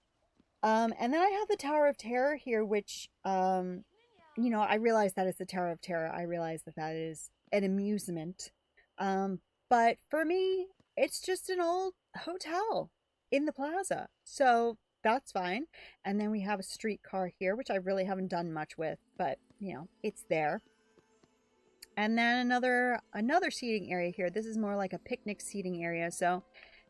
And then I have the Tower of Terror here, which, you know, I realize that is the Tower of Terror. I realize that that is an amusement. But for me, it's just an old hotel in the plaza. So that's fine. And then we have a streetcar here, which I really haven't done much with, but, you know, it's there. And then another seating area here. This is more like a picnic seating area. So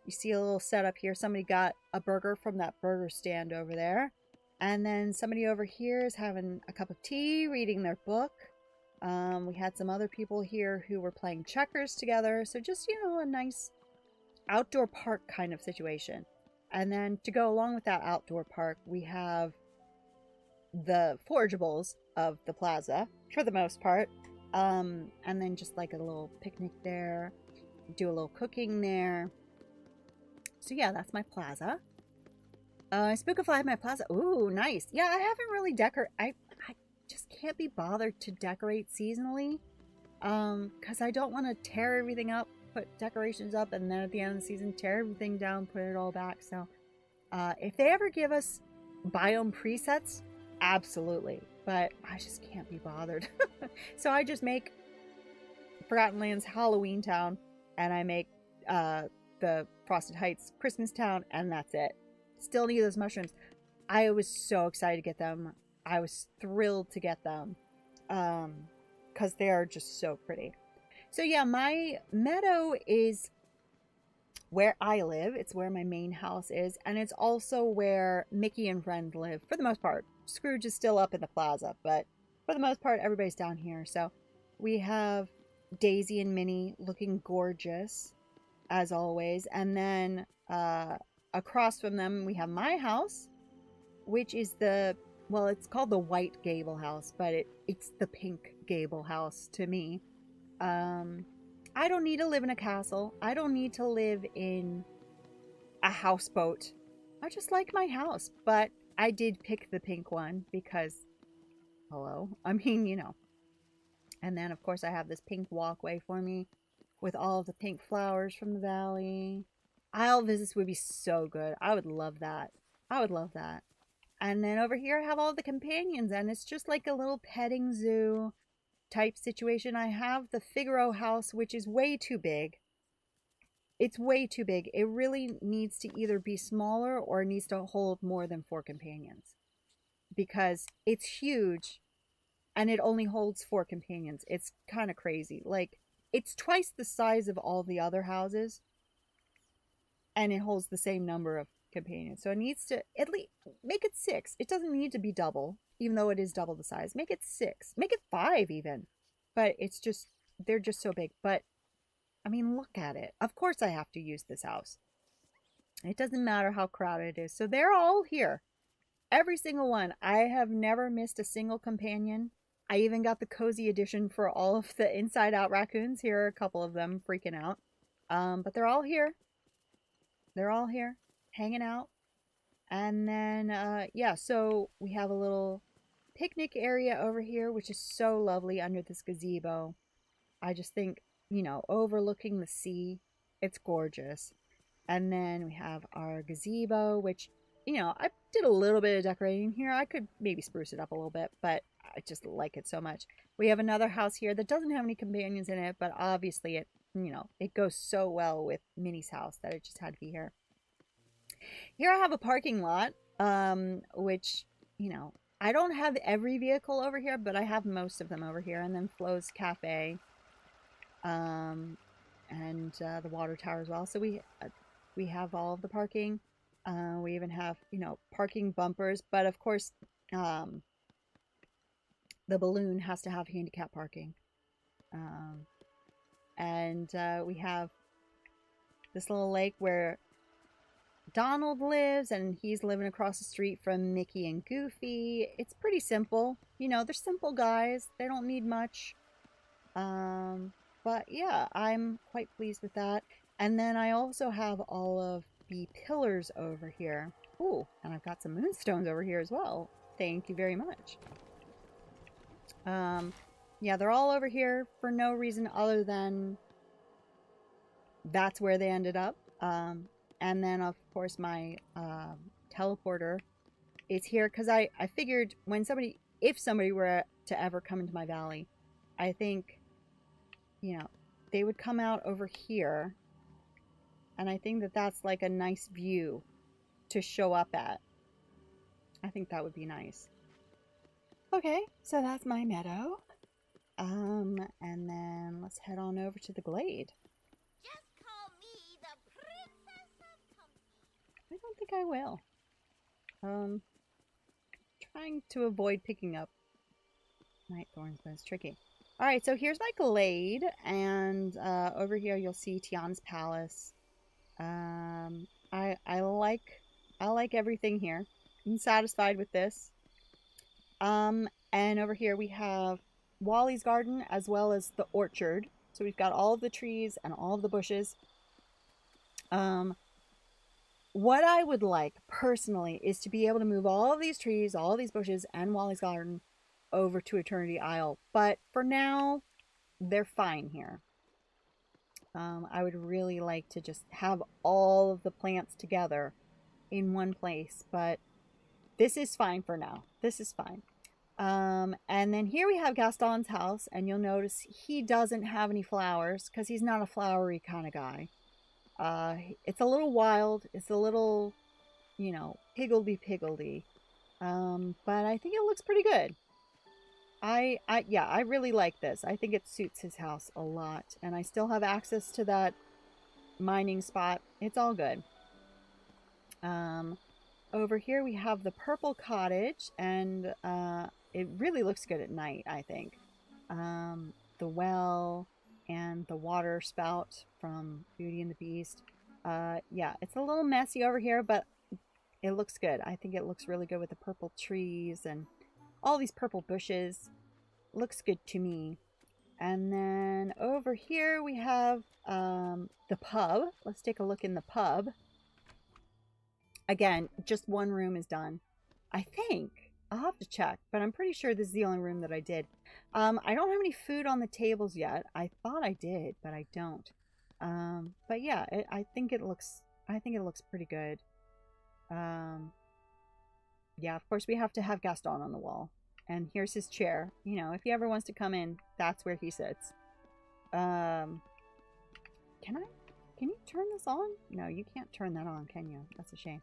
you see a little setup here. Somebody got a burger from that burger stand over there. And then somebody over here is having a cup of tea, reading their book. We had some other people here who were playing checkers together. So just, you know, a nice outdoor park kind of situation. And then to go along with that outdoor park, we have the forageables of the plaza, for the most part. And then just like a little picnic there. Do a little cooking there. So yeah, that's my plaza. Spookify my plaza. Ooh, nice. Yeah, I haven't really I just can't be bothered to decorate seasonally. Because I don't want to tear everything up, put decorations up, and then at the end of the season, tear everything down, put it all back. So, if they ever give us biome presets, absolutely. But I just can't be bothered. So I just make Forgotten Lands Halloween Town, and I make the Frosted Heights Christmas Town, and that's it. Still need those mushrooms. I was so excited to get them. I was thrilled to get them. Because they are just so pretty. So yeah, my meadow is where I live. It's where my main house is. And it's also where Mickey and Friend live, for the most part. Scrooge is still up in the plaza, but for the most part, everybody's down here. So we have Daisy and Minnie looking gorgeous, as always. And then across from them, we have my house, which is well, it's called the white gable house, but it's the pink gable house to me. I don't need to live in a castle. I don't need to live in a houseboat. I just like my house, but I did pick the pink one because, hello, I mean, you know. And then, of course, I have this pink walkway for me with all of the pink flowers from the valley. Isle visits would be so good. I would love that. I would love that. And then over here I have all the companions, and it's just like a little petting zoo type situation. I have the Figaro house, which is way too big. It's way too big. It really needs to either be smaller or it needs to hold more than 4 companions. Because it's huge and it only holds 4 companions. It's kind of crazy. Like, it's twice the size of all the other houses. And it holds the same number of companions. So it needs to at least make it 6. It doesn't need to be double, even though it is double the size. Make it 6. Make it 5 even. But it's just, they're just so big. But I mean, look at it. Of course I have to use this house. It doesn't matter how crowded it is. So they're all here. Every single one. I have never missed a single companion. I even got the cozy edition for all of the Inside Out raccoons. Here are a couple of them freaking out. But they're all here. They're all here, hanging out. And then, yeah, so we have a little picnic area over here, which is so lovely under this gazebo. I just think, you know, overlooking the sea, it's gorgeous. And then we have our gazebo, which, you know, I did a little bit of decorating here. I could maybe spruce it up a little bit, but I just like it so much. We have another house here that doesn't have any companions in it, but obviously it, you know, it goes so well with Minnie's house that it just had to be here. Here I have a parking lot, which, you know, I don't have every vehicle over here, but I have most of them over here. And then Flo's Cafe, and the water tower as well. So we have all of the parking. We even have, you know, parking bumpers, but of course, the balloon has to have handicap parking. And we have this little lake where Donald lives, and he's living across the street from Mickey and Goofy. It's pretty simple. You know, they're simple guys. They don't need much. But yeah, I'm quite pleased with that. And then I also have all of the pillars over here. Ooh, and I've got some moonstones over here as well. Thank you very much. Yeah, they're all over here for no reason other than that's where they ended up. And then, of course, my teleporter is here because I figured when if somebody were to ever come into my valley, I think, you know, they would come out over here. And I think that that's like a nice view to show up at. I think that would be nice. Okay, so that's my meadow. And then let's head on over to the glade. Just call me the Princess of Pumpkin. I don't think I will. Trying to avoid picking up night thorns, but it's tricky. Alright, so here's my glade, and over here you'll see Tiana's palace. I like everything here. I'm satisfied with this. And over here we have Wally's garden as well as the orchard. So we've got all of the trees and all of the bushes. What I would like personally is to be able to move all of these trees, all of these bushes, and Wally's garden over to Eternity Isle. But for now, they're fine here. I would really like to just have all of the plants together in one place, but this is fine for now. This is fine. And then here we have Gaston's house, and you'll notice he doesn't have any flowers because he's not a flowery kind of guy. It's a little wild. It's a little, you know, higgledy-piggledy. But I think it looks pretty good. Yeah, I really like this. I think it suits his house a lot. And I still have access to that mining spot. It's all good. Over here we have the purple cottage, and it really looks good at night, I think. The well and the water spout from Beauty and the Beast. Yeah, it's a little messy over here, but it looks good. I think it looks really good with the purple trees and all these purple bushes. Looks good to me. And then over here we have the pub. Let's take a look in the pub. Again, just one room is done. I think. I'll have to check, but I'm pretty sure this is the only room that I did. I don't have any food on the tables yet. I thought I did, but I don't. But yeah, I think it looks pretty good. Yeah, of course we have to have Gaston on the wall. And here's his chair. You know, if he ever wants to come in, that's where he sits. Can you turn this on? No, you can't turn that on, can you? That's a shame.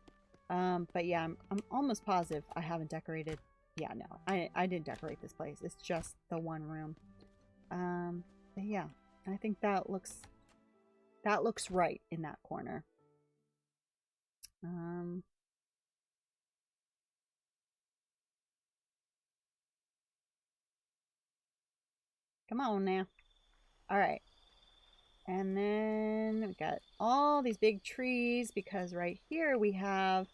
But yeah, I'm almost positive I haven't decorated. Yeah, no, I didn't decorate this place. It's just the one room. But yeah, I think that looks right in that corner. Come on now. All right. And then we got all these big trees because right here we have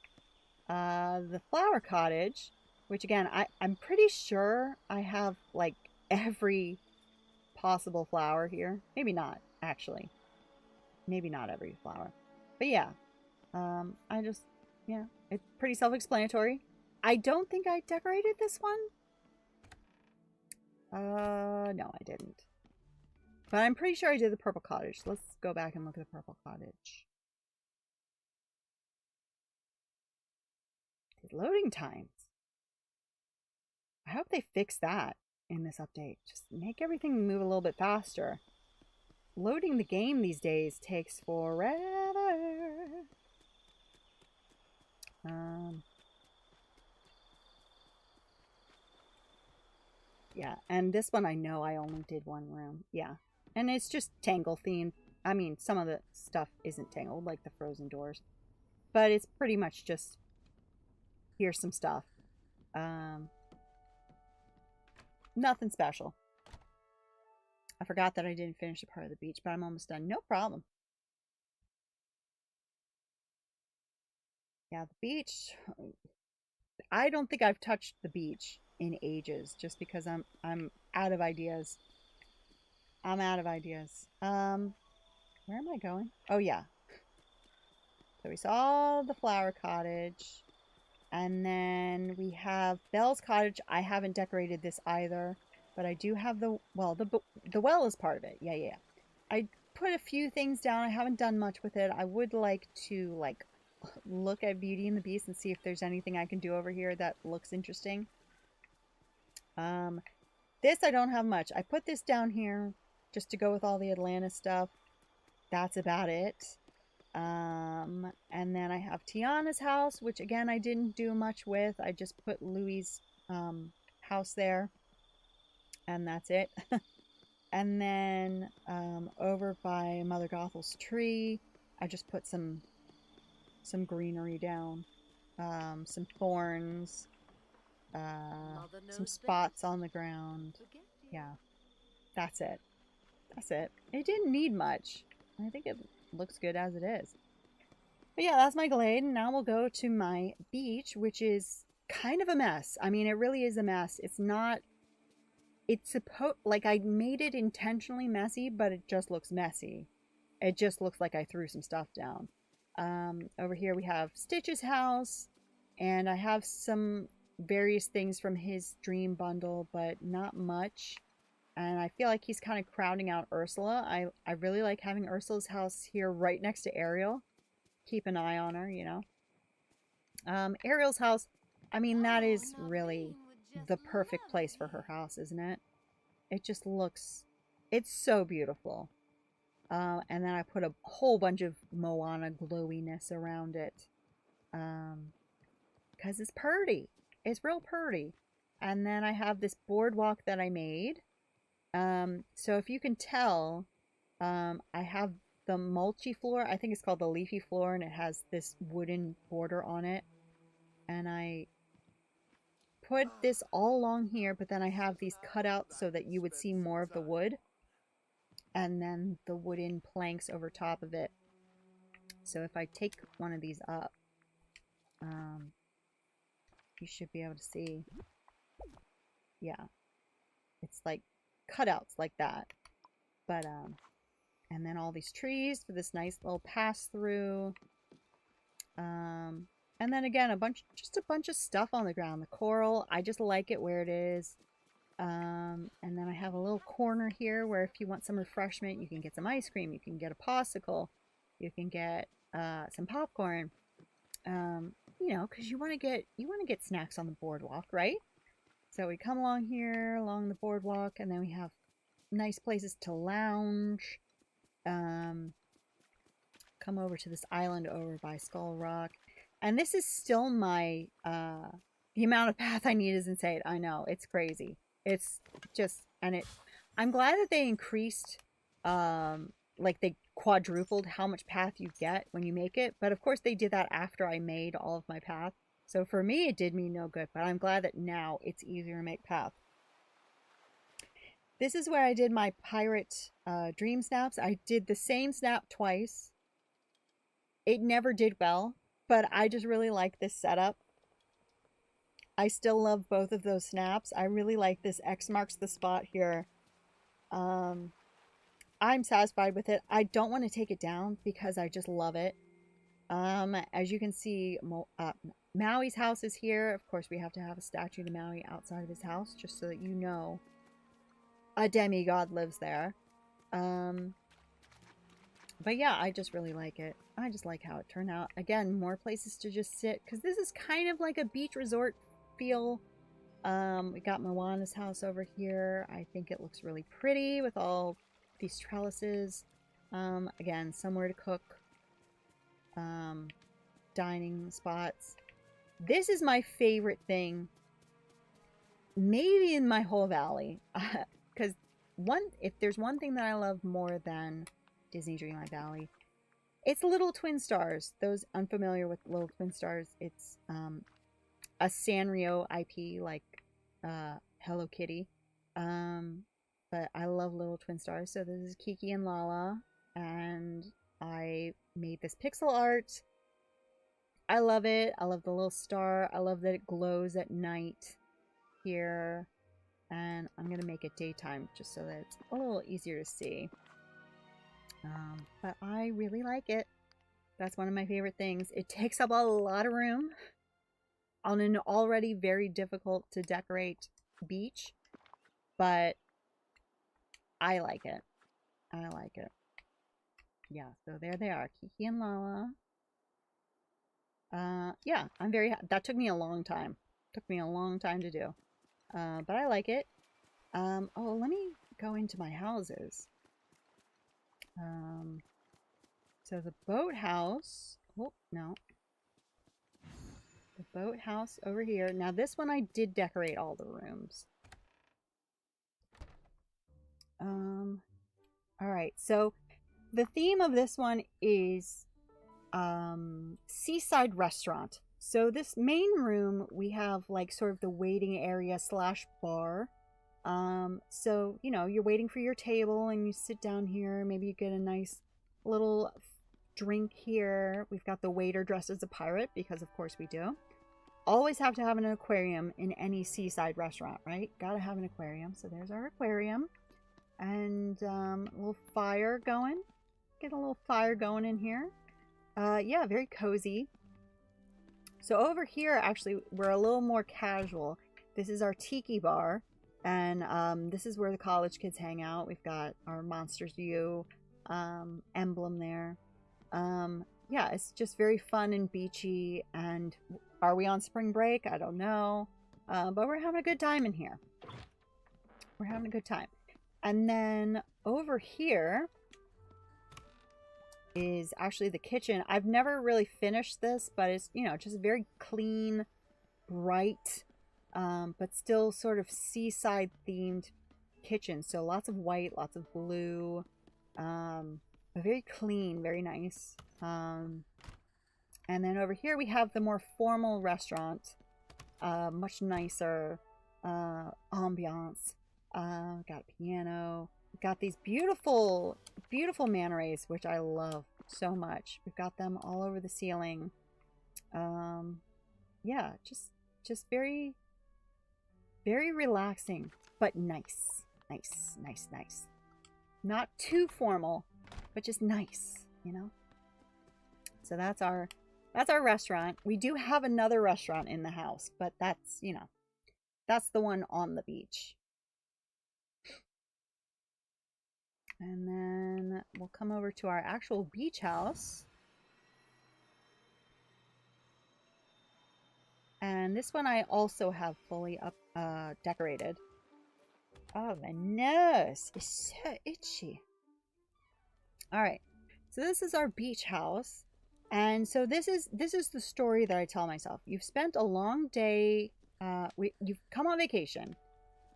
the flower cottage, which again, I'm pretty sure I have like every possible flower here. Maybe not, actually. Maybe not every flower. But yeah, yeah, it's pretty self-explanatory. I don't think I decorated this one. No, I didn't. But I'm pretty sure I did the purple cottage. Let's go back and look at the purple cottage. The loading times. I hope they fix that in this update. Just make everything move a little bit faster. Loading the game these days takes forever. Yeah, and this one I know I only did one room. Yeah. And it's just Tangle themed. I mean, some of the stuff isn't Tangled, like the frozen doors. But it's pretty much just, here's some stuff. Nothing special. I forgot that I didn't finish the part of the beach, but I'm almost done. No problem. Yeah, the beach. I don't think I've touched the beach in ages, just because I'm out of ideas. I'm out of ideas. Where am I going? Oh yeah. So we saw the flower cottage, and then we have Belle's cottage. I haven't decorated this either, but I do have the well is part of it. Yeah, yeah. I put a few things down. I haven't done much with it. I would like to look at Beauty and the Beast and see if there's anything I can do over here that looks interesting. This I don't have much. I put this down here just to go with all the Atlanta stuff. That's about it. And then I have Tiana's house, which again I didn't do much with. I just put Louis' house there, and that's it. And then over by Mother Gothel's tree, I just put some greenery down, some thorns, some spots on the ground. Yeah, that's it. That's it. It didn't need much. I think it looks good as it is. But yeah, that's my glade. And now we'll go to my beach, which is kind of a mess. I mean, it really is a mess. It's not... It's supposed... Like, I made it intentionally messy, but it just looks messy. It just looks like I threw some stuff down. Over here we have Stitch's house. And I have some various things from his dream bundle, but not much. And I feel like he's kind of crowding out Ursula. I really like having Ursula's house here right next to Ariel. Keep an eye on her, you know. Ariel's house, I mean, that is really the perfect place for her house, isn't it? It just looks, it's so beautiful. And then I put a whole bunch of Moana glowiness around it. Because it's pretty. It's real pretty. And then I have this boardwalk that I made. So if you can tell, I have the mulchy floor. I think it's called the leafy floor, and it has this wooden border on it. And I put this all along here, but then I have these cut out so that you would see more of the wood. And then the wooden planks over top of it. So if I take one of these up, you should be able to see. Yeah. It's like cutouts like that. But, and then all these trees for this nice little pass through. And then again, just a bunch of stuff on the ground. The coral, I just like it where it is. And then I have a little corner here where if you want some refreshment, you can get some ice cream, you can get a popsicle, you can get some popcorn. You know, because you want to get snacks on the boardwalk, right? So we come along here, along the boardwalk, and then we have nice places to lounge. Come over to this island over by Skull Rock. And this is still my, the amount of path I need is insane. I know, it's crazy. It's just, I'm glad that they increased, like they quadrupled how much path you get when you make it. But of course they did that after I made all of my path. So for me, it did me no good, but I'm glad that now it's easier to make path. This is where I did my pirate dream snaps. I did the same snap twice. It never did well, but I just really like this setup. I still love both of those snaps. I really like this X marks the spot here. I'm satisfied with it. I don't want to take it down because I just love it. As you can see, Maui's house is here. Of course, we have to have a statue to Maui outside of his house, just so that you know a demigod lives there. But yeah, I just really like it. I just like how it turned out. Again, more places to just sit, because this is kind of like a beach resort feel. We got Moana's house over here. I think it looks really pretty with all these trellises. Again, somewhere to cook. Dining spots. This is my favorite thing, maybe in my whole valley, because if there's one thing that I love more than Disney Dreamlight Valley, it's Little Twin Stars. Those unfamiliar with Little Twin Stars, it's a Sanrio IP like Hello Kitty, but I love Little Twin Stars. So this is Kiki and Lala, and I made this pixel art. I love it. I love the little star. I love that it glows at night here. And I'm going to make it daytime just so that it's a little easier to see. But I really like it. That's one of my favorite things. It takes up a lot of room on an already very difficult to decorate beach. But I like it. I like it. Yeah, so there they are. Kiki and Lala. Yeah, I'm very happy. That took me a long time. Took me a long time to do. But I like it. Oh, let me go into my houses. So the boathouse. Oh, no. The boathouse over here. Now this one I did decorate all the rooms. Alright, so the theme of this one is seaside restaurant. So this main room, we have like sort of the waiting area slash bar. So, you know, you're waiting for your table and you sit down here. Maybe you get a nice little drink here. We've got the waiter dressed as a pirate because of course we do. Always have to have an aquarium in any seaside restaurant, right? Gotta have an aquarium. So there's our aquarium. And a little fire going. Get a little fire going in here. Yeah, very cozy. So over here, actually, we're a little more casual. This is our tiki bar. And this is where the college kids hang out. We've got our Monsters U emblem there. Yeah, it's just very fun and beachy. And are we on spring break? I don't know. But we're having a good time in here. We're having a good time. And then over here is actually the kitchen. I've never really finished this, but it's, you know, just very clean, bright, but still sort of seaside themed kitchen. So lots of white, lots of blue, but very clean, very nice. And then over here we have the more formal restaurant, much nicer ambiance. Got a piano. We've got these beautiful, beautiful manta rays, which I love so much. We've got them all over the ceiling. Yeah, just very, very relaxing, but nice. Nice, nice, nice. Not too formal, but just nice, you know? So that's our restaurant. We do have another restaurant in the house, but that's, you know, that's the one on the beach. And then we'll come over to our actual beach house. And this one I also have fully up decorated. Oh, my nose is so itchy. All right, so this is our beach house. And so this is the story that I tell myself. You've spent a long day, you've come on vacation.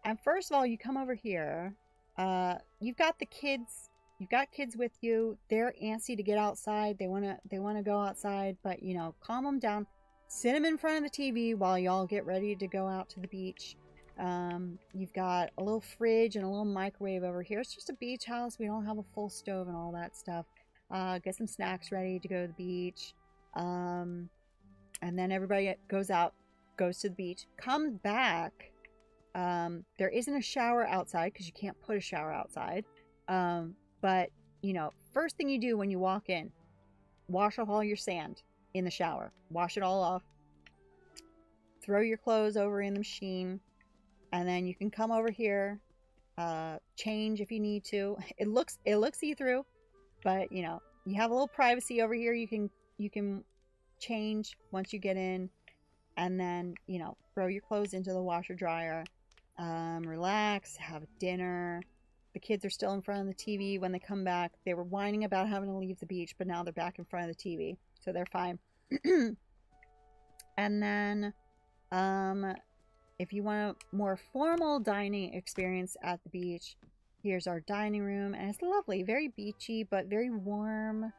And first of all, you come over here. You've got the kids. You've got kids with you. They're antsy to get outside. They wanna go outside, but you know, calm them down. Sit them in front of the TV while y'all get ready to go out to the beach. You've got a little fridge and a little microwave over here. It's just a beach house. We don't have a full stove and all that stuff. Get some snacks ready to go to the beach. And then everybody goes to the beach, comes back. There isn't a shower outside because you can't put a shower outside. But, you know, first thing you do when you walk in, wash off all your sand in the shower. Wash it all off. Throw your clothes over in the machine. And then you can come over here, change if you need to. It looks see-through, but, you know, you have a little privacy over here. You can change once you get in. And then, you know, throw your clothes into the washer dryer. Relax, have dinner. The kids are still in front of the TV when they come back. They were whining about having to leave the beach, but now they're back in front of the TV, so they're fine. And then, if you want a more formal dining experience at the beach, here's our dining room, and it's lovely, very beachy, but very warm,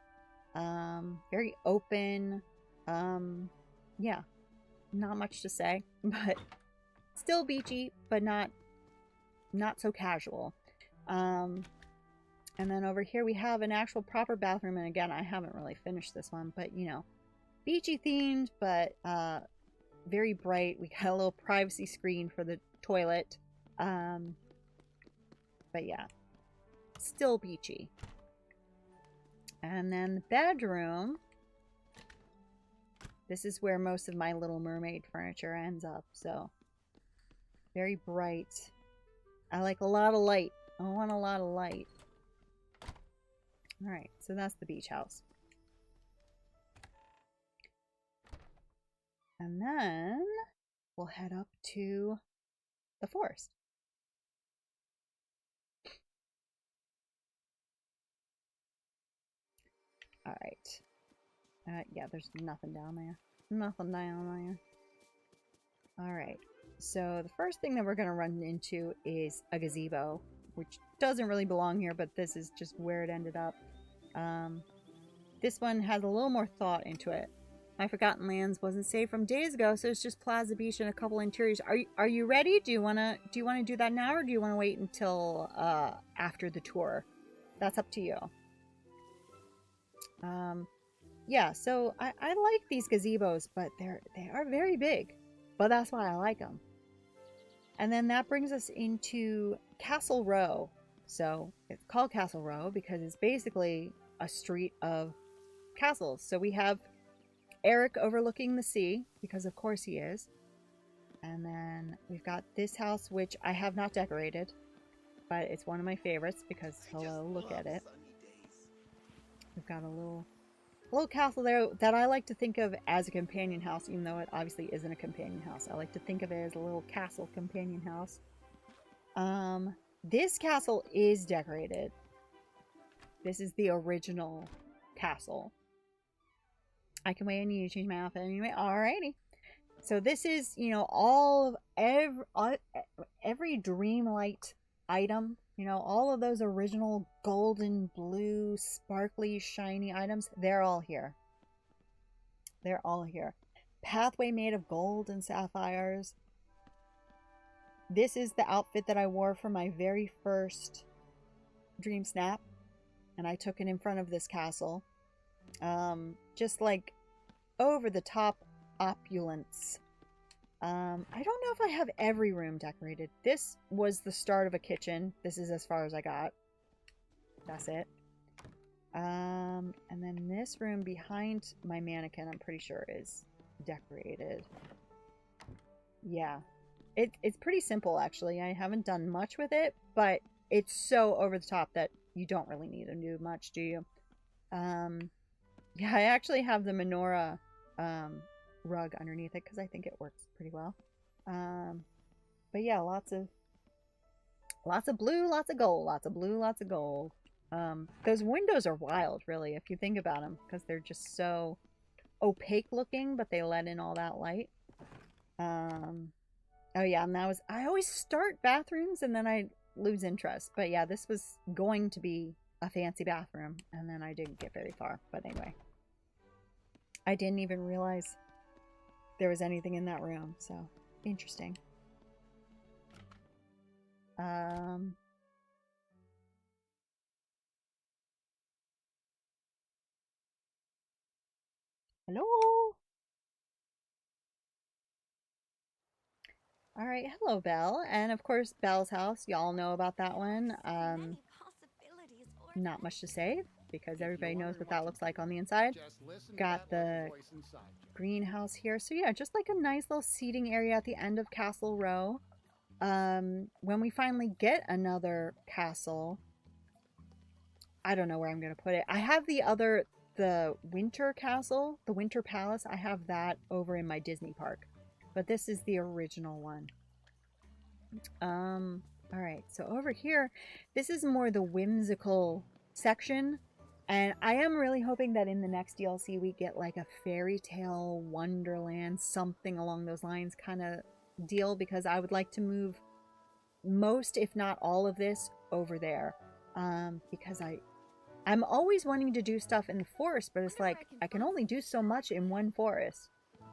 very open. Yeah, not much to say, but still beachy, but not so casual. And then over here we have an actual proper bathroom, and again, I haven't really finished this one, but you know, beachy themed, but very bright. We got a little privacy screen for the toilet. But yeah, still beachy. And then the bedroom. This is where most of my Little Mermaid furniture ends up, so very bright. I like a lot of light. I want a lot of light. Alright, so that's the beach house. And then we'll head up to the forest. Alright. Yeah, there's nothing down there. Nothing down there. Alright. So the first thing that we're going to run into is a gazebo, which doesn't really belong here, but this is just where it ended up. This one has a little more thought into it. My Forgotten Lands wasn't saved from days ago, so it's just Plaza Beach and a couple interiors. Are you ready? Do you wanna do that now, or do you wanna wait until after the tour? That's up to you. Yeah, so I like these gazebos, but they are very big, but that's why I like them. And then that brings us into Castle Row. So it's called Castle Row because it's basically a street of castles. So we have Eric overlooking the sea, because of course he is. And then we've got this house, which I have not decorated, but it's one of my favorites because, hello, look at it. We've got a little castle there that I like to think of as a companion house, even though it obviously isn't a companion house. I like to think of it as a little castle companion house. This castle is decorated. This is the original castle. I can wait. I need to change my outfit anyway. Alrighty. So this is, you know, all of every Dreamlight item. You know, all of those original golden, blue, sparkly, shiny items. They're all here. They're all here. Pathway made of gold and sapphires. This is the outfit that I wore for my very first Dream Snap. And I took it in front of this castle. Just like over the top opulence. I don't know if I have every room decorated. This was the start of a kitchen. This is as far as I got. That's it. And then this room behind my mannequin, I'm pretty sure is decorated. Yeah. It's pretty simple, actually. I haven't done much with it, but it's so over the top that you don't really need to do much, do you? Yeah, I actually have the menorah rug underneath it because I think it works pretty well. But yeah, lots of blue, lots of gold, lots of blue, lots of gold. Those windows are wild, really, if you think about them, because they're just so opaque looking, but they let in all that light. Oh yeah, and that was, I always start bathrooms and then I lose interest. But yeah, this was going to be a fancy bathroom, and then I didn't get very far. But anyway, I didn't even realize there was anything in that room, so interesting. Hello? Alright, hello Belle. And of course Belle's house, y'all know about that one. Not much to say, because everybody knows what that looks like on the inside. Got the greenhouse here. So yeah, just like a nice little seating area at the end of Castle Row. When we finally get another castle, I don't know where I'm going to put it. I have the Winter Castle, the Winter Palace. I have that over in my Disney park. But this is the original one. Alright, so over here, this is more the whimsical section. And I am really hoping that in the next DLC we get like a fairy tale wonderland, something along those lines kind of deal, because I would like to move most, if not all of this, over there. Because I'm always wanting to do stuff in the forest, but it's like I can only do so much in one forest.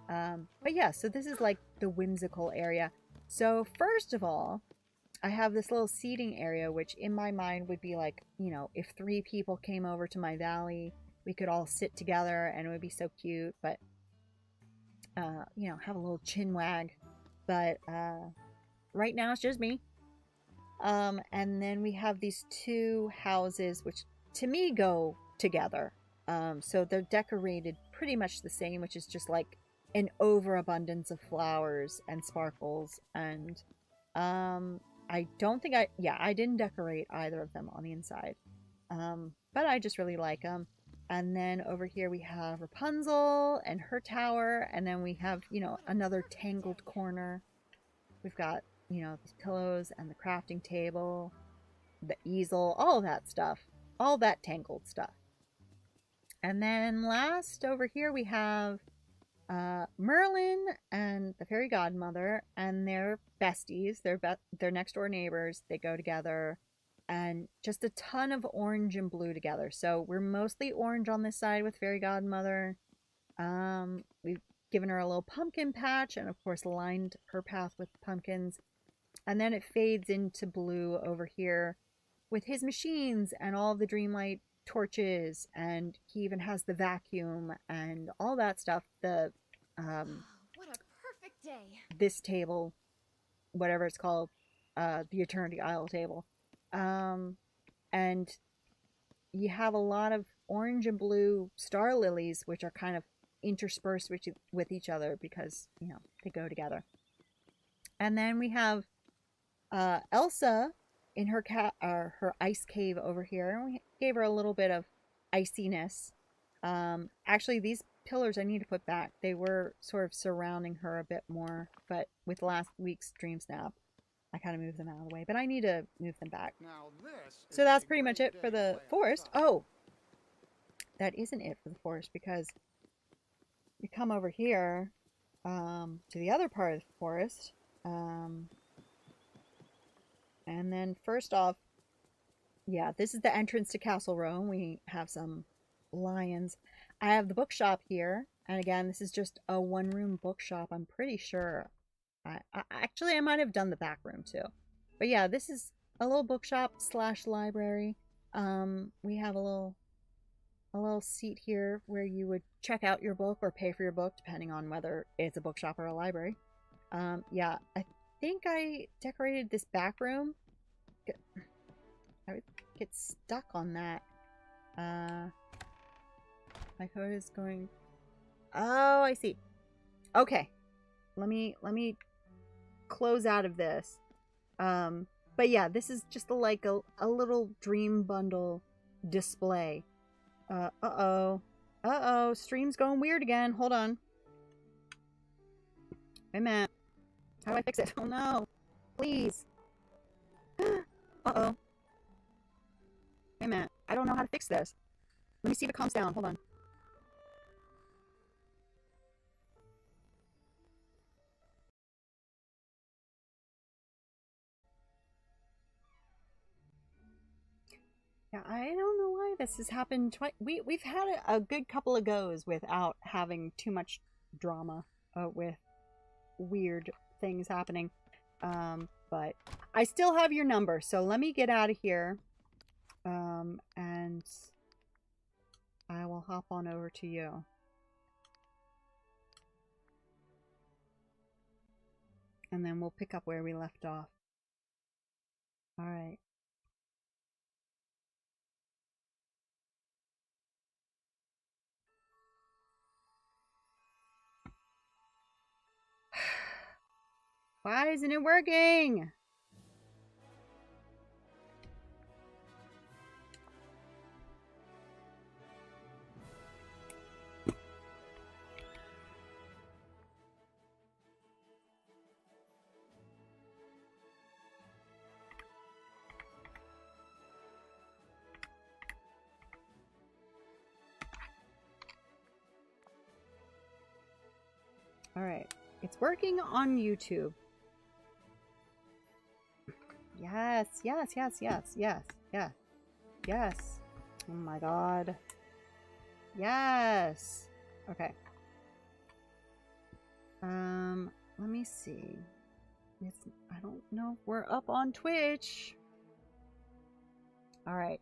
But yeah, so this is like the whimsical area. So first of all, I have this little seating area, which in my mind would be like, you know, if 3 people came over to my valley, we could all sit together and it would be so cute. But you know, have a little chin wag. But right now it's just me. And then we have these two houses, which to me go together. So they're decorated pretty much the same, which is just like an overabundance of flowers and sparkles. And I don't think I didn't decorate either of them on the inside. But I just really like them. And then over here we have Rapunzel and her tower. And then we have, you know, another tangled corner. We've got, you know, these pillows and the crafting table, the easel, all of that stuff. All that tangled stuff. And then last over here we have Merlin and the fairy godmother, and they're besties. They're next door neighbors. They go together. And just a ton of orange and blue together. So we're mostly orange on this side with fairy godmother. We've given her a little pumpkin patch and of course lined her path with pumpkins. And then it fades into blue over here with his machines and all of the Dreamlight torches, and he even has the vacuum and all that stuff. The what a perfect day. this table, whatever it's called, the Eternity Isle table. And you have a lot of orange and blue star lilies, which are kind of interspersed with each other because, you know, they go together. And then we have Elsa in her her ice cave over here. We gave her a little bit of iciness. Actually, these pillars I need to put back. They were sort of surrounding her a bit more, but with last week's Dream Snap, I kind of moved them out of the way, but I need to move them back. Now this So that's pretty much it for the forest. Oh, that isn't it for the forest, because you come over here to the other part of the forest. And then first off, yeah, this is the entrance to Castle Row. We have some lions. I have the bookshop here. And again, this is just a one-room bookshop, I'm pretty sure. Actually, I might have done the back room too. But yeah, this is a little bookshop / library. We have a little seat here where you would check out your book or pay for your book, depending on whether it's a bookshop or a library. Yeah, I think I decorated this back room. I would get stuck on that. My code is going... Oh, I see. Okay. Let me close out of this. But yeah, this is just like a little dream bundle display. Uh-oh. Stream's going weird again. Hold on. Wait a minute. How do I fix it? Oh no. Please. Uh-oh. Wait a minute. I don't know how to fix this. Let me see if it calms down. Hold on. Yeah, I don't know why this has happened twice. We've had a good couple of goes without having too much drama with weird things happening. But I still have your number, so let me get out of here. And I will hop on over to you. And then we'll pick up where we left off. All right. Why isn't it working? All right, it's working on YouTube. Yes. Oh my god. Yes. Okay. Let me see. I don't know if we're up on Twitch. All right.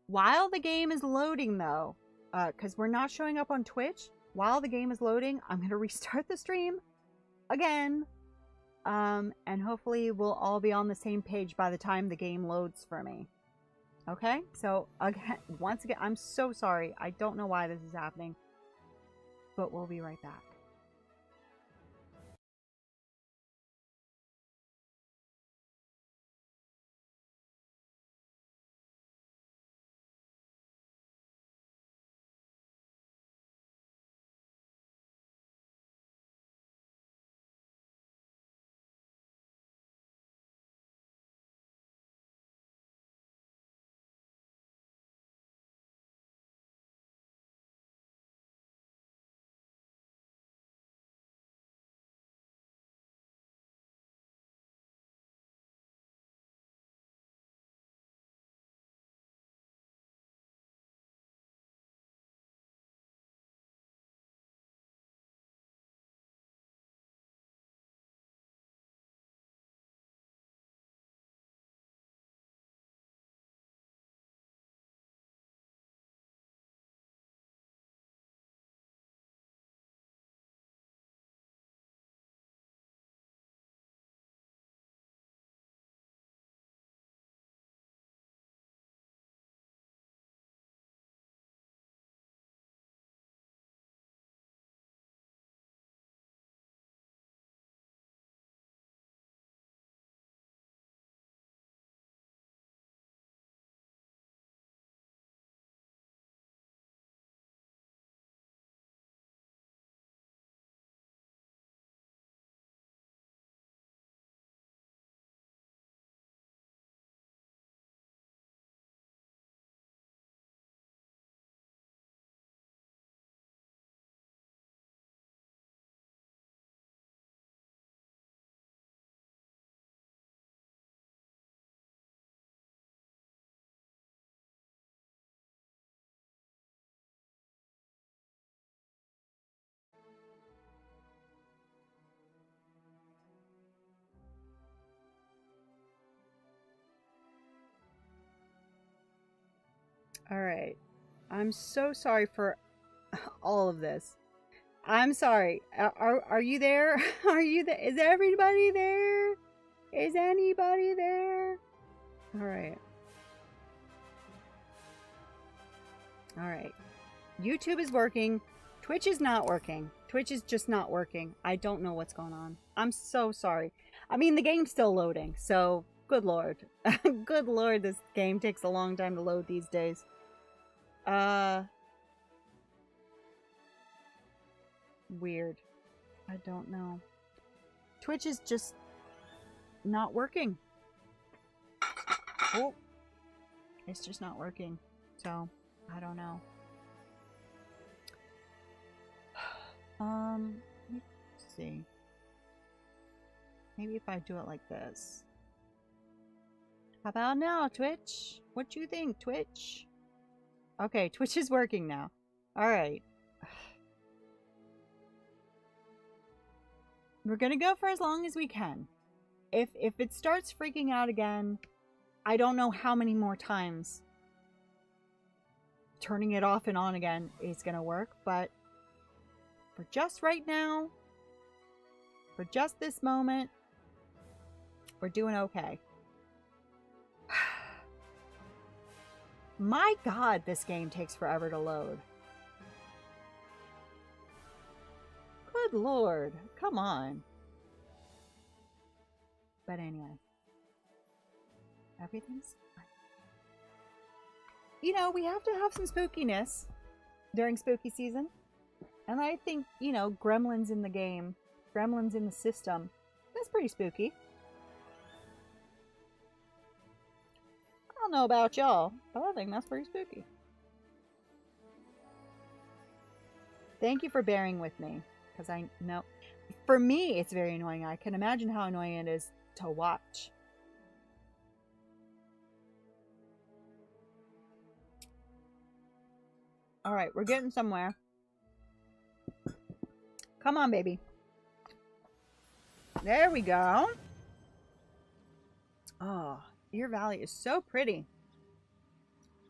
While the game is loading though, because we're not showing up on Twitch, while the game is loading, I'm going to restart the stream again. And hopefully we'll all be on the same page by the time the game loads for me. Okay? So, again, once again, I'm so sorry. I don't know why this is happening. But we'll be right back. Alright. I'm so sorry for all of this. I'm sorry. Are you there? Are you there? Is everybody there? Is anybody there? Alright. Alright. YouTube is working. Twitch is not working. Twitch is just not working. I don't know what's going on. I'm so sorry. I mean, the game's still loading, so good lord. Good lord, this game takes a long time to load these days. Weird. I don't know. Twitch is just not working. Oh. It's just not working. So, I don't know. Let's see. Maybe if I do it like this. How about now, Twitch? What you think, Twitch? Okay, Twitch is working now. Alright. We're gonna go for as long as we can. If it starts freaking out again, I don't know how many more times turning it off and on again is gonna work, but for just right now, for just this moment, we're doing okay. My god, this game takes forever to load. Good lord, come on. But anyway, everything's fine. You know, we have to have some spookiness during spooky season. And I think, you know, gremlins in the game, gremlins in the system, that's pretty spooky. I don't know about y'all, but I think that's pretty spooky. Thank you for bearing with me, because I know, for me, it's very annoying. I can imagine how annoying it is to watch. Alright, we're getting somewhere. Come on, baby. There we go. Oh, Deer Valley is so pretty.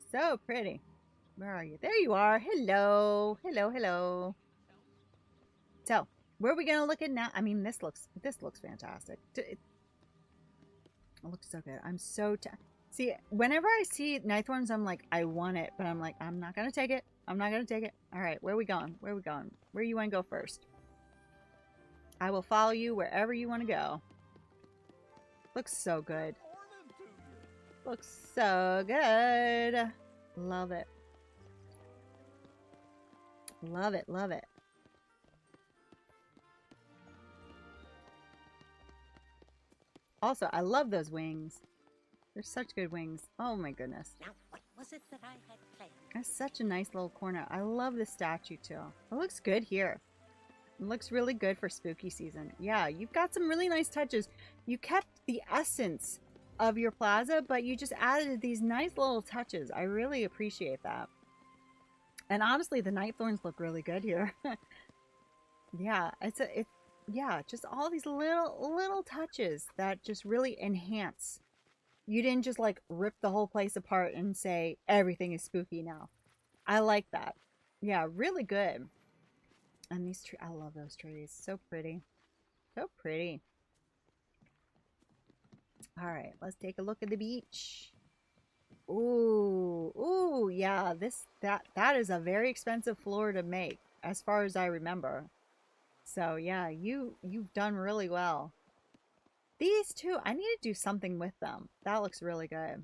So pretty. Where are you? There you are. Hello. Hello, hello. So, where are we gonna look at now? I mean, this looks fantastic. It looks so good. I'm so see. Whenever I see Nightthorns, I'm like, I want it, but I'm like, I'm not gonna take it. I'm not gonna take it. All right, where are we going? Where are we going? Where you want to go first? I will follow you wherever you want to go. Looks so good. Looks so good. Love it. Love it. Love it. Also, I love those wings. They're such good wings. Oh my goodness. Now, what was it that I had planned? That's such a nice little corner. I love the statue too. It looks good here. It looks really good for spooky season. Yeah, you've got some really nice touches. You kept the essence of your plaza, but you just added these nice little touches. I really appreciate that. And honestly, the Nightthorns look really good here. Yeah, yeah, just all these little touches that just really enhance. You didn't just like rip the whole place apart and say everything is spooky now. I like that. Yeah, really good. And these trees, I love those trees. So pretty. So pretty. All right, let's take a look at the beach. Ooh, ooh, yeah, that is a very expensive floor to make, as far as I remember. So yeah, you've done really well. These two, I need to do something with them. That looks really good.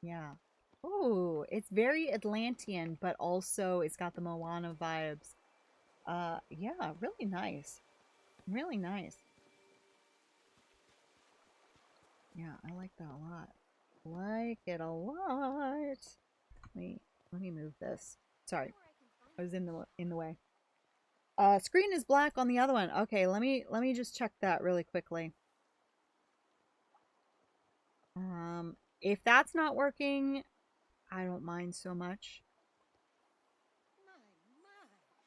Yeah. Ooh, it's very Atlantean, but also it's got the Moana vibes. Yeah, really nice. Really nice. Yeah, I like that a lot. Like it a lot. Let me move this. Sorry, I was in the way. Screen is black on the other one. Okay, let me just check that really quickly. If that's not working, I don't mind so much.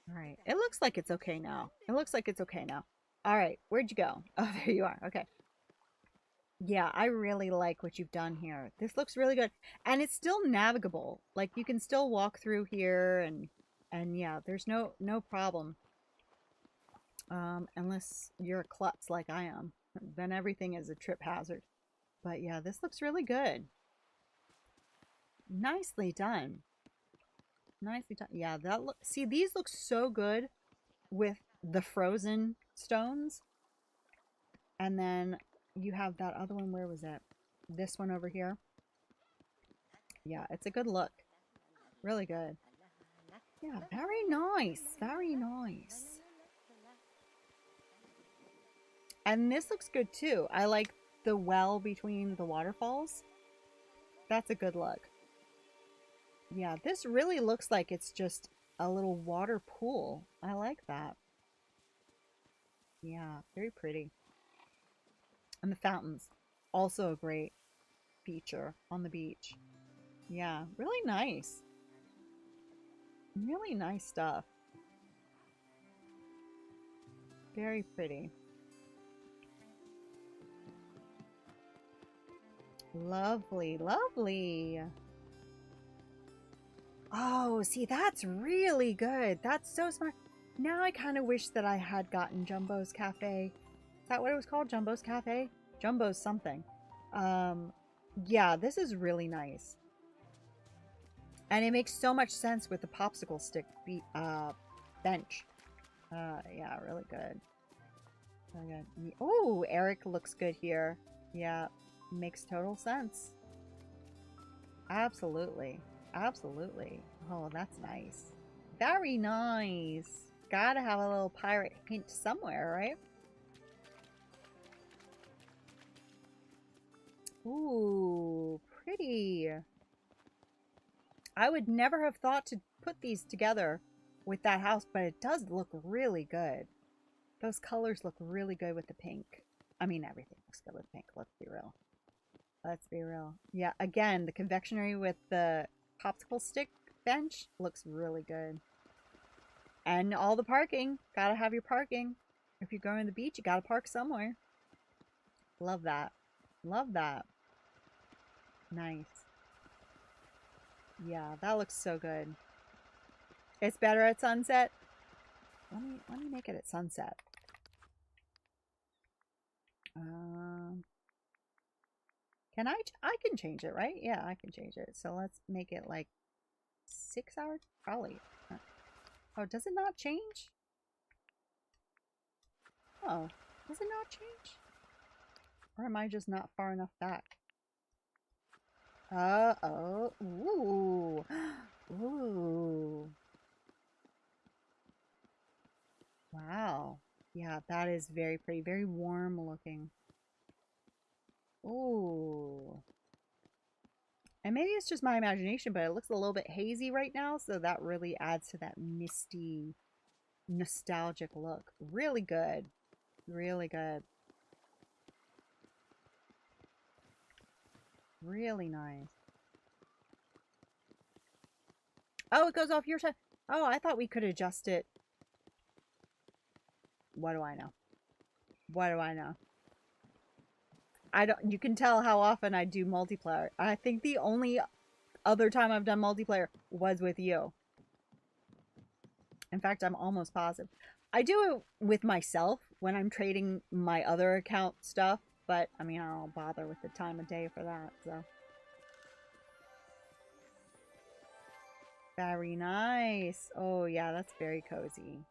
All right, it looks like it's okay now. It looks like it's okay now. All right, where'd you go? Oh, there you are. Okay. Yeah, I really like what you've done here. This looks really good. And it's still navigable. Like you can still walk through here and yeah, there's no problem. Unless you're a klutz like I am. Then everything is a trip hazard. But yeah, this looks really good. Nicely done. Nicely done. Yeah, see, these look so good with the frozen stones. And then you have that other one. Where was it? This one over here. Yeah, it's a good look. Really good. Yeah, very nice. Very nice. And this looks good too. I like the well between the waterfalls. That's a good look. Yeah, this really looks like it's just a little water pool. I like that. Yeah, very pretty. And the fountains, also a great feature on the beach. Yeah, really nice. Really nice stuff. Very pretty. Lovely, lovely. Oh, see, that's really good. That's so smart. Now I kind of wish that I had gotten Jumbo's Cafe. Is that what it was called? Jumbo's Cafe? Jumbo's something. Yeah, this is really nice. And it makes so much sense with the popsicle stick bench. Yeah, really good. Really good. Oh, Eric looks good here. Yeah, makes total sense. Absolutely. Absolutely. Oh, that's nice. Very nice. Gotta have a little pirate hint somewhere, right? Ooh, pretty. I would never have thought to put these together with that house, but it does look really good. Those colors look really good with the pink. I mean, everything looks good with pink. Let's be real. Let's be real. Yeah, again, the confectionery with the popsicle stick bench looks really good. And all the parking. Gotta have your parking. If you're going to the beach, you gotta park somewhere. Love that. Love that. Nice. Yeah, that looks so good. It's better at sunset. Let me make it at sunset. Can I can change it, right? Yeah, I can change it. So let's make it like 6 hours, probably. Oh, does it not change? Oh, does it not change? Or am I just not far enough back? Oh, ooh, ooh. Wow. Yeah, that is very pretty, very warm looking. Ooh. And maybe it's just my imagination, but it looks a little bit hazy right now, so that really adds to that misty, nostalgic look. Really good. Really good. Really nice. Oh, it goes off your side. Oh, I thought we could adjust it. What do I know? What do I know? You can tell how often I do multiplayer. I think the only other time I've done multiplayer was with you. In fact, I'm almost positive. I do it with myself when I'm trading my other account stuff, but I mean, I don't bother with the time of day for that, so. Very nice. Oh, yeah, that's very cozy.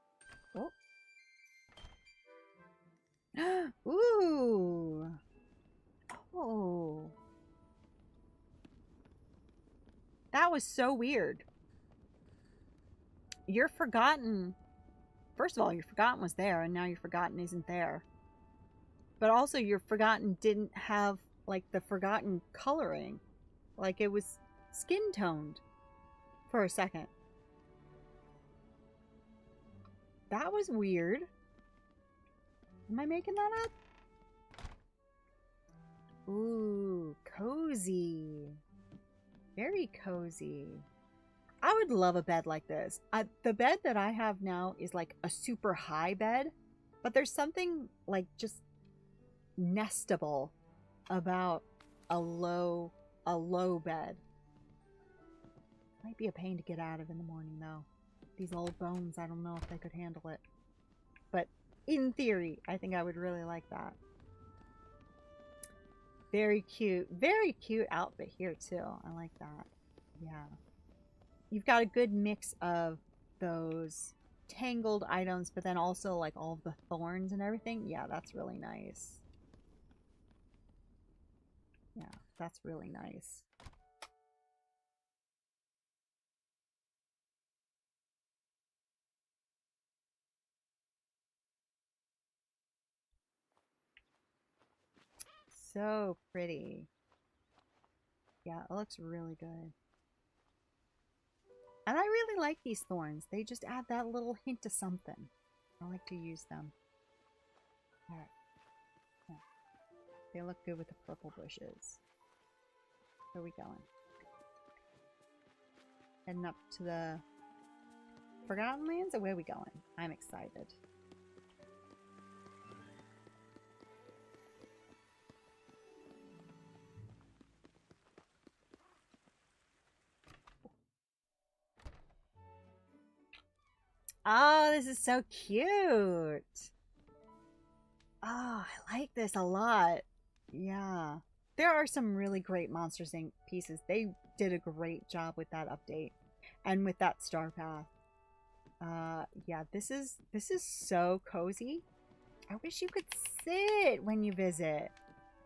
Oh. Ooh. Oh. That was so weird. Your Forgotten... First of all, your Forgotten was there, and now your Forgotten isn't there. But also, your Forgotten didn't have, like, the Forgotten coloring. Like, it was skin-toned for a second. That was weird. Am I making that up? Ooh, cozy. Very cozy. I would love a bed like this. The bed that I have now is like a super high bed, but there's something like just nestable about a low bed. Might be a pain to get out of in the morning though. These old bones, I don't know if they could handle it. But in theory, I think I would really like that. Very cute outfit here too. I like that. Yeah. You've got a good mix of those tangled items, but then also like all of the thorns and everything. Yeah, that's really nice. Yeah, that's really nice. So pretty. Yeah, it looks really good. And I really like these thorns. They just add that little hint of something. I like to use them. Alright. Yeah. They look good with the purple bushes. Where are we going? Heading up to the Forgotten Lands? Or where are we going? I'm excited. Oh, this is so cute. Oh, I like this a lot. Yeah. There are some really great Monsters Inc. pieces. They did a great job with that update. And with that star path. Yeah, this is so cozy. I wish you could sit when you visit.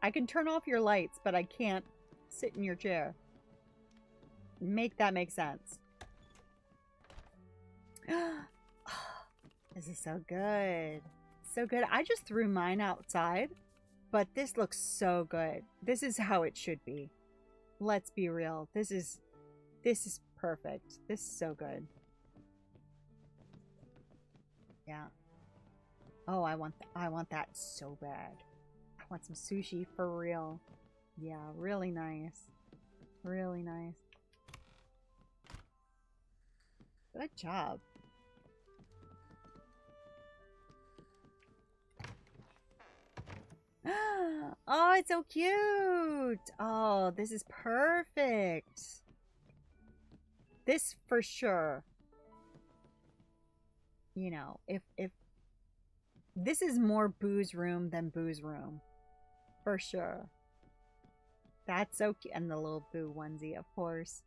I can turn off your lights, but I can't sit in your chair. Make that make sense. This is so good. So good. I just threw mine outside, but this looks so good. This is how it should be. Let's be real. This is perfect. This is so good. Yeah. Oh, I want that so bad. I want some sushi for real. Yeah, really nice. Really nice. Good job. Oh, it's so cute. Oh, this is perfect. This for sure. you know, if this is more booze room than booze room, for sure. That's so cute. And the little boo onesie, of course.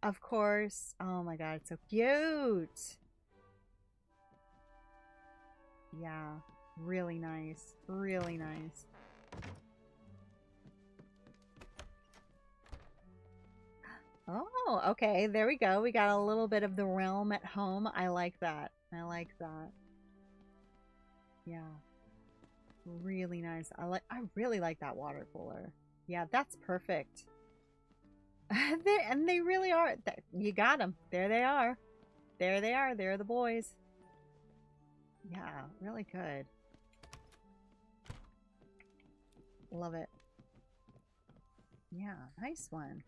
Of course. Oh my god, it's so cute. Yeah, really nice. Really nice. Oh, okay. There we go. We got a little bit of the realm at home. I like that. I like that. Yeah. Really nice. I really like that water cooler. Yeah, that's perfect. And they really are. You got them. There they are. There they are. They're the boys. Yeah, really good. Love it. Yeah, nice one.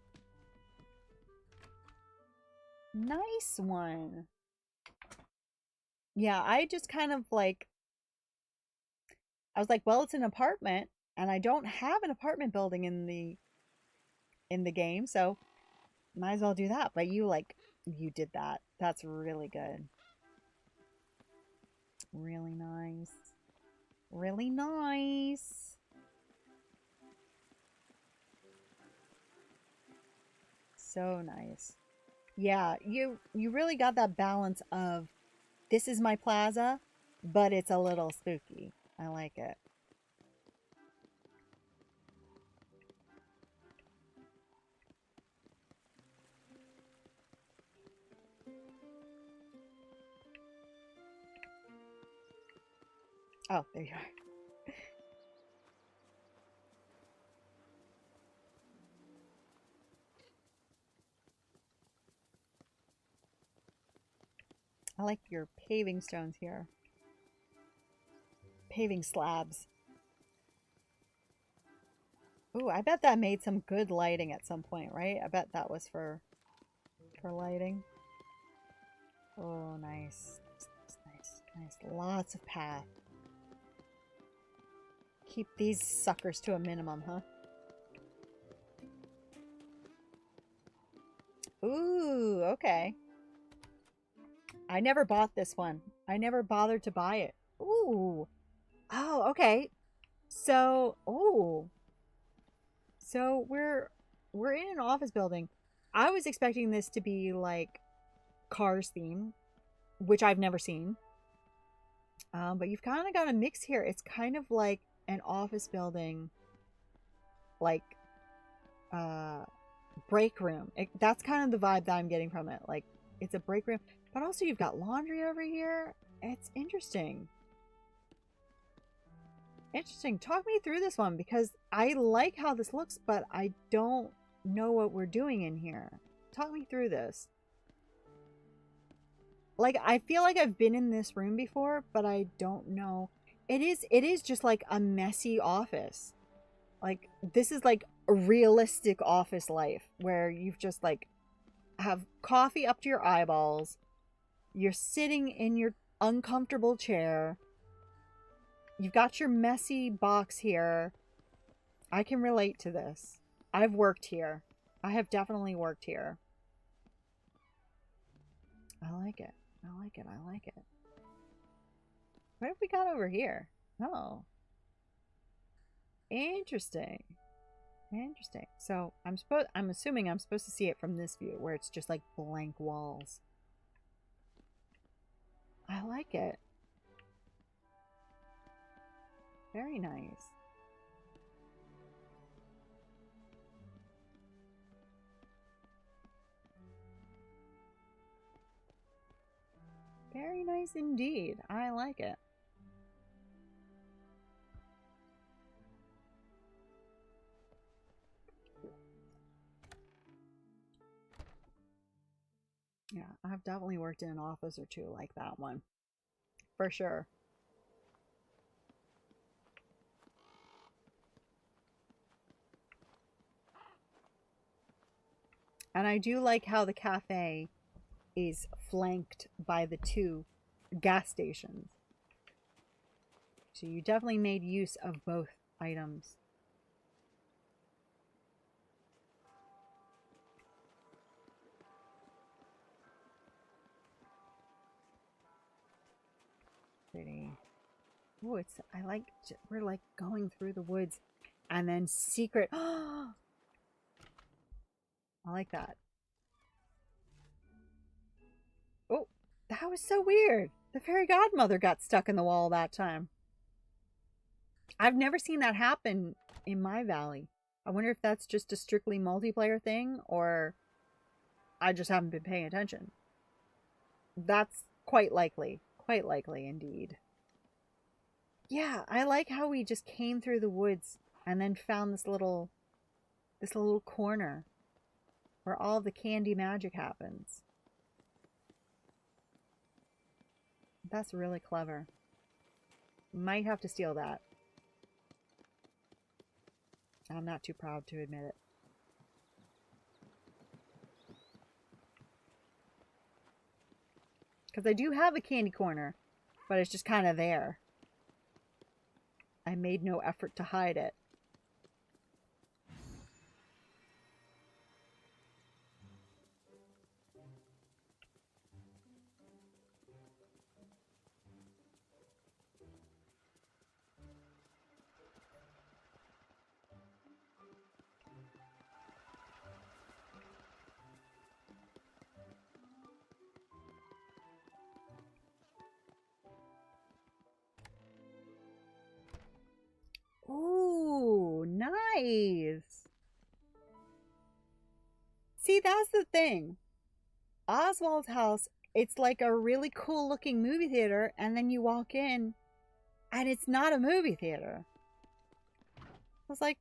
Nice one. Yeah, I just kind of like, I was like, well, it's an apartment, and I don't have an apartment building in the game, so might as well do that. But you did that. That's really good. Really nice. Really nice. So nice. Yeah, you really got that balance of this is my plaza, but it's a little spooky. I like it. Oh, there you are. I like your paving stones here. Paving slabs. Ooh, I bet that made some good lighting at some point, right? I bet that was for lighting. Oh, nice. Nice, nice. Lots of path. Keep these suckers to a minimum, huh? Ooh, okay. I never bought this one. I never bothered to buy it. Ooh. Oh, okay. So, oh. So we're in an office building. I was expecting this to be like Cars theme, which I've never seen. But you've kind of got a mix here. It's kind of like an office building, like break room. That's kind of the vibe that I'm getting from it. Like it's a break room, but also you've got laundry over here. It's interesting. Interesting. Talk me through this one because I like how this looks, but I don't know what we're doing in here. Talk me through this. Like, I feel like I've been in this room before, but I don't know. It is just like a messy office. Like, this is like a realistic office life where you've just like have coffee up to your eyeballs. You're sitting in your uncomfortable chair. You've got your messy box here. I can relate to this. I've worked here. I have definitely worked here. I like it. I like it. I like it. What have we got over here? Oh. Interesting. Interesting. So I'm assuming I'm supposed to see it from this view where it's just like blank walls. I like it. Very nice. Very nice indeed. I like it. Yeah, I've definitely worked in an office or two like that one. For sure. And I do like how the cafe is flanked by the two gas stations. So you definitely made use of both items. pretty. Oh, it's, I like, we're like going through the woods and then secret. I like that. Oh, that was so weird. The fairy godmother got stuck in the wall that time. I've never seen that happen in my valley. I wonder if that's just a strictly multiplayer thing or I just haven't been paying attention. That's quite likely. Quite likely indeed. Yeah, I like how we just came through the woods and then found this little corner where all the candy magic happens. That's really clever. Might have to steal that. I'm not too proud to admit it. Because I do have a candy corner, but it's just kind of there. I made no effort to hide it. Ooh, nice. See, that's the thing. Oswald's house, it's like a really cool looking movie theater, and then you walk in, and it's not a movie theater. I was like,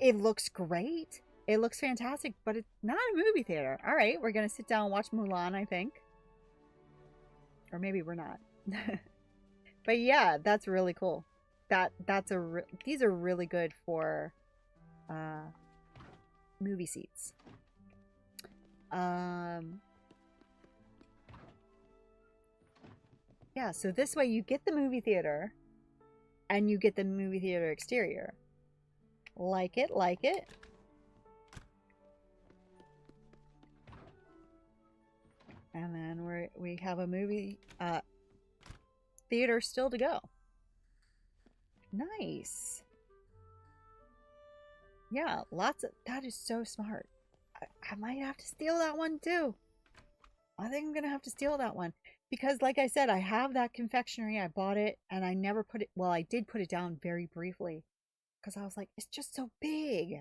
it looks great. It looks fantastic, but it's not a movie theater. All right, we're going to sit down and watch Mulan, I think. Or maybe we're not. But yeah, that's really cool. These are really good for movie seats. Yeah, so this way you get the movie theater and you get the movie theater exterior. Like it, like it. And then we have a movie theater still to go. Nice. Yeah, lots of, that is so smart. I might have to steal that one too. I think I'm gonna have to steal that one. Because like I said, I have that confectionery. I bought it and I never put it, well, I did put it down very briefly. Because I was like, it's just so big.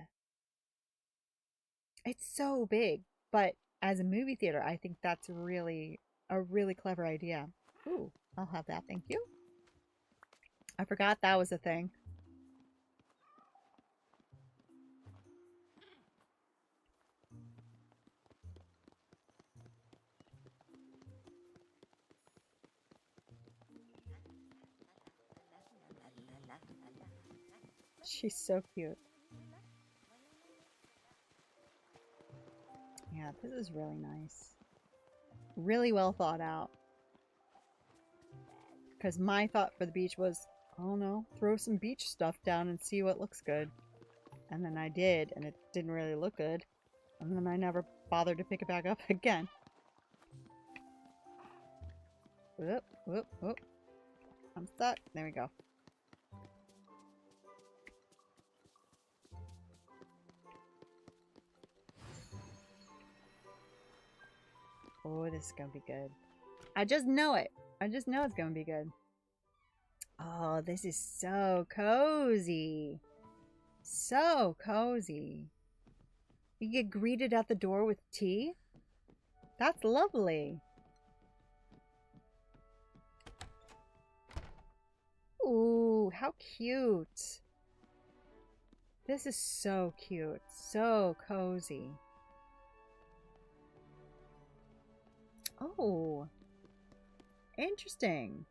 It's so big. But as a movie theater, I think that's really a really clever idea. Ooh, I'll have that, thank you. I forgot that was a thing. She's so cute. Yeah, this is really nice. Really well thought out. Because my thought for the beach was, I don't know, throw some beach stuff down and see what looks good. And then I did, and it didn't really look good. And then I never bothered to pick it back up again. Whoop, whoop, whoop. I'm stuck. There we go. Oh, this is gonna be good. I just know it. I just know it's gonna be good. Oh, this is so cozy. So cozy. You get greeted at the door with tea? That's lovely. Ooh, how cute. This is so cute. So cozy. Oh, interesting.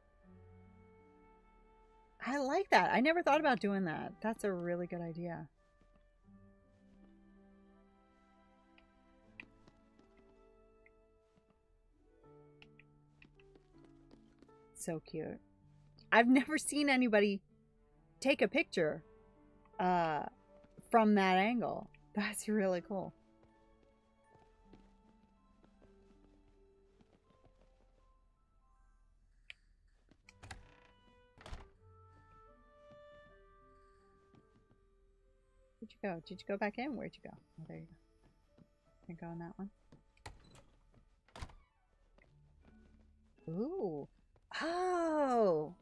I like that. I never thought about doing that. That's a really good idea. So cute. I've never seen anybody take a picture from that angle. That's really cool. you go? Did you go back in? Where'd you go? Oh, there you go. Can I go on that one? Ooh. Oh!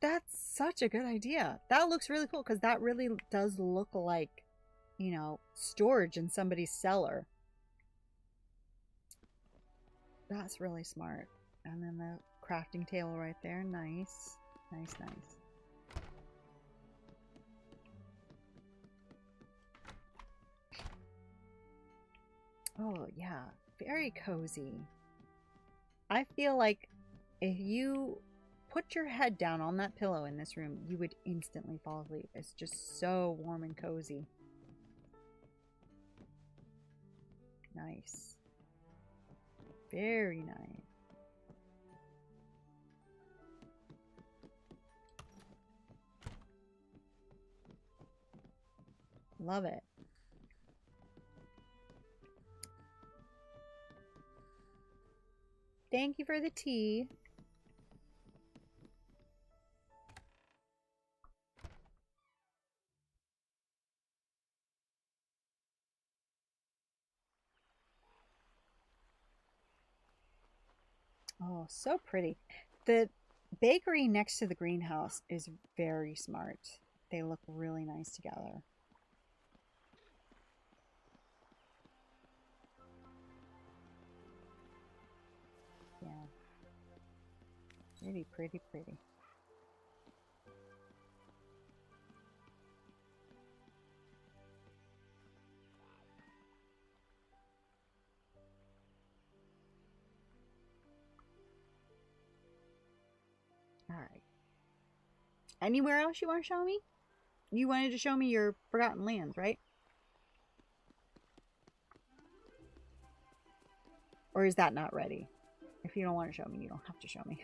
That's such a good idea. That looks really cool because that really does look like, you know, storage in somebody's cellar. That's really smart. And then the crafting table right there. Nice. Nice, nice. Oh, yeah. Very cozy. I feel like if you put your head down on that pillow in this room, you would instantly fall asleep. It's just so warm and cozy. Nice. Very nice. Love it. Thank you for the tea. Oh, so pretty. The bakery next to the greenhouse is very smart. They look really nice together. Yeah. Pretty, pretty, pretty. All right. Anywhere else you want to show me? You wanted to show me your Forgotten Lands, right? Or is that not ready? If you don't want to show me, you don't have to show me.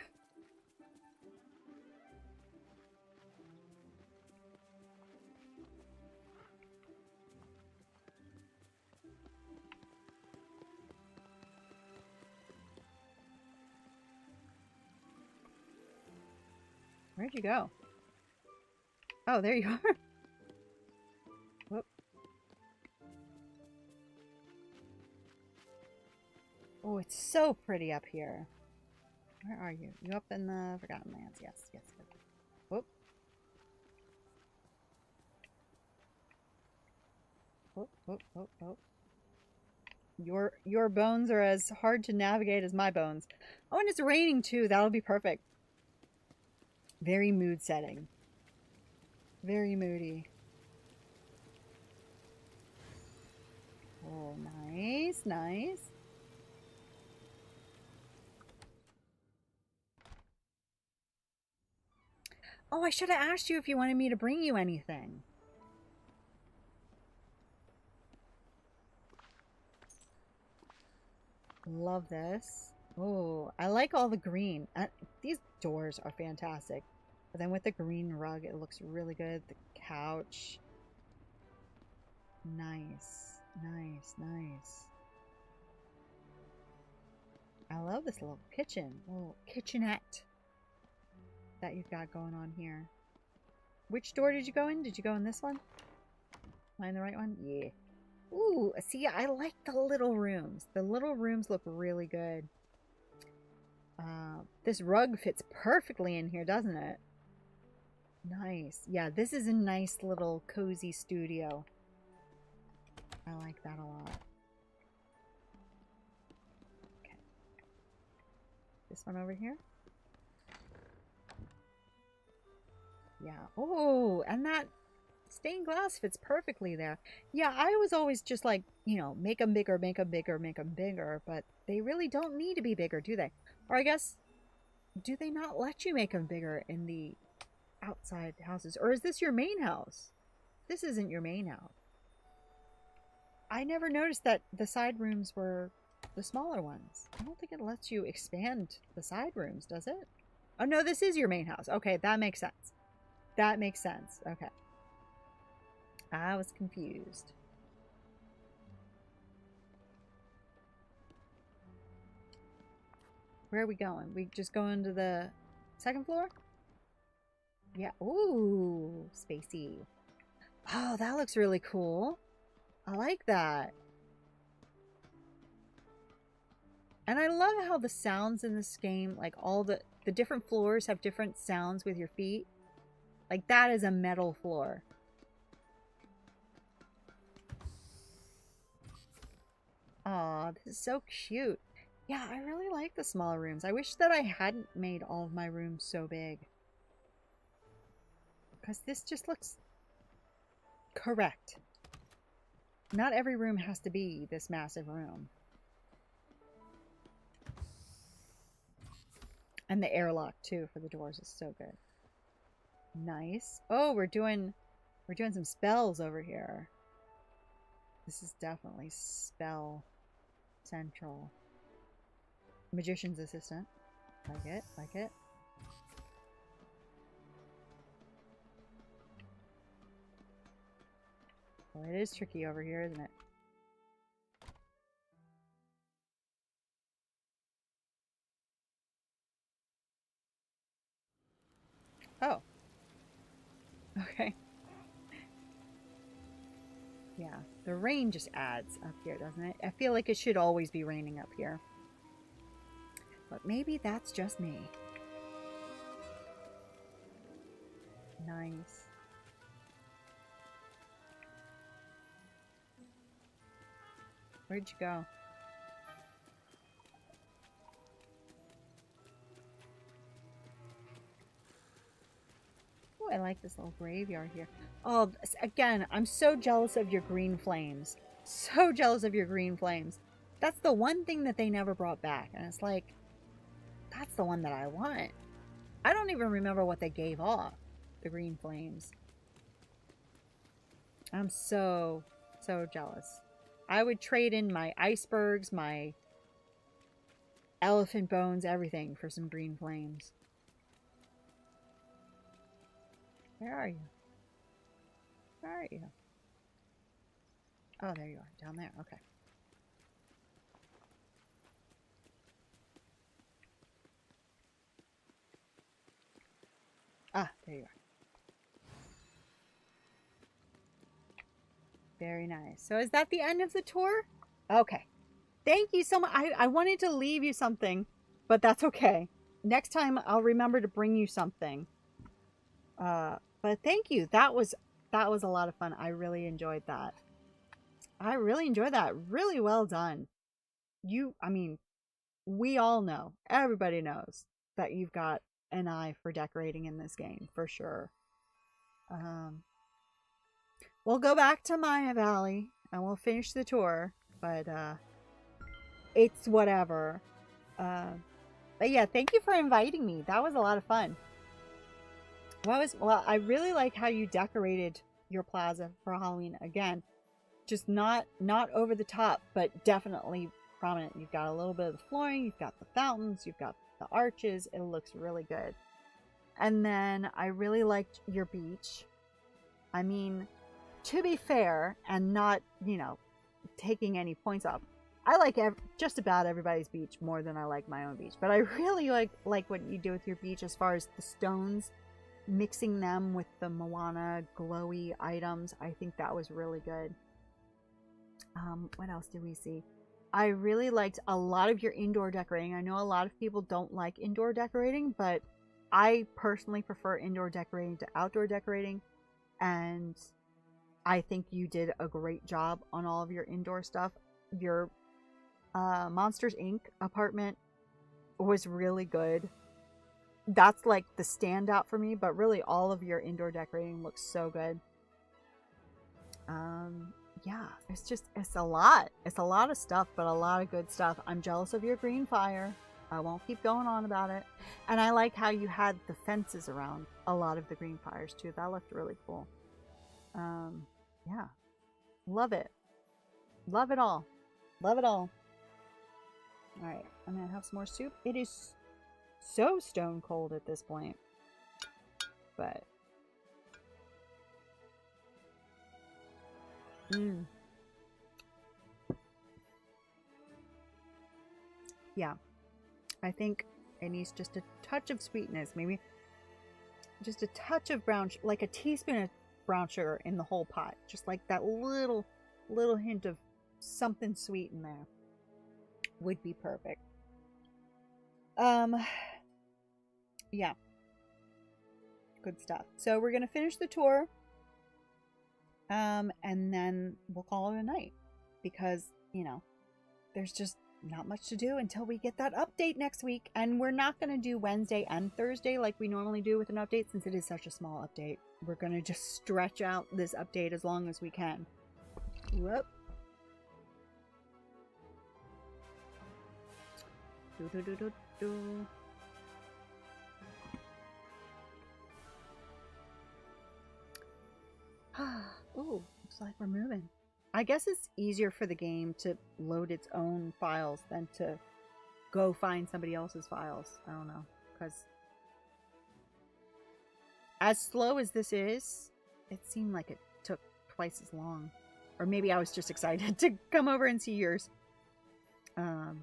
Where'd you go? Oh, there you are. Whoop. Oh, it's so pretty up here. Where are you? You up in the Forgotten Lands? Yes, yes, yes. Whoop. Whoop, whoop, whoop, whoop. Your bones are as hard to navigate as my bones. Oh, and it's raining too. That'll be perfect. Very mood setting. Very moody. Oh, nice, nice. Oh, I should have asked you if you wanted me to bring you anything. Love this. Oh, I like all the green. These doors are fantastic. But then with the green rug, it looks really good. The couch. Nice. Nice, nice. I love this little kitchen. Little kitchenette that you've got going on here. Which door did you go in? Did you go in this one? Am I in the right one? Yeah. Ooh, see, I like the little rooms. The little rooms look really good. This rug fits perfectly in here, doesn't it? Nice. Yeah, this is a nice little cozy studio. I like that a lot. Okay. This one over here? Yeah. Oh, and that stained glass fits perfectly there. Yeah, I was always just like, you know, make them bigger, make them bigger, make them bigger, but they really don't need to be bigger, do they? Or I guess, do they not let you make them bigger in the outside houses? Or is this your main house? This isn't your main house. I never noticed that the side rooms were the smaller ones. I don't think it lets you expand the side rooms, does it? Oh, no, this is your main house. Okay, that makes sense. That makes sense. Okay. I was confused. Where are we going? We just going to the second floor? Yeah. Ooh, spacey. Oh, that looks really cool. I like that. And I love how the sounds in this game, like all the different floors have different sounds with your feet. Like that is a metal floor. Aw, this is so cute. Yeah, I really like the smaller rooms. I wish that I hadn't made all of my rooms so big. Because this just looks correct. Not every room has to be this massive room. And the airlock too for the doors is so good. Nice. Oh, we're doing some spells over here. This is definitely spell central. Magician's assistant. Like it, like it. Well, it is tricky over here, isn't it? Oh. Okay. Yeah, the rain just adds up here, doesn't it? I feel like it should always be raining up here. But maybe that's just me. Nice. Where'd you go? Oh, I like this little graveyard here. Oh, again, I'm so jealous of your green flames. So jealous of your green flames. That's the one thing that they never brought back. And it's like, that's the one that I want. I don't even remember what they gave off. The green flames. I'm so jealous. I would trade in my icebergs, my elephant bones, everything for some green flames. Where are you? Where are you? Oh, there you are. Down there. Okay. Ah, there you are. Very nice. So is that the end of the tour? Okay. Thank you so much. I wanted to leave you something, but that's okay. Next time I'll remember to bring you something. But thank you. That was a lot of fun. I really enjoyed that. I really enjoyed that. Really well done. I mean, we all know, everybody knows that you've got an eye for decorating in this game, for sure. We'll go back to Maya Valley and we'll finish the tour, but it's whatever. But yeah, thank you for inviting me. That was a lot of fun. Well, I really like how you decorated your plaza for Halloween. Again, just not over the top, but definitely prominent. You've got a little bit of the flooring, you've got the fountains, you've got the arches. It looks really good. And then I really liked your beach. I mean, to be fair and not, taking any points off, I like just about everybody's beach more than I like my own beach. But I really like what you do with your beach as far as the stones, mixing them with the Moana glowy items. I think that was really good. What else did we see? I really liked a lot of your indoor decorating. I know a lot of people don't like indoor decorating, but I personally prefer indoor decorating to outdoor decorating. And I think you did a great job on all of your indoor stuff. Your Monsters Inc. apartment was really good. That's like the standout for me, but really all of your indoor decorating looks so good. Yeah, it's a lot. It's a lot of stuff, but a lot of good stuff. I'm jealous of your green fire. I won't keep going on about it. And I like how you had the fences around a lot of the green fires too. That looked really cool. Yeah. Love it. Love it all. Love it all. Alright, I'm gonna have some more soup. It is so stone cold at this point. But yeah, I think it needs just a touch of sweetness. just a touch of brown, like a teaspoon of brown sugar in the whole pot. Just like that little hint of something sweet in there would be perfect. Yeah. Good stuff. So we're going to finish the tour. And then we'll call it a night because, you know, there's just not much to do until we get that update next week. And we're not going to do Wednesday and Thursday like we normally do with an update since it is such a small update. We're going to just stretch out this update as long as we can. Whoop. Ooh, looks like we're moving. I guess it's easier for the game to load its own files than to go find somebody else's files. I don't know, because as slow as this is, it seemed like it took twice as long. Or maybe I was just excited to come over and see yours. A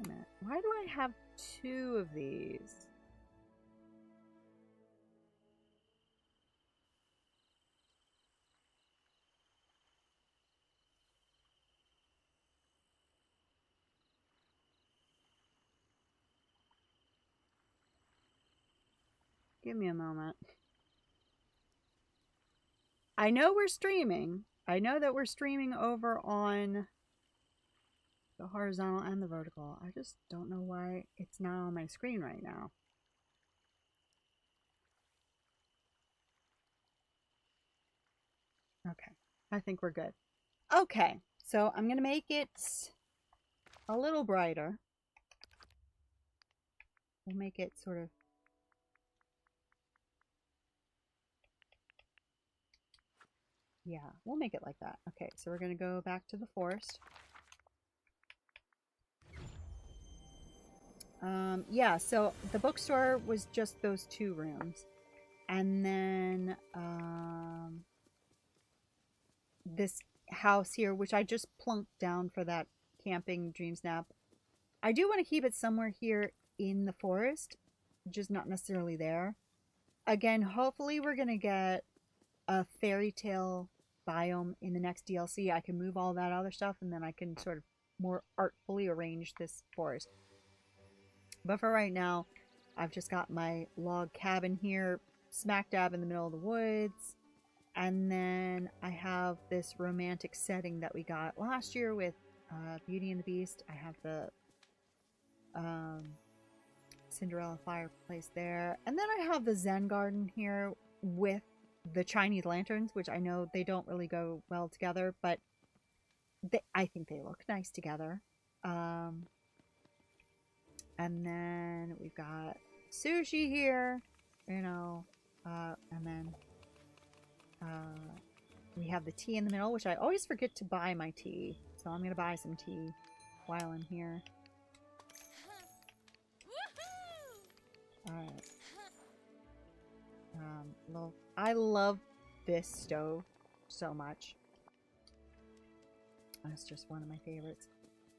minute. Why do I have two of these? Give me a moment. I know we're streaming. I know that we're streaming over on the horizontal and the vertical. I just don't know why it's not on my screen right now. Okay, I think we're good. Okay, so I'm gonna make it a little brighter. We'll make it sort of we'll make it like that. Okay, so we're gonna go back to the forest. Yeah, so the bookstore was just those two rooms. And then this house here, which I just plunked down for that camping dream snap. I do want to keep it somewhere here in the forest, just not necessarily there. Again, hopefully we're going to get a fairy tale biome in the next DLC. I can move all that other stuff and then I can sort of more artfully arrange this forest. But for right now, I've just got my log cabin here, smack dab in the middle of the woods. And then I have this romantic setting that we got last year with Beauty and the Beast. I have the Cinderella fireplace there. And then I have the Zen garden here with the Chinese lanterns, which I know they don't really go well together, but I think they look nice together. And then we've got sushi here, you know, and then we have the tea in the middle, which I always forget to buy my tea. So I'm going to buy some tea while I'm here. Alright. I love this stove so much. That's just one of my favorites.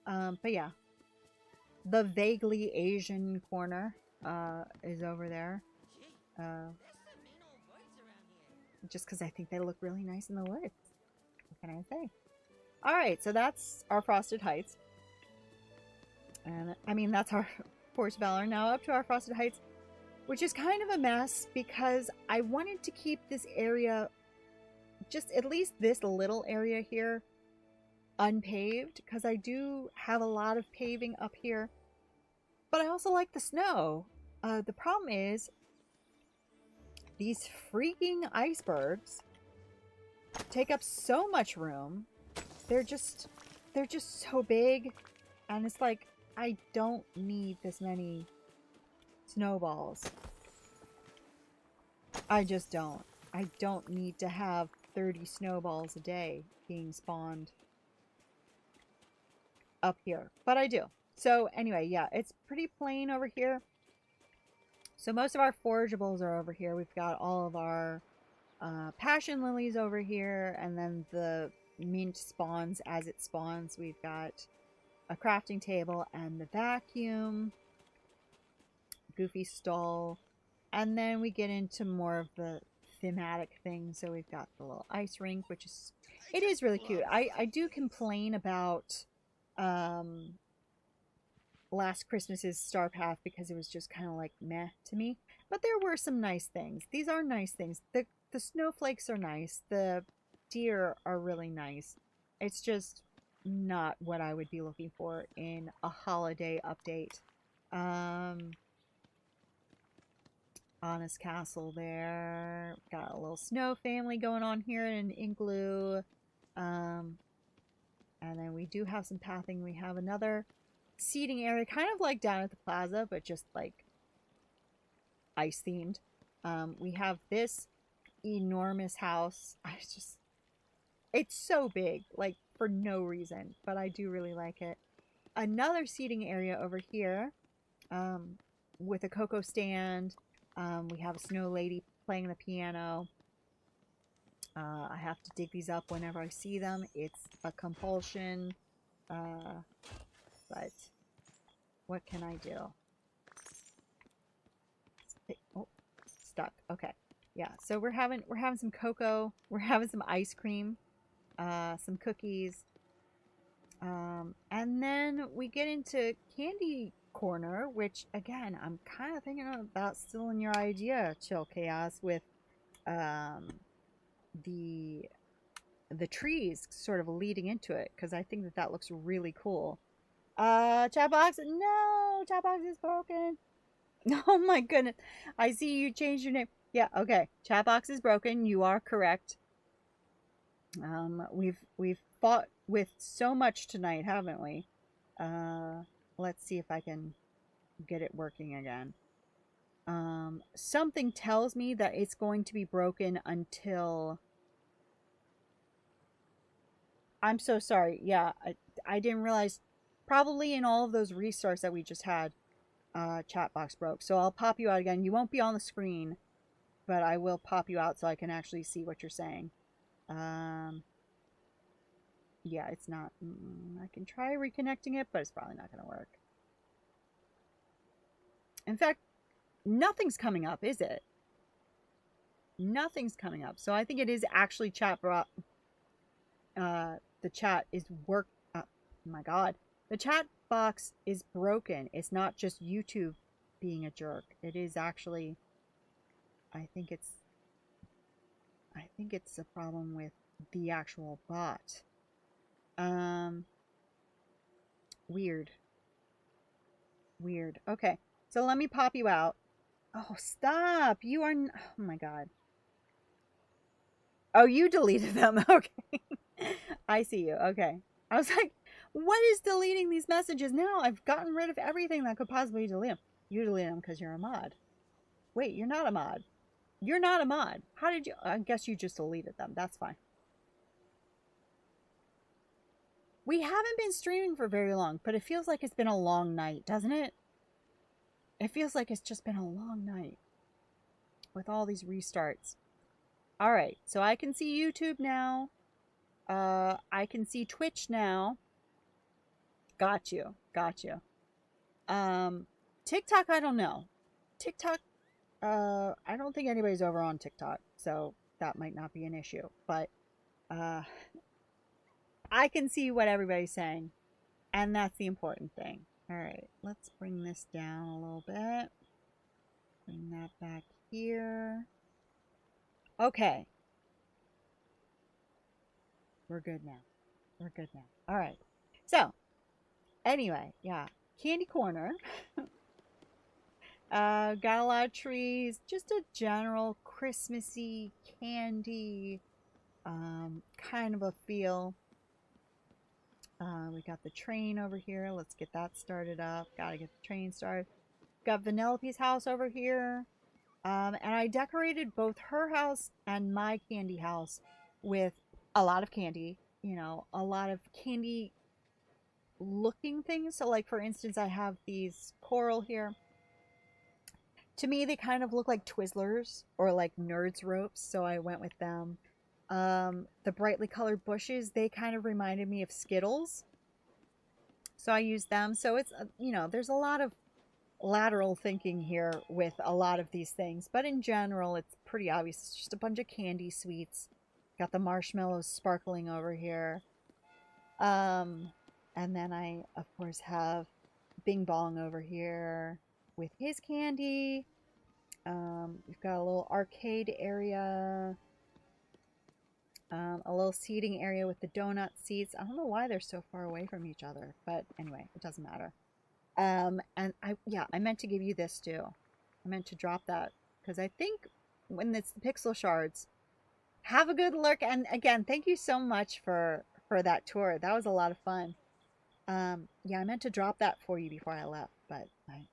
But yeah. The vaguely Asian corner is over there. Just because I think they look really nice in the woods. What can I say? Alright, so that's our Frosted Heights. And I mean, that's our Forest Valor. Now up to our Frosted Heights, which is kind of a mess because I wanted to keep this area, just at least this little area here, unpaved, because I do have a lot of paving up here, but I also like the snow. The problem is these freaking icebergs take up so much room. They're just so big, and it's like I don't need this many snowballs. I just don't. I don't need to have 30 snowballs a day being spawned up here, but I do. So anyway, yeah, it's pretty plain over here. So most of our forageables are over here. We've got all of our passion lilies over here, and then the mint spawns as it spawns. We've got a crafting table and the vacuum, Goofy stall, and then we get into more of the thematic things. So we've got the little ice rink, which is, it is really cute. I do complain about last Christmas's Star Path because it was just kind of like meh to me, but there were some nice things. These are nice things. The snowflakes are nice. The deer are really nice. It's just not what I would be looking for in a holiday update. Honest Castle there. Got a little snow family going on here in Igloo. And then we do have some pathing. We have another seating area, kind of like down at the plaza, but just like ice themed. We have this enormous house. It's so big, like for no reason, but I do really like it. Another seating area over here, with a cocoa stand. We have a snow lady playing the piano. I have to dig these up whenever I see them. It's a compulsion. But what can I do? Oh, stuck. Okay. Yeah, so we're having some cocoa. We're having some ice cream. Some cookies. And then we get into candy corner, which again, I'm kind of thinking about stealing your idea, Chill Chaos, with the trees sort of leading into it, because I think that looks really cool. Chat box, no, chat box is broken. Oh my goodness, I see you changed your name. Yeah, okay, chat box is broken. You are correct. We've fought with so much tonight, haven't we? Let's see if I can get it working again. Something tells me that it's going to be broken until... I'm so sorry. Yeah, I didn't realize. Probably in all of those restarts that we just had, chat box broke. So I'll pop you out again. You won't be on the screen, but I will pop you out so I can actually see what you're saying. Yeah, it's not... I can try reconnecting it, but it's probably not going to work. In fact, nothing's coming up, is it? Nothing's coming up. So I think it is actually chat... the chat is work... oh my god. The chat box is broken. It's not just YouTube being a jerk. It is actually... I think it's a problem with the actual bot. Weird. Okay, so let me pop you out. Oh, stop! You are... oh my god. Oh, you deleted them. Okay. I see you. Okay. I was like, what is deleting these messages now? I've gotten rid of everything that could possibly delete them. You delete them because you're a mod. Wait, you're not a mod. You're not a mod. How did you... I guess you just deleted them. That's fine. We haven't been streaming for very long, but it feels like it's been a long night, doesn't it? It feels like it's just been a long night with all these restarts. All right, so I can see YouTube now. I can see Twitch now. Got you. TikTok, I don't know. TikTok, I don't think anybody's over on TikTok, so that might not be an issue. But I can see what everybody's saying, and that's the important thing. All right, let's bring this down a little bit. Bring that back here. Okay. We're good now. All right. So, anyway, yeah. Candy corner. Got a lot of trees. Just a general Christmassy candy kind of a feel. We got the train over here. Let's get that started up. Gotta get the train started. Got Vanellope's house over here. And I decorated both her house and my candy house with a lot of candy. You know, a lot of candy looking things. So like, for instance, I have these coral here. To me, they kind of look like Twizzlers or like Nerds ropes. So I went with them. The brightly colored bushes, they kind of reminded me of Skittles. So I used them. So it's, you know, there's a lot of lateral thinking here with a lot of these things. But in general, it's pretty obvious. It's just a bunch of candy sweets. Got the marshmallows sparkling over here. And then I, of course, have Bing Bong over here with his candy. We've got a little arcade area. A little seating area with the donut seats. I don't know why they're so far away from each other, but anyway, it doesn't matter. And I meant to give you this too. I meant to drop that because I think when it's the pixel shards, have a good look. And again, thank you so much for that tour. That was a lot of fun. Yeah, I meant to drop that for you before I left, but I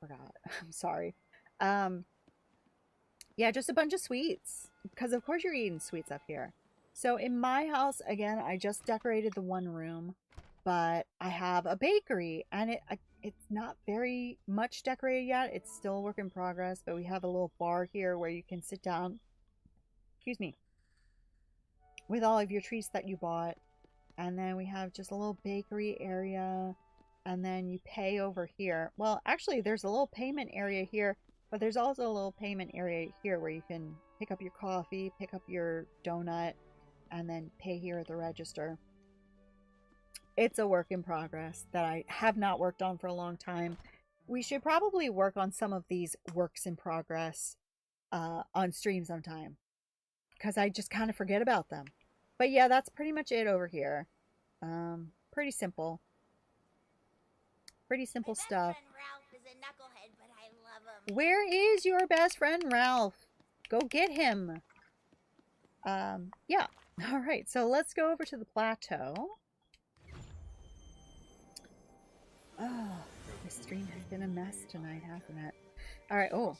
forgot. I'm sorry. Yeah, just a bunch of sweets because of course you're eating sweets up here. So in my house, again, I just decorated the one room, but I have a bakery and it's not very much decorated yet. It's still a work in progress, but we have a little bar here where you can sit down, excuse me, with all of your treats that you bought. And then we have just a little bakery area, and then you pay over here. Well, actually, there's a little payment area here, but there's also a little payment area here where you can pick up your coffee, pick up your donut, and then pay here at the register. It's a work in progress that I have not worked on for a long time. We should probably work on some of these works in progress on stream sometime, because I just kind of forget about them. But yeah, that's pretty much it over here. Pretty simple. Pretty simple stuff. Ralph is a knucklehead, but I love him. Where is your best friend Ralph? Go get him. Yeah. All right, so let's go over to the plateau. Oh, the stream has been a mess tonight, hasn't it? All right. Oh,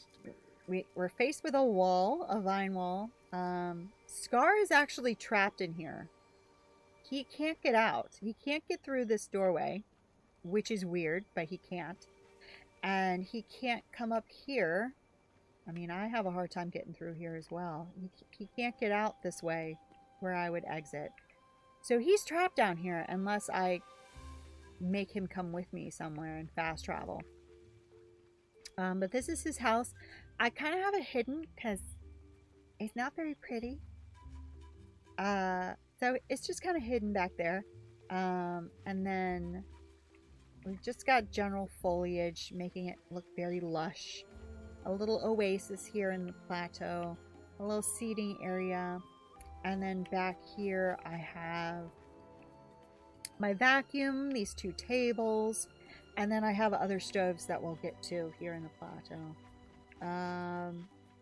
we're faced with a wall, a vine wall. Scar is actually trapped in here. He can't get out. He can't get through this doorway, which is weird, but he can't. And he can't come up here. I mean, I have a hard time getting through here as well. He can't get out this way where I would exit. So he's trapped down here unless I make him come with me somewhere and fast travel. But this is his house. I kind of have it hidden because it's not very pretty. So it's just kind of hidden back there. And then we've just got general foliage making it look very lush. A little oasis here in the plateau. A little seating area. And then back here I have my vacuum, these two tables, and then I have other stoves that we'll get to here in the plateau.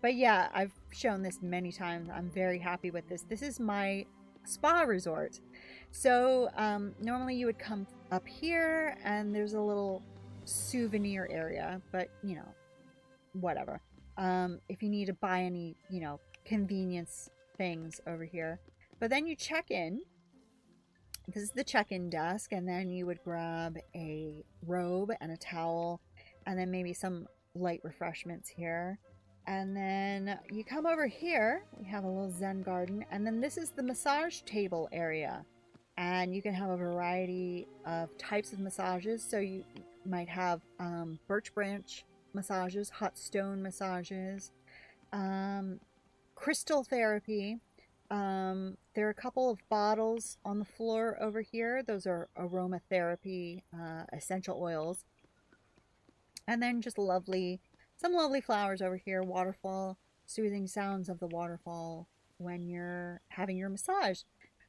But yeah, I've shown this many times. I'm very happy with this. This is my spa resort. So normally you would come up here and there's a little souvenir area, but you know, whatever. If you need to buy any, you know, convenience things over here. But then you check in. This is the check-in desk, and then you would grab a robe and a towel, and then maybe some light refreshments here. And then you come over here, we have a little Zen garden, and then this is the massage table area. And you can have a variety of types of massages. So you might have birch branch massages, hot stone massages, crystal therapy. There are a couple of bottles on the floor over here. Those are aromatherapy essential oils. And then just some lovely flowers over here. Waterfall, soothing sounds of the waterfall when you're having your massage.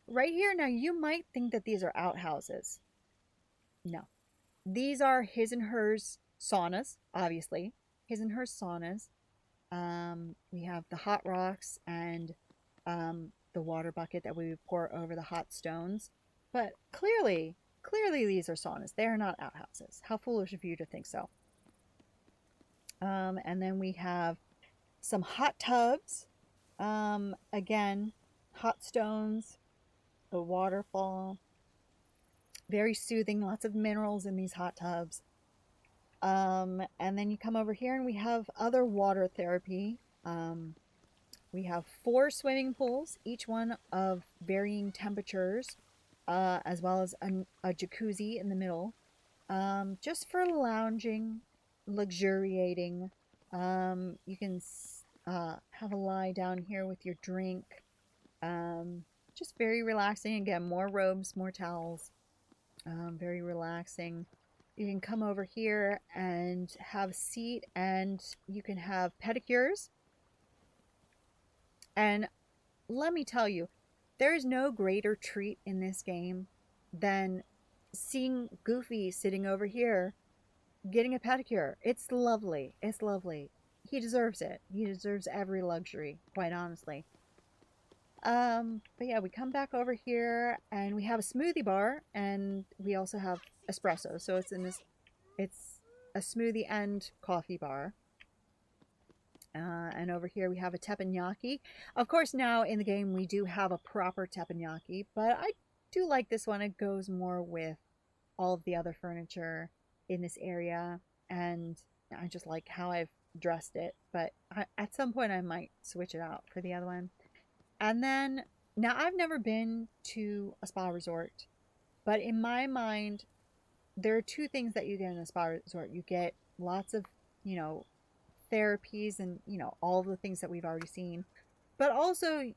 Right here, now you might think that these are outhouses. No. These are his and hers saunas, obviously. His and hers saunas. We have the hot rocks and the water bucket that we would pour over the hot stones. But clearly these are saunas. They are not outhouses. How foolish of you to think so. And then we have some hot tubs. Again, hot stones, the waterfall. Very soothing, lots of minerals in these hot tubs. And then you come over here and we have other water therapy. We have 4 swimming pools, each one of varying temperatures, as well as a jacuzzi in the middle, just for lounging, luxuriating. You can have a lie down here with your drink. Just very relaxing. Again, more robes, more towels. Very relaxing. You can come over here and have a seat, and you can have pedicures. And let me tell you, there is no greater treat in this game than seeing Goofy sitting over here getting a pedicure. It's lovely. It's lovely. He deserves it. He deserves every luxury, quite honestly. But yeah, we come back over here and we have a smoothie bar, and we also have espresso. So it's a smoothie and coffee bar. And over here we have a teppanyaki. Of course, now in the game we do have a proper teppanyaki, but I do like this one. It goes more with all of the other furniture in this area, and I just like how I've dressed it. But at some point I might switch it out for the other one. And then, now I've never been to a spa resort, but in my mind, there are 2 things that you get in a spa resort. You get lots of, therapies and, all the things that we've already seen. But also,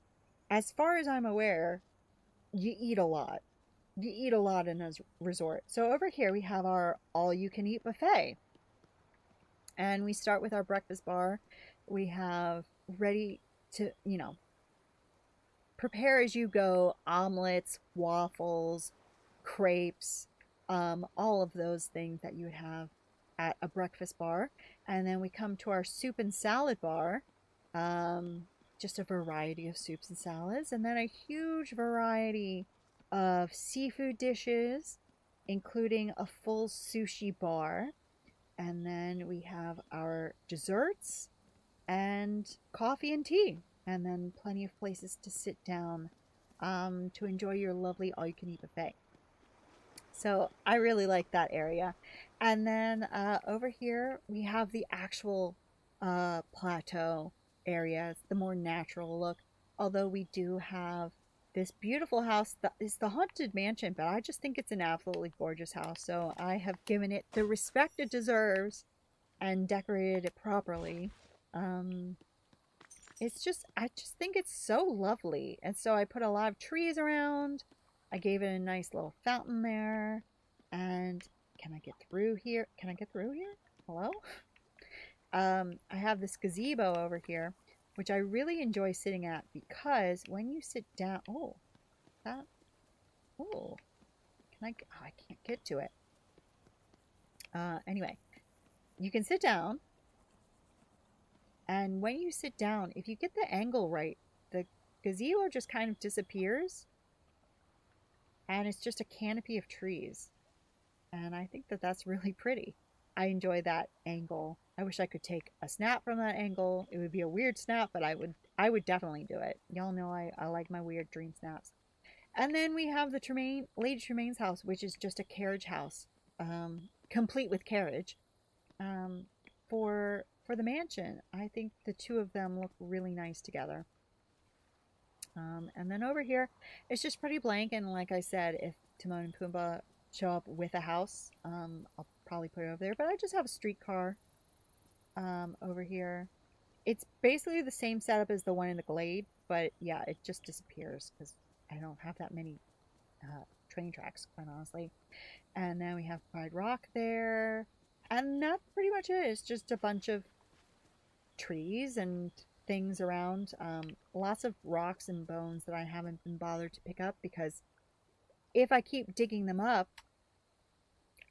as far as I'm aware, you eat a lot. You eat a lot in a resort. So over here we have our all-you-can-eat buffet. And we start with our breakfast bar. We have ready to, prepare as you go omelets, waffles, crepes, all of those things that you would have at a breakfast bar. And then we come to our soup and salad bar, just a variety of soups and salads, and then a huge variety of seafood dishes, including a full sushi bar. And then we have our desserts and coffee and tea, and then plenty of places to sit down to enjoy your lovely all-you-can-eat buffet. So I really like that area. And then over here we have the actual plateau area. It's the more natural look. Although we do have this beautiful house that is the Haunted Mansion, but I just think it's an absolutely gorgeous house. So I have given it the respect it deserves and decorated it properly. I just think it's so lovely. And so I put a lot of trees around. I gave it a nice little fountain there. And can I get through here? Can I get through here? Hello? I have this gazebo over here, which I really enjoy sitting at, because when you sit down, I can't get to it. Anyway, you can sit down, and when you sit down, if you get the angle right, the gazebo just kind of disappears, and it's just a canopy of trees. And I think that that's really pretty. I enjoy that angle. I wish I could take a snap from that angle. It would be a weird snap, but I would definitely do it. Y'all know I like my weird dream snaps. And then we have the Lady Tremaine's house, which is just a carriage house, complete with carriage, for the mansion. I think the 2 of them look really nice together. And then over here, it's just pretty blank. And like I said, if Timon and Pumbaa show up with a house, I'll probably put it over there. But I just have a streetcar over here. It's basically the same setup as the one in the Glade, but yeah, it just disappears because I don't have that many train tracks, quite honestly. And then we have Pride Rock there, and that's pretty much it. It's just a bunch of trees and things around. Lots of rocks and bones that I haven't been bothered to pick up, because if I keep digging them up,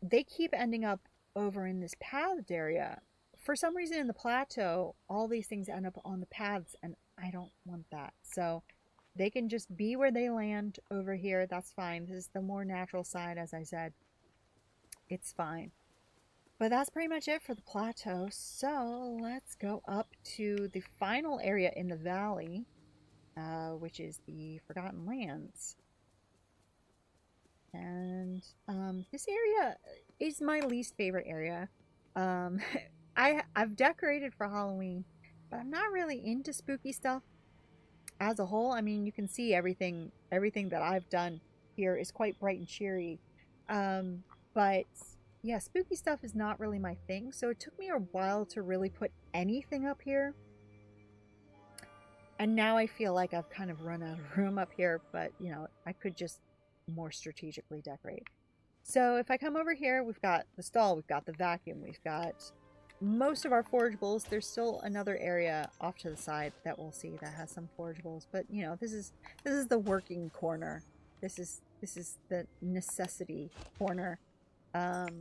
they keep ending up over in this pathed area. For some reason in the plateau, all these things end up on the paths, and I don't want that. So they can just be where they land over here. That's fine. This is the more natural side, as I said. It's fine. But that's pretty much it for the plateau. So let's go up to the final area in the valley, which is the Forgotten Lands. And this area is my least favorite area. I've decorated for Halloween, but I'm not really into spooky stuff. as a whole, I mean, you can see everything that I've done here is quite bright and cheery. But yeah, spooky stuff is not really my thing, so it took me a while to really put anything up here. And now I feel like I've kind of run out of room up here, but you know, I could just more strategically decorate. So if I come over here, we've got the stall, we've got the vacuum, we've got most of our forageables. There's still another area off to the side that we'll see that has some forageables, but you know, this is the working corner. This is the necessity corner. But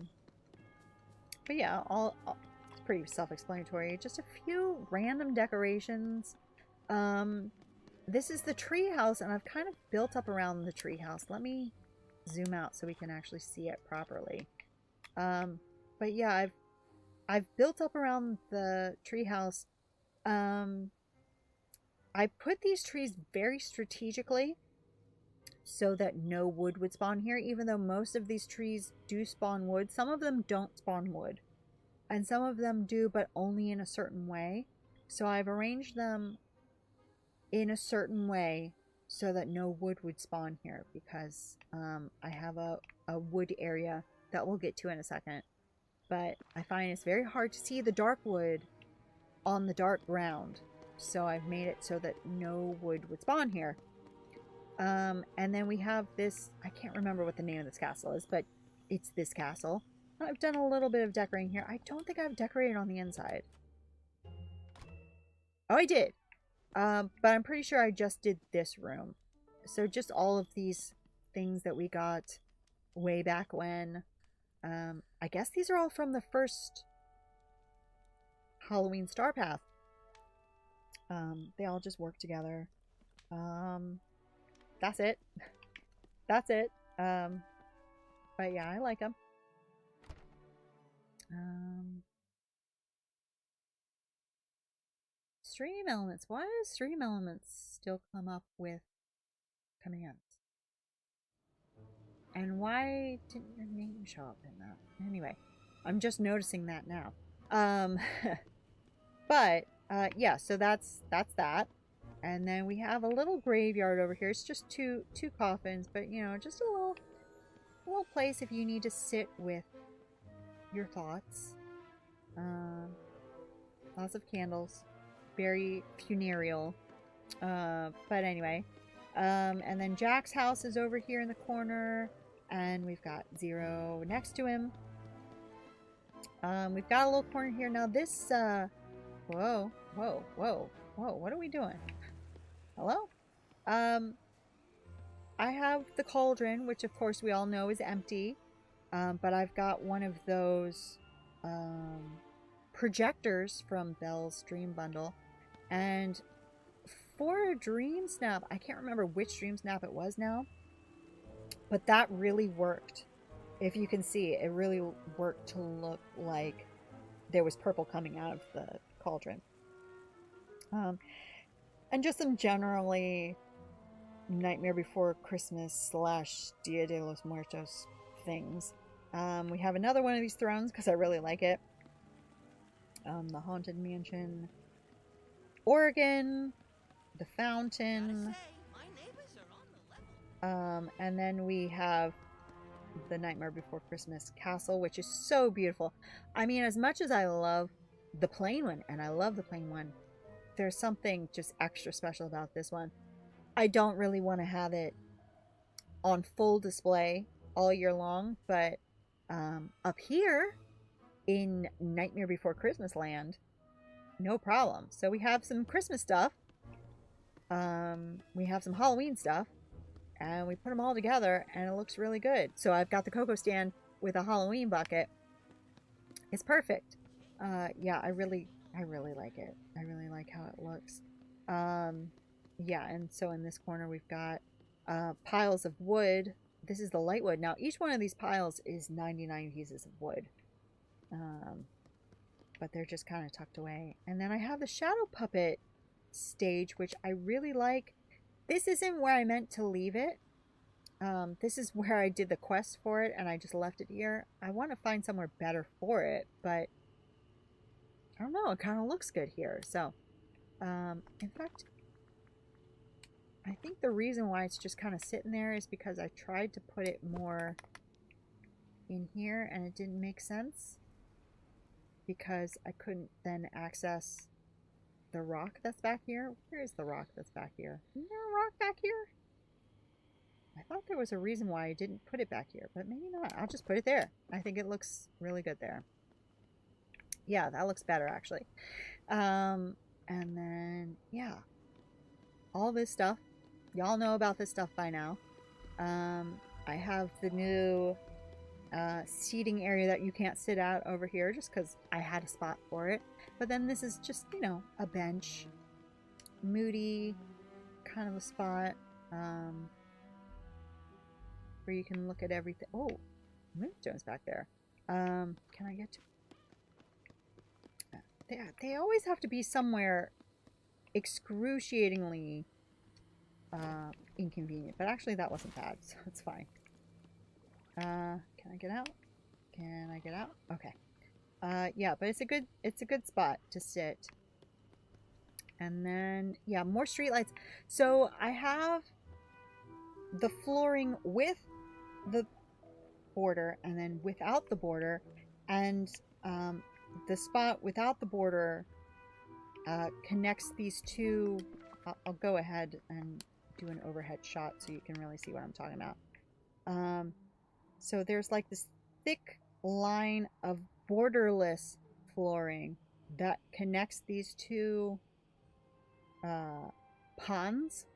yeah, it's pretty self-explanatory. Just a few random decorations. This is the tree house, and I've kind of built up around the tree house. Let me zoom out so we can actually see it properly. But yeah, I've built up around the tree house. I put these trees very strategically so that no wood would spawn here, even though most of these trees do spawn wood. Some of them don't spawn wood, and some of them do, but only in a certain way. So I've arranged them in a certain way so that no wood would spawn here, because I have a wood area that we'll get to in a second. But I find it's very hard to see the dark wood on the dark ground, so I've made it so that no wood would spawn here. And then we have this, I can't remember what the name of this castle is, but it's this castle. I've done a little bit of decorating here. I don't think I've decorated on the inside. Oh, I did. But I'm pretty sure I just did this room. So just all of these things that we got way back when. I guess these are all from the first Halloween Star Path. They all just work together. That's it. That's it. But yeah, I like them. Stream elements. Why does stream elements still come up with commands? And why didn't your name show up in that? Anyway, I'm just noticing that now. But yeah, so that's that. And then we have a little graveyard over here. It's just two coffins, but you know, just a little place if you need to sit with your thoughts. Lots of candles. Very funereal. But anyway. And then Jack's house is over here in the corner. And we've got Zero next to him. We've got a little corner here. Now this, whoa. What are we doing? Hello? I have the cauldron, which of course we all know is empty. But I've got one of those, projectors from Belle's Dream Bundle. And for a Dream Snap, I can't remember which Dream Snap it was now, but that really worked. If you can see, it really worked to look like there was purple coming out of the cauldron. And just some generally Nightmare Before Christmas / Dia de los Muertos things. We have another one of these thrones because I really like it. The Haunted Mansion, Oregon, the fountain, and then we have the Nightmare Before Christmas castle, which is so beautiful. I mean, as much as I love the plain one, and I love the plain one, there's something just extra special about this one. I don't really want to have it on full display all year long, but up here in Nightmare Before Christmas land, no problem. So we have some Christmas stuff, we have some Halloween stuff, and we put them all together and it looks really good. So I've got the cocoa stand with a Halloween bucket. It's perfect. Yeah, I really like it. I really like how it looks. Yeah, and so in this corner we've got piles of wood. This is the light wood. Now each one of these piles is 99 pieces of wood. But they're just kind of tucked away. And then I have the shadow puppet stage, which I really like. This isn't where I meant to leave it. This is where I did the quest for it, and I just left it here. I want to find somewhere better for it, but I don't know. It kind of looks good here. So, in fact, I think the reason why it's just kind of sitting there is because I tried to put it more in here and it didn't make sense. Because I couldn't then access the rock that's back here. Where is the rock that's back here? Isn't there a rock back here? I thought there was a reason why I didn't put it back here, but maybe not. I'll just put it there. I think it looks really good there. Yeah, that looks better actually. And then, yeah. All this stuff. Y'all know about this stuff by now. I have the new seating area that you can't sit at over here just because I had a spot for it. But then this is just, you know, a bench. Moody kind of a spot. Where you can look at everything. Oh, Moonstone's back there. Can I get to... They always have to be somewhere excruciatingly inconvenient. But actually that wasn't bad, so it's fine. Can I get out? Can I get out? Okay. Yeah, but it's a good spot to sit. And then, yeah, more streetlights. So I have the flooring with the border and then without the border, and the spot without the border connects these two. I'll go ahead and do an overhead shot so you can really see what I'm talking about. So there's like this thick line of borderless flooring that connects these two ponds,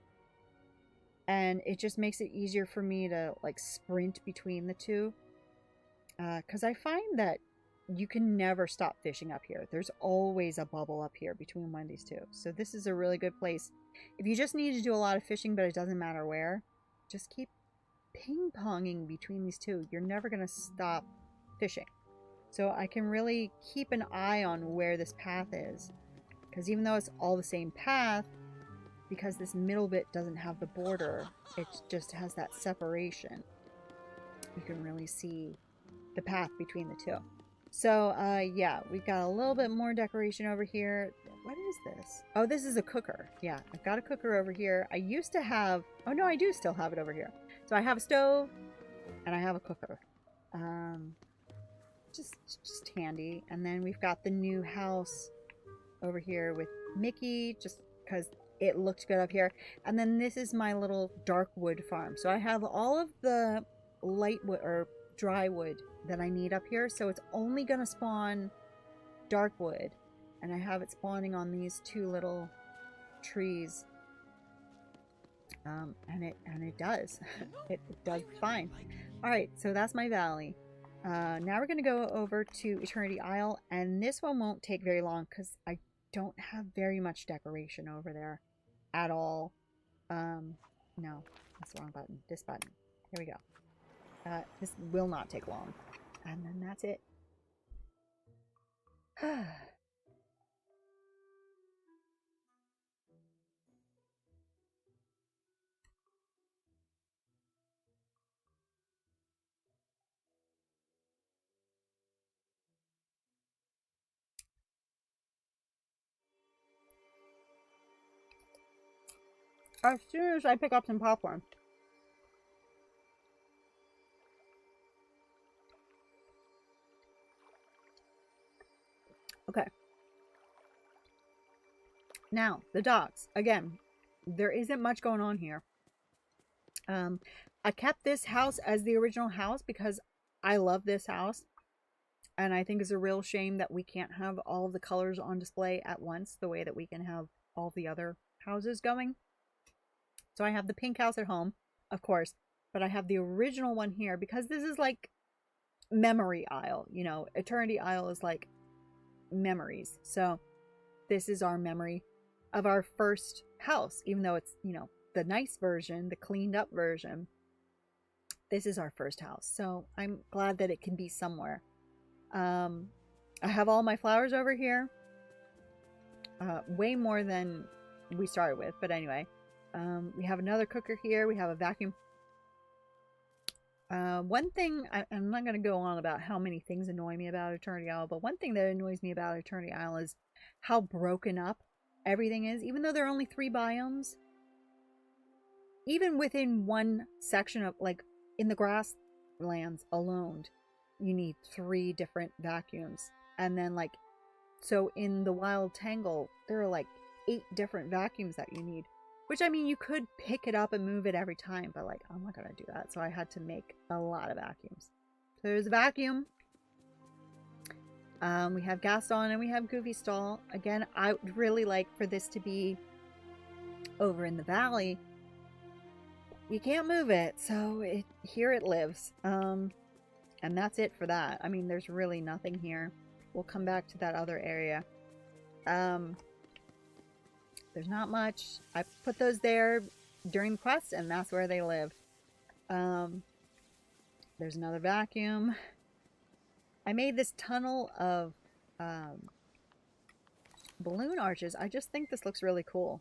and it just makes it easier for me to like sprint between the two, because I find that you can never stop fishing up here. There's always a bubble up here between one of these two, so this is a really good place if you just need to do a lot of fishing, but it doesn't matter where. Just keep ping-ponging between these two. You're never going to stop fishing. So I can really keep an eye on where this path is, because even though it's all the same path, because this middle bit doesn't have the border, it just has that separation. You can really see the path between the two. So yeah, we've got a little bit more decoration over here. What is this? Oh, this is a cooker. Yeah, I've got a cooker over here. I used to have, oh no, I do still have it over here. So I have a stove and I have a cooker. Just handy. And then we've got the new house over here with Mickey, just because it looked good up here. And then this is my little dark wood farm. So I have all of the light wood or dry wood that I need up here. So it's only going to spawn dark wood. And I have it spawning on these two little trees. And it does. it does fine. Alright, so that's my valley. Now we're going to go over to Eternity Isle, and this one won't take very long because I don't have very much decoration over there at all. No, that's the wrong button. This button. Here we go. This will not take long. And then that's it. As soon as I pick up some popcorn. Okay. Now, the dogs. Again, there isn't much going on here. I kept this house as the original house because I love this house. And I think it's a real shame that we can't have all of the colors on display at once the way that we can have all the other houses going. So I have the pink house at home, of course, but I have the original one here because this is like memory isle, you know. Eternity Isle is like memories. So this is our memory of our first house, even though it's, you know, the nice version, the cleaned up version. This is our first house. So I'm glad that it can be somewhere. I have all my flowers over here. Way more than we started with, but anyway. We have another cooker here. We have a vacuum. One thing, I'm not going to go on about how many things annoy me about Eternity Isle, but one thing that annoys me about Eternity Isle is how broken up everything is. Even though there are only 3 biomes, even within one section of, like, in the grasslands alone, you need 3 different vacuums. And then, like, so in the Wild Tangle, there are like 8 different vacuums that you need. Which, I mean, you could pick it up and move it every time, but, like, I'm not gonna do that. So I had to make a lot of vacuums. So there's a vacuum. We have Gaston and we have Goofy Stall. Again, I would really like for this to be over in the valley. You can't move it, so here it lives. And that's it for that. I mean, there's really nothing here. We'll come back to that other area. There's not much. I put those there during the quest, and that's where they live. There's another vacuum. I made this tunnel of balloon arches. I just think this looks really cool.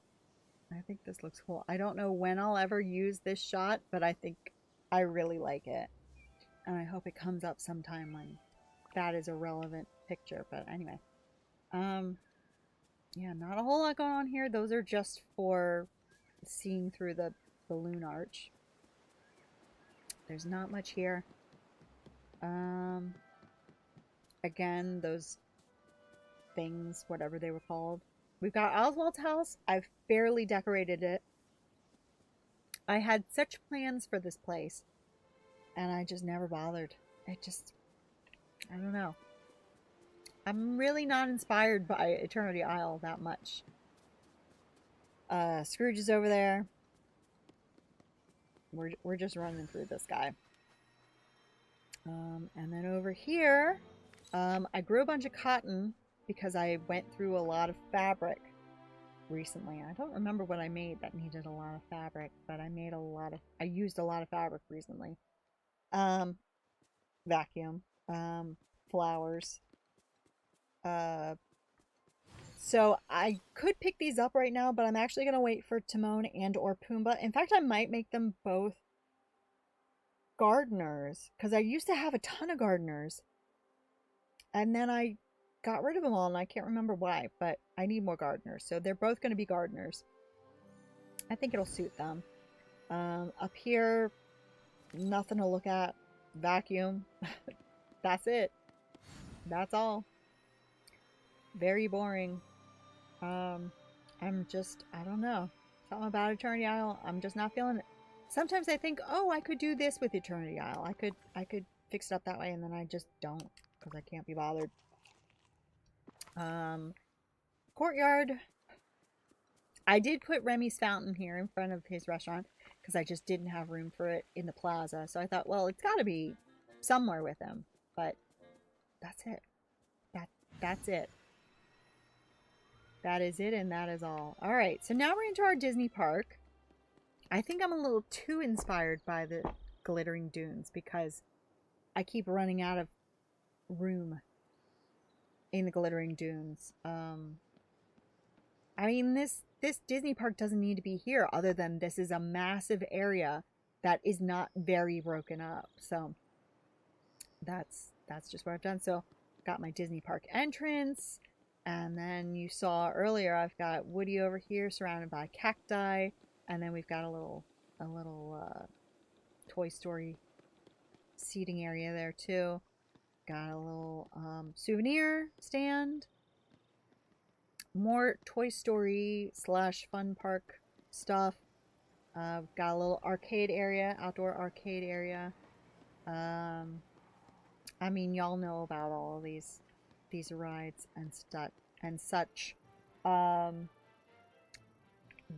I think this looks cool. I don't know when I'll ever use this shot, but I think I really like it. And I hope it comes up sometime when that is a relevant picture. But anyway. Yeah, not a whole lot going on here. Those are just for seeing through the balloon arch. There's not much here. Again, those things, whatever they were called. We've got Oswald's house. I've barely decorated it. I had such plans for this place, and I just never bothered. I don't know. I'm really not inspired by Eternity Isle that much. Scrooge is over there. We're just running through this guy. And then over here, I grew a bunch of cotton because I went through a lot of fabric recently. I don't remember what I made that needed a lot of fabric, but I used a lot of fabric recently. Vacuum, flowers. So I could pick these up right now, but I'm actually going to wait for Timon and or Pumbaa. In fact, I might make them both gardeners, because I used to have a ton of gardeners. And then I got rid of them all, and I can't remember why, but I need more gardeners. So they're both going to be gardeners. I think it'll suit them. Up here, nothing to look at. Vacuum. That's it. That's all. Very boring. I don't know. Something about Eternity Isle, I'm just not feeling it. Sometimes I think, oh, I could do this with Eternity Isle. I could fix it up that way, and then I just don't, because I can't be bothered. Courtyard. I did put Remy's fountain here in front of his restaurant, because I just didn't have room for it in the plaza. So I thought, well, it's got to be somewhere with him. But that's it. That's it. That is it, and that is all. Alright, so now we're into our Disney park. I think I'm a little too inspired by the Glittering Dunes because I keep running out of room in the Glittering Dunes. I mean, this Disney park doesn't need to be here, other than this is a massive area that is not very broken up. So that's just what I've done. So got my Disney park entrance. And then you saw earlier, I've got Woody over here surrounded by cacti. And then we've got a little Toy Story seating area there too. Got a little souvenir stand. More Toy Story / fun park stuff. Got a little arcade area, outdoor arcade area. I mean, y'all know about all of these rides and such.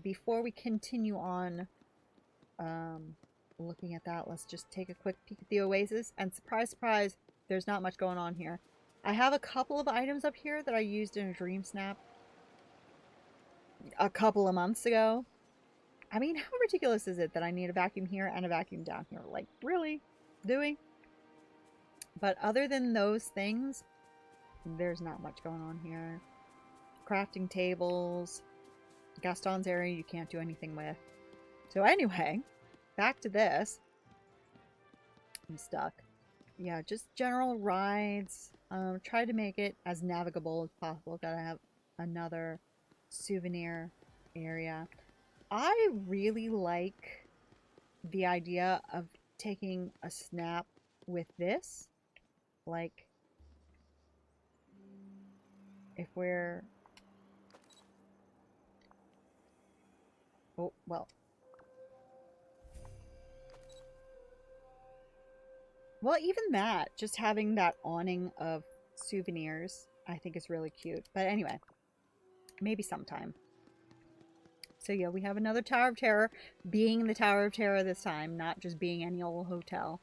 Before we continue on looking at that, let's just take a quick peek at the Oasis. And surprise, surprise, there's not much going on here. I have a couple of items up here that I used in a Dream Snap a couple of months ago. I mean, how ridiculous is it that I need a vacuum here and a vacuum down here? Like, really? Do we? But other than those things, there's not much going on here. Crafting tables. Gaston's area you can't do anything with. So anyway, back to this. I'm stuck. Yeah, just general rides. Try to make it as navigable as possible. Gotta have another souvenir area. I really like the idea of taking a snap with this. Like, if we're... Oh, well. Well, even that, just having that awning of souvenirs, I think is really cute. But anyway, maybe sometime. So yeah, we have another Tower of Terror, being the Tower of Terror this time, not just being any old hotel.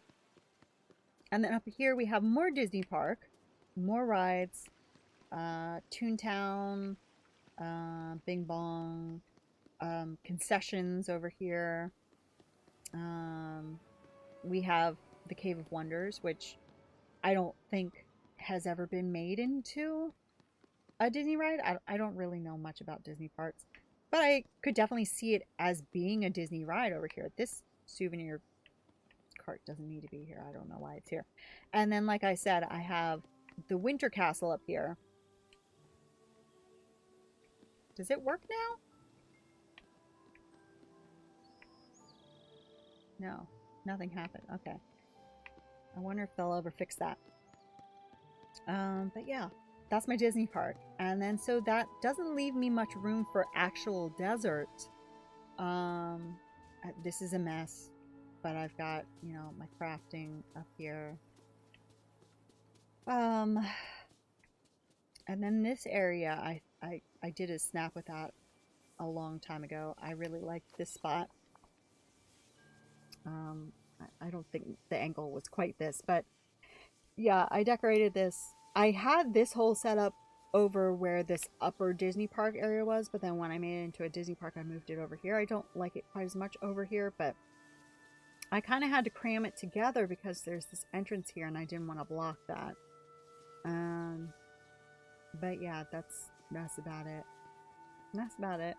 And then up here we have more Disney Park, more rides, Toontown, Bing Bong, concessions over here. We have the Cave of Wonders, which I don't think has ever been made into a Disney ride. I don't really know much about Disney parks, but I could definitely see it as being a Disney ride over here. This souvenir cart doesn't need to be here. I don't know why it's here. And then, like I said, I have the Winter Castle up here. Does it work now? No, nothing happened. Okay. I wonder if they'll ever fix that. But yeah, that's my Disney park. And then, so that doesn't leave me much room for actual desert. This is a mess, but I've got, you know, my crafting up here. And then this area, I did a snap with that a long time ago. I really liked this spot. I don't think the angle was quite this, but yeah, I decorated this. I had this whole setup over where this upper Disney Park area was, but then when I made it into a Disney Park, I moved it over here. I don't like it quite as much over here, but I kind of had to cram it together because there's this entrance here and I didn't want to block that. But yeah, that's about it. That's about it.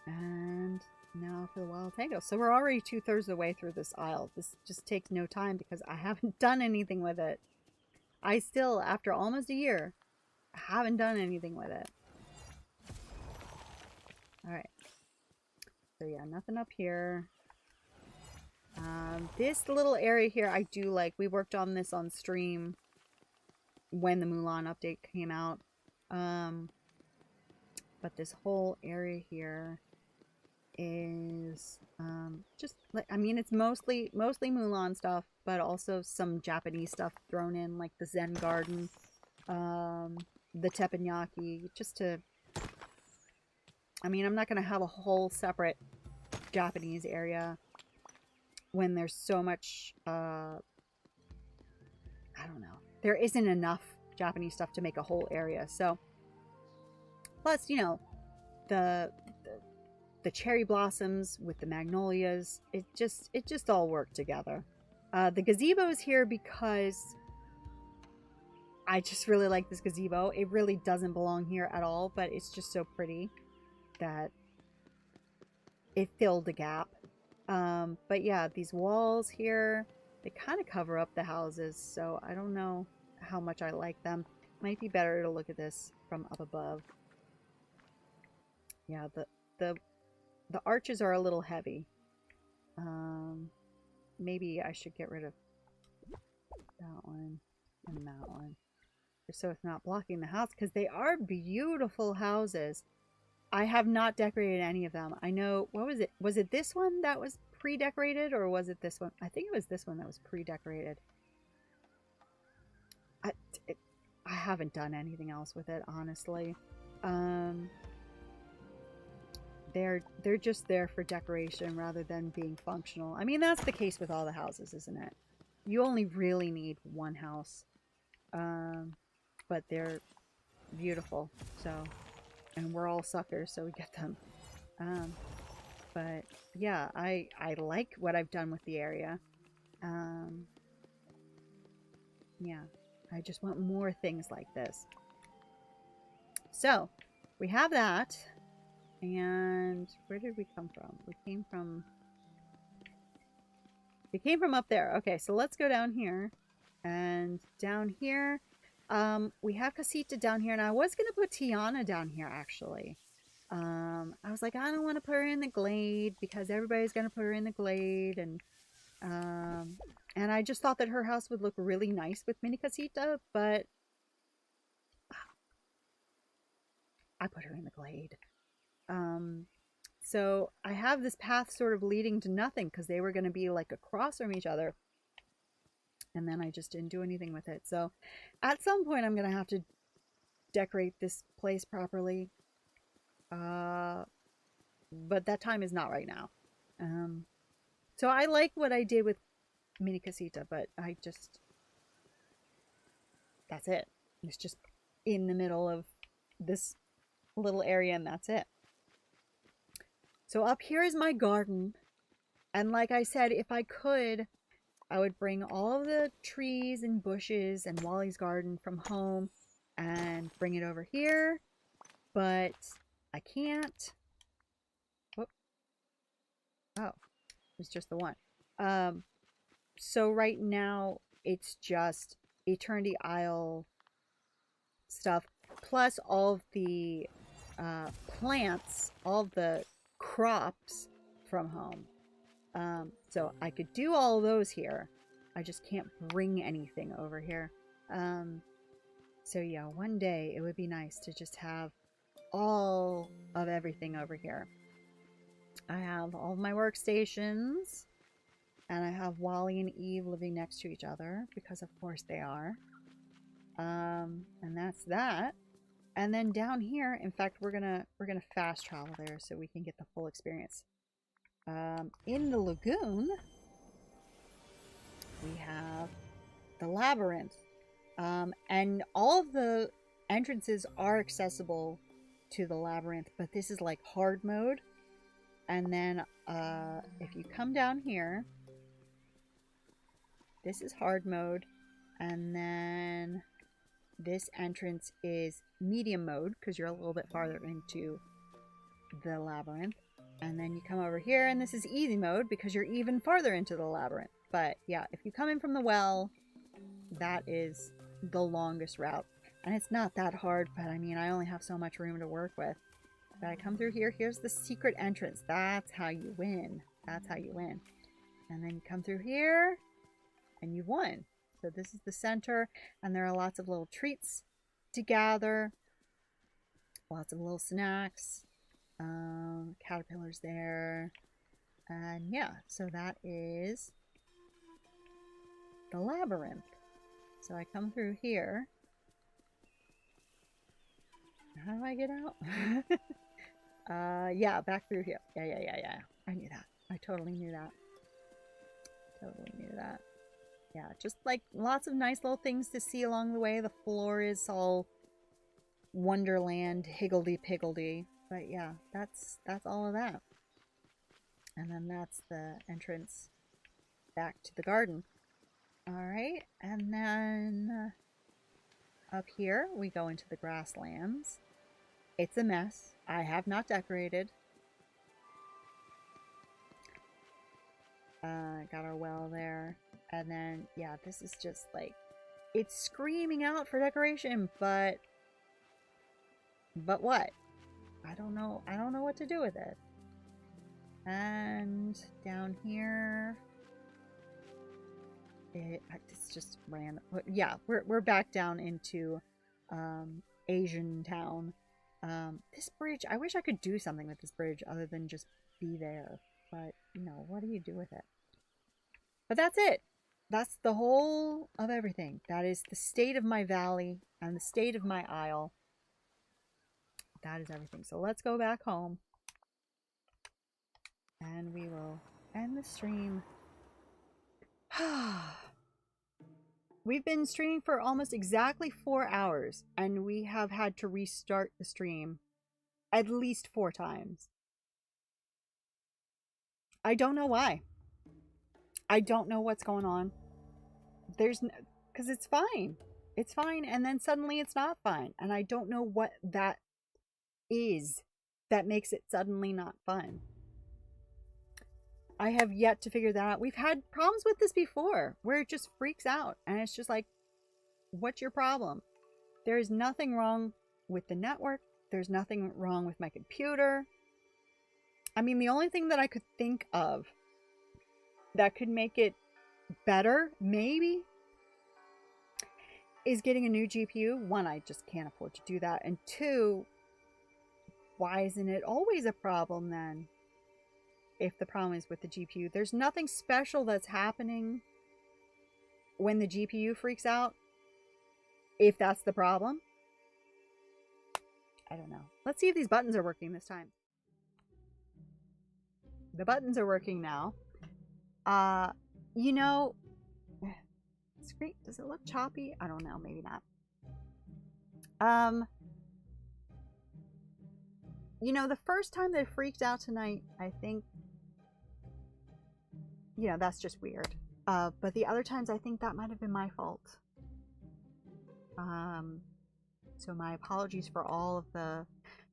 And now for the Wild Tango. So we're already 2/3 of the way through this aisle. This just takes no time because I haven't done anything with it. I still, after almost a year, haven't done anything with it. Alright. So yeah, nothing up here. This little area here I do like. We worked on this on stream when the Mulan update came out. But this whole area here is just like, I mean, it's mostly Mulan stuff, but also some Japanese stuff thrown in, like the Zen Garden, the teppanyaki, just to, I mean, I'm not going to have a whole separate Japanese area when there's so much, I don't know, there isn't enough Japanese stuff to make a whole area. So plus, you know, the cherry blossoms with the magnolias, it just all worked together. The gazebo is here because I just really like this gazebo. It really doesn't belong here at all, but it's just so pretty that it filled a gap. But yeah, these walls here, they kind of cover up the houses, so I don't know how much I like them. Might be better to look at this from up above. Yeah, the arches are a little heavy. Maybe I should get rid of that one and that one, just so it's not blocking the house, because they are beautiful houses. I have not decorated any of them. I know, what was it? Was it this one that was pre-decorated, or was it this one? I think it was this one that was pre-decorated. I haven't done anything else with it, honestly. They're just there for decoration rather than being functional. I mean, that's the case with all the houses, isn't it? You only really need one house. But they're beautiful, so, and we're all suckers, so we get them. But yeah, I like what I've done with the area. Yeah, I just want more things like this. So, we have that. And where did we come from? We came from up there. Okay, so let's go down here. And down here, we have Casita down here. And I was going to put Tiana down here, actually. I was like, I don't want to put her in the glade because everybody's going to put her in the glade. And I just thought that her house would look really nice with mini casita, but I put her in the glade. So I have this path sort of leading to nothing because they were going to be like across from each other. And then I just didn't do anything with it. So at some point I'm going to have to decorate this place properly. But that time is not right now. So I like what I did with mini casita, but that's it. It's just in the middle of this little area and that's it. So up here is my garden. And like I said, if I could, I would bring all of the trees and bushes and Wally's garden from home and bring it over here. But I can't. Oh, it's just the one. So right now it's just Eternity Isle stuff, plus all of the plants, all of the crops from home. So I could do all of those here. I just can't bring anything over here. So yeah, one day it would be nice to just have all of everything over here. I have all of my workstations, and I have Wally and Eve living next to each other because of course they are. And that's that. And then down here, in fact, we're gonna fast travel there so we can get the full experience. In the lagoon, we have the labyrinth, and all of the entrances are accessible to the labyrinth, but this is like hard mode. And then if you come down here, this is hard mode, and then this entrance is medium mode because you're a little bit farther into the labyrinth. And then you come over here and this is easy mode because you're even farther into the labyrinth. But yeah, if you come in from the well, that is the longest route. And it's not that hard, but I mean, I only have so much room to work with. But I come through here, here's the secret entrance. That's how you win. That's how you win. And then you come through here and you won. So this is the center, and there are lots of little treats to gather. Lots of little snacks. Caterpillars there. And yeah, so that is the labyrinth. So I come through here. How do I get out? Yeah, back through here. Yeah. I knew that. I totally knew that. Totally knew that. Yeah, just like lots of nice little things to see along the way. The floor is all Wonderland, higgledy-piggledy. But yeah, that's all of that. And then that's the entrance back to the garden. Alright, and then up here we go into the grasslands. It's a mess. I have not decorated. Got our well there. And then, yeah, this is just like, it's screaming out for decoration, but what? I don't know. I don't know what to do with it. And down here, it's just random. Yeah, we're back down into Asian town. This bridge, I wish I could do something with this bridge other than just be there. But, you know, what do you do with it? But that's it. That's the whole of everything. That is the state of my valley and the state of my isle. That is everything. So let's go back home. And we will end the stream. We've been streaming for almost exactly 4 hours. And we have had to restart the stream at least 4 times. I don't know why. I don't know what's going on. Because it's fine. It's fine, and then suddenly it's not fine. And I don't know what that is that makes it suddenly not fun. I have yet to figure that out. We've had problems with this before, where it just freaks out. And it's just like, what's your problem? There is nothing wrong with the network. There's nothing wrong with my computer. I mean, the only thing that I could think of that could make it better, maybe, is getting a new GPU. One, I just can't afford to do that. And two, why isn't it always a problem then? If the problem is with the GPU, there's nothing special that's happening when the GPU freaks out. If that's the problem, I don't know. Let's see if these buttons are working this time. The buttons are working now. You know, screen, does it look choppy? I don't know, maybe not. You know, the first time they freaked out tonight, I think, you know, that's just weird. But the other times, I think that might have been my fault. So my apologies for all of the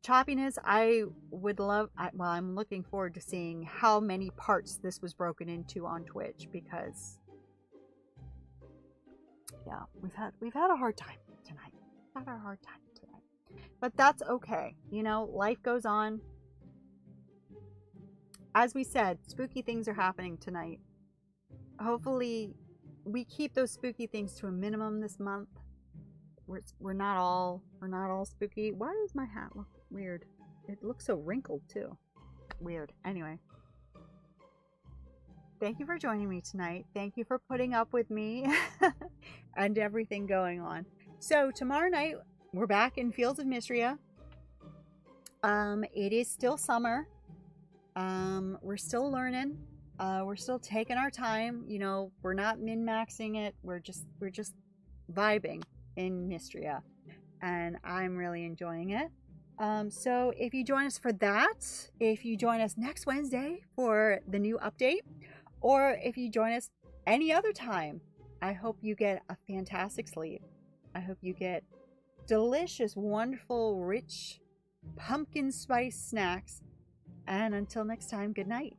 choppiness. I would love, well, I'm looking forward to seeing how many parts this was broken into on Twitch, because yeah, we've had a hard time tonight. Had a hard time tonight. But that's okay. You know, life goes on. As we said, spooky things are happening tonight. Hopefully we keep those spooky things to a minimum this month. We're not all spooky. Why does my hat look weird? It looks so wrinkled too. Weird. Anyway. Thank you for joining me tonight. Thank you for putting up with me and everything going on. So tomorrow night we're back in Fields of Mystria. It is still summer. We're still learning. We're still taking our time. You know, we're not min-maxing it. We're just vibing in Mystria, and I'm really enjoying it. So if you join us for that, if you join us next Wednesday for the new update, or if you join us any other time, I hope you get a fantastic sleep. I hope you get delicious, wonderful, rich pumpkin spice snacks. And until next time, good night.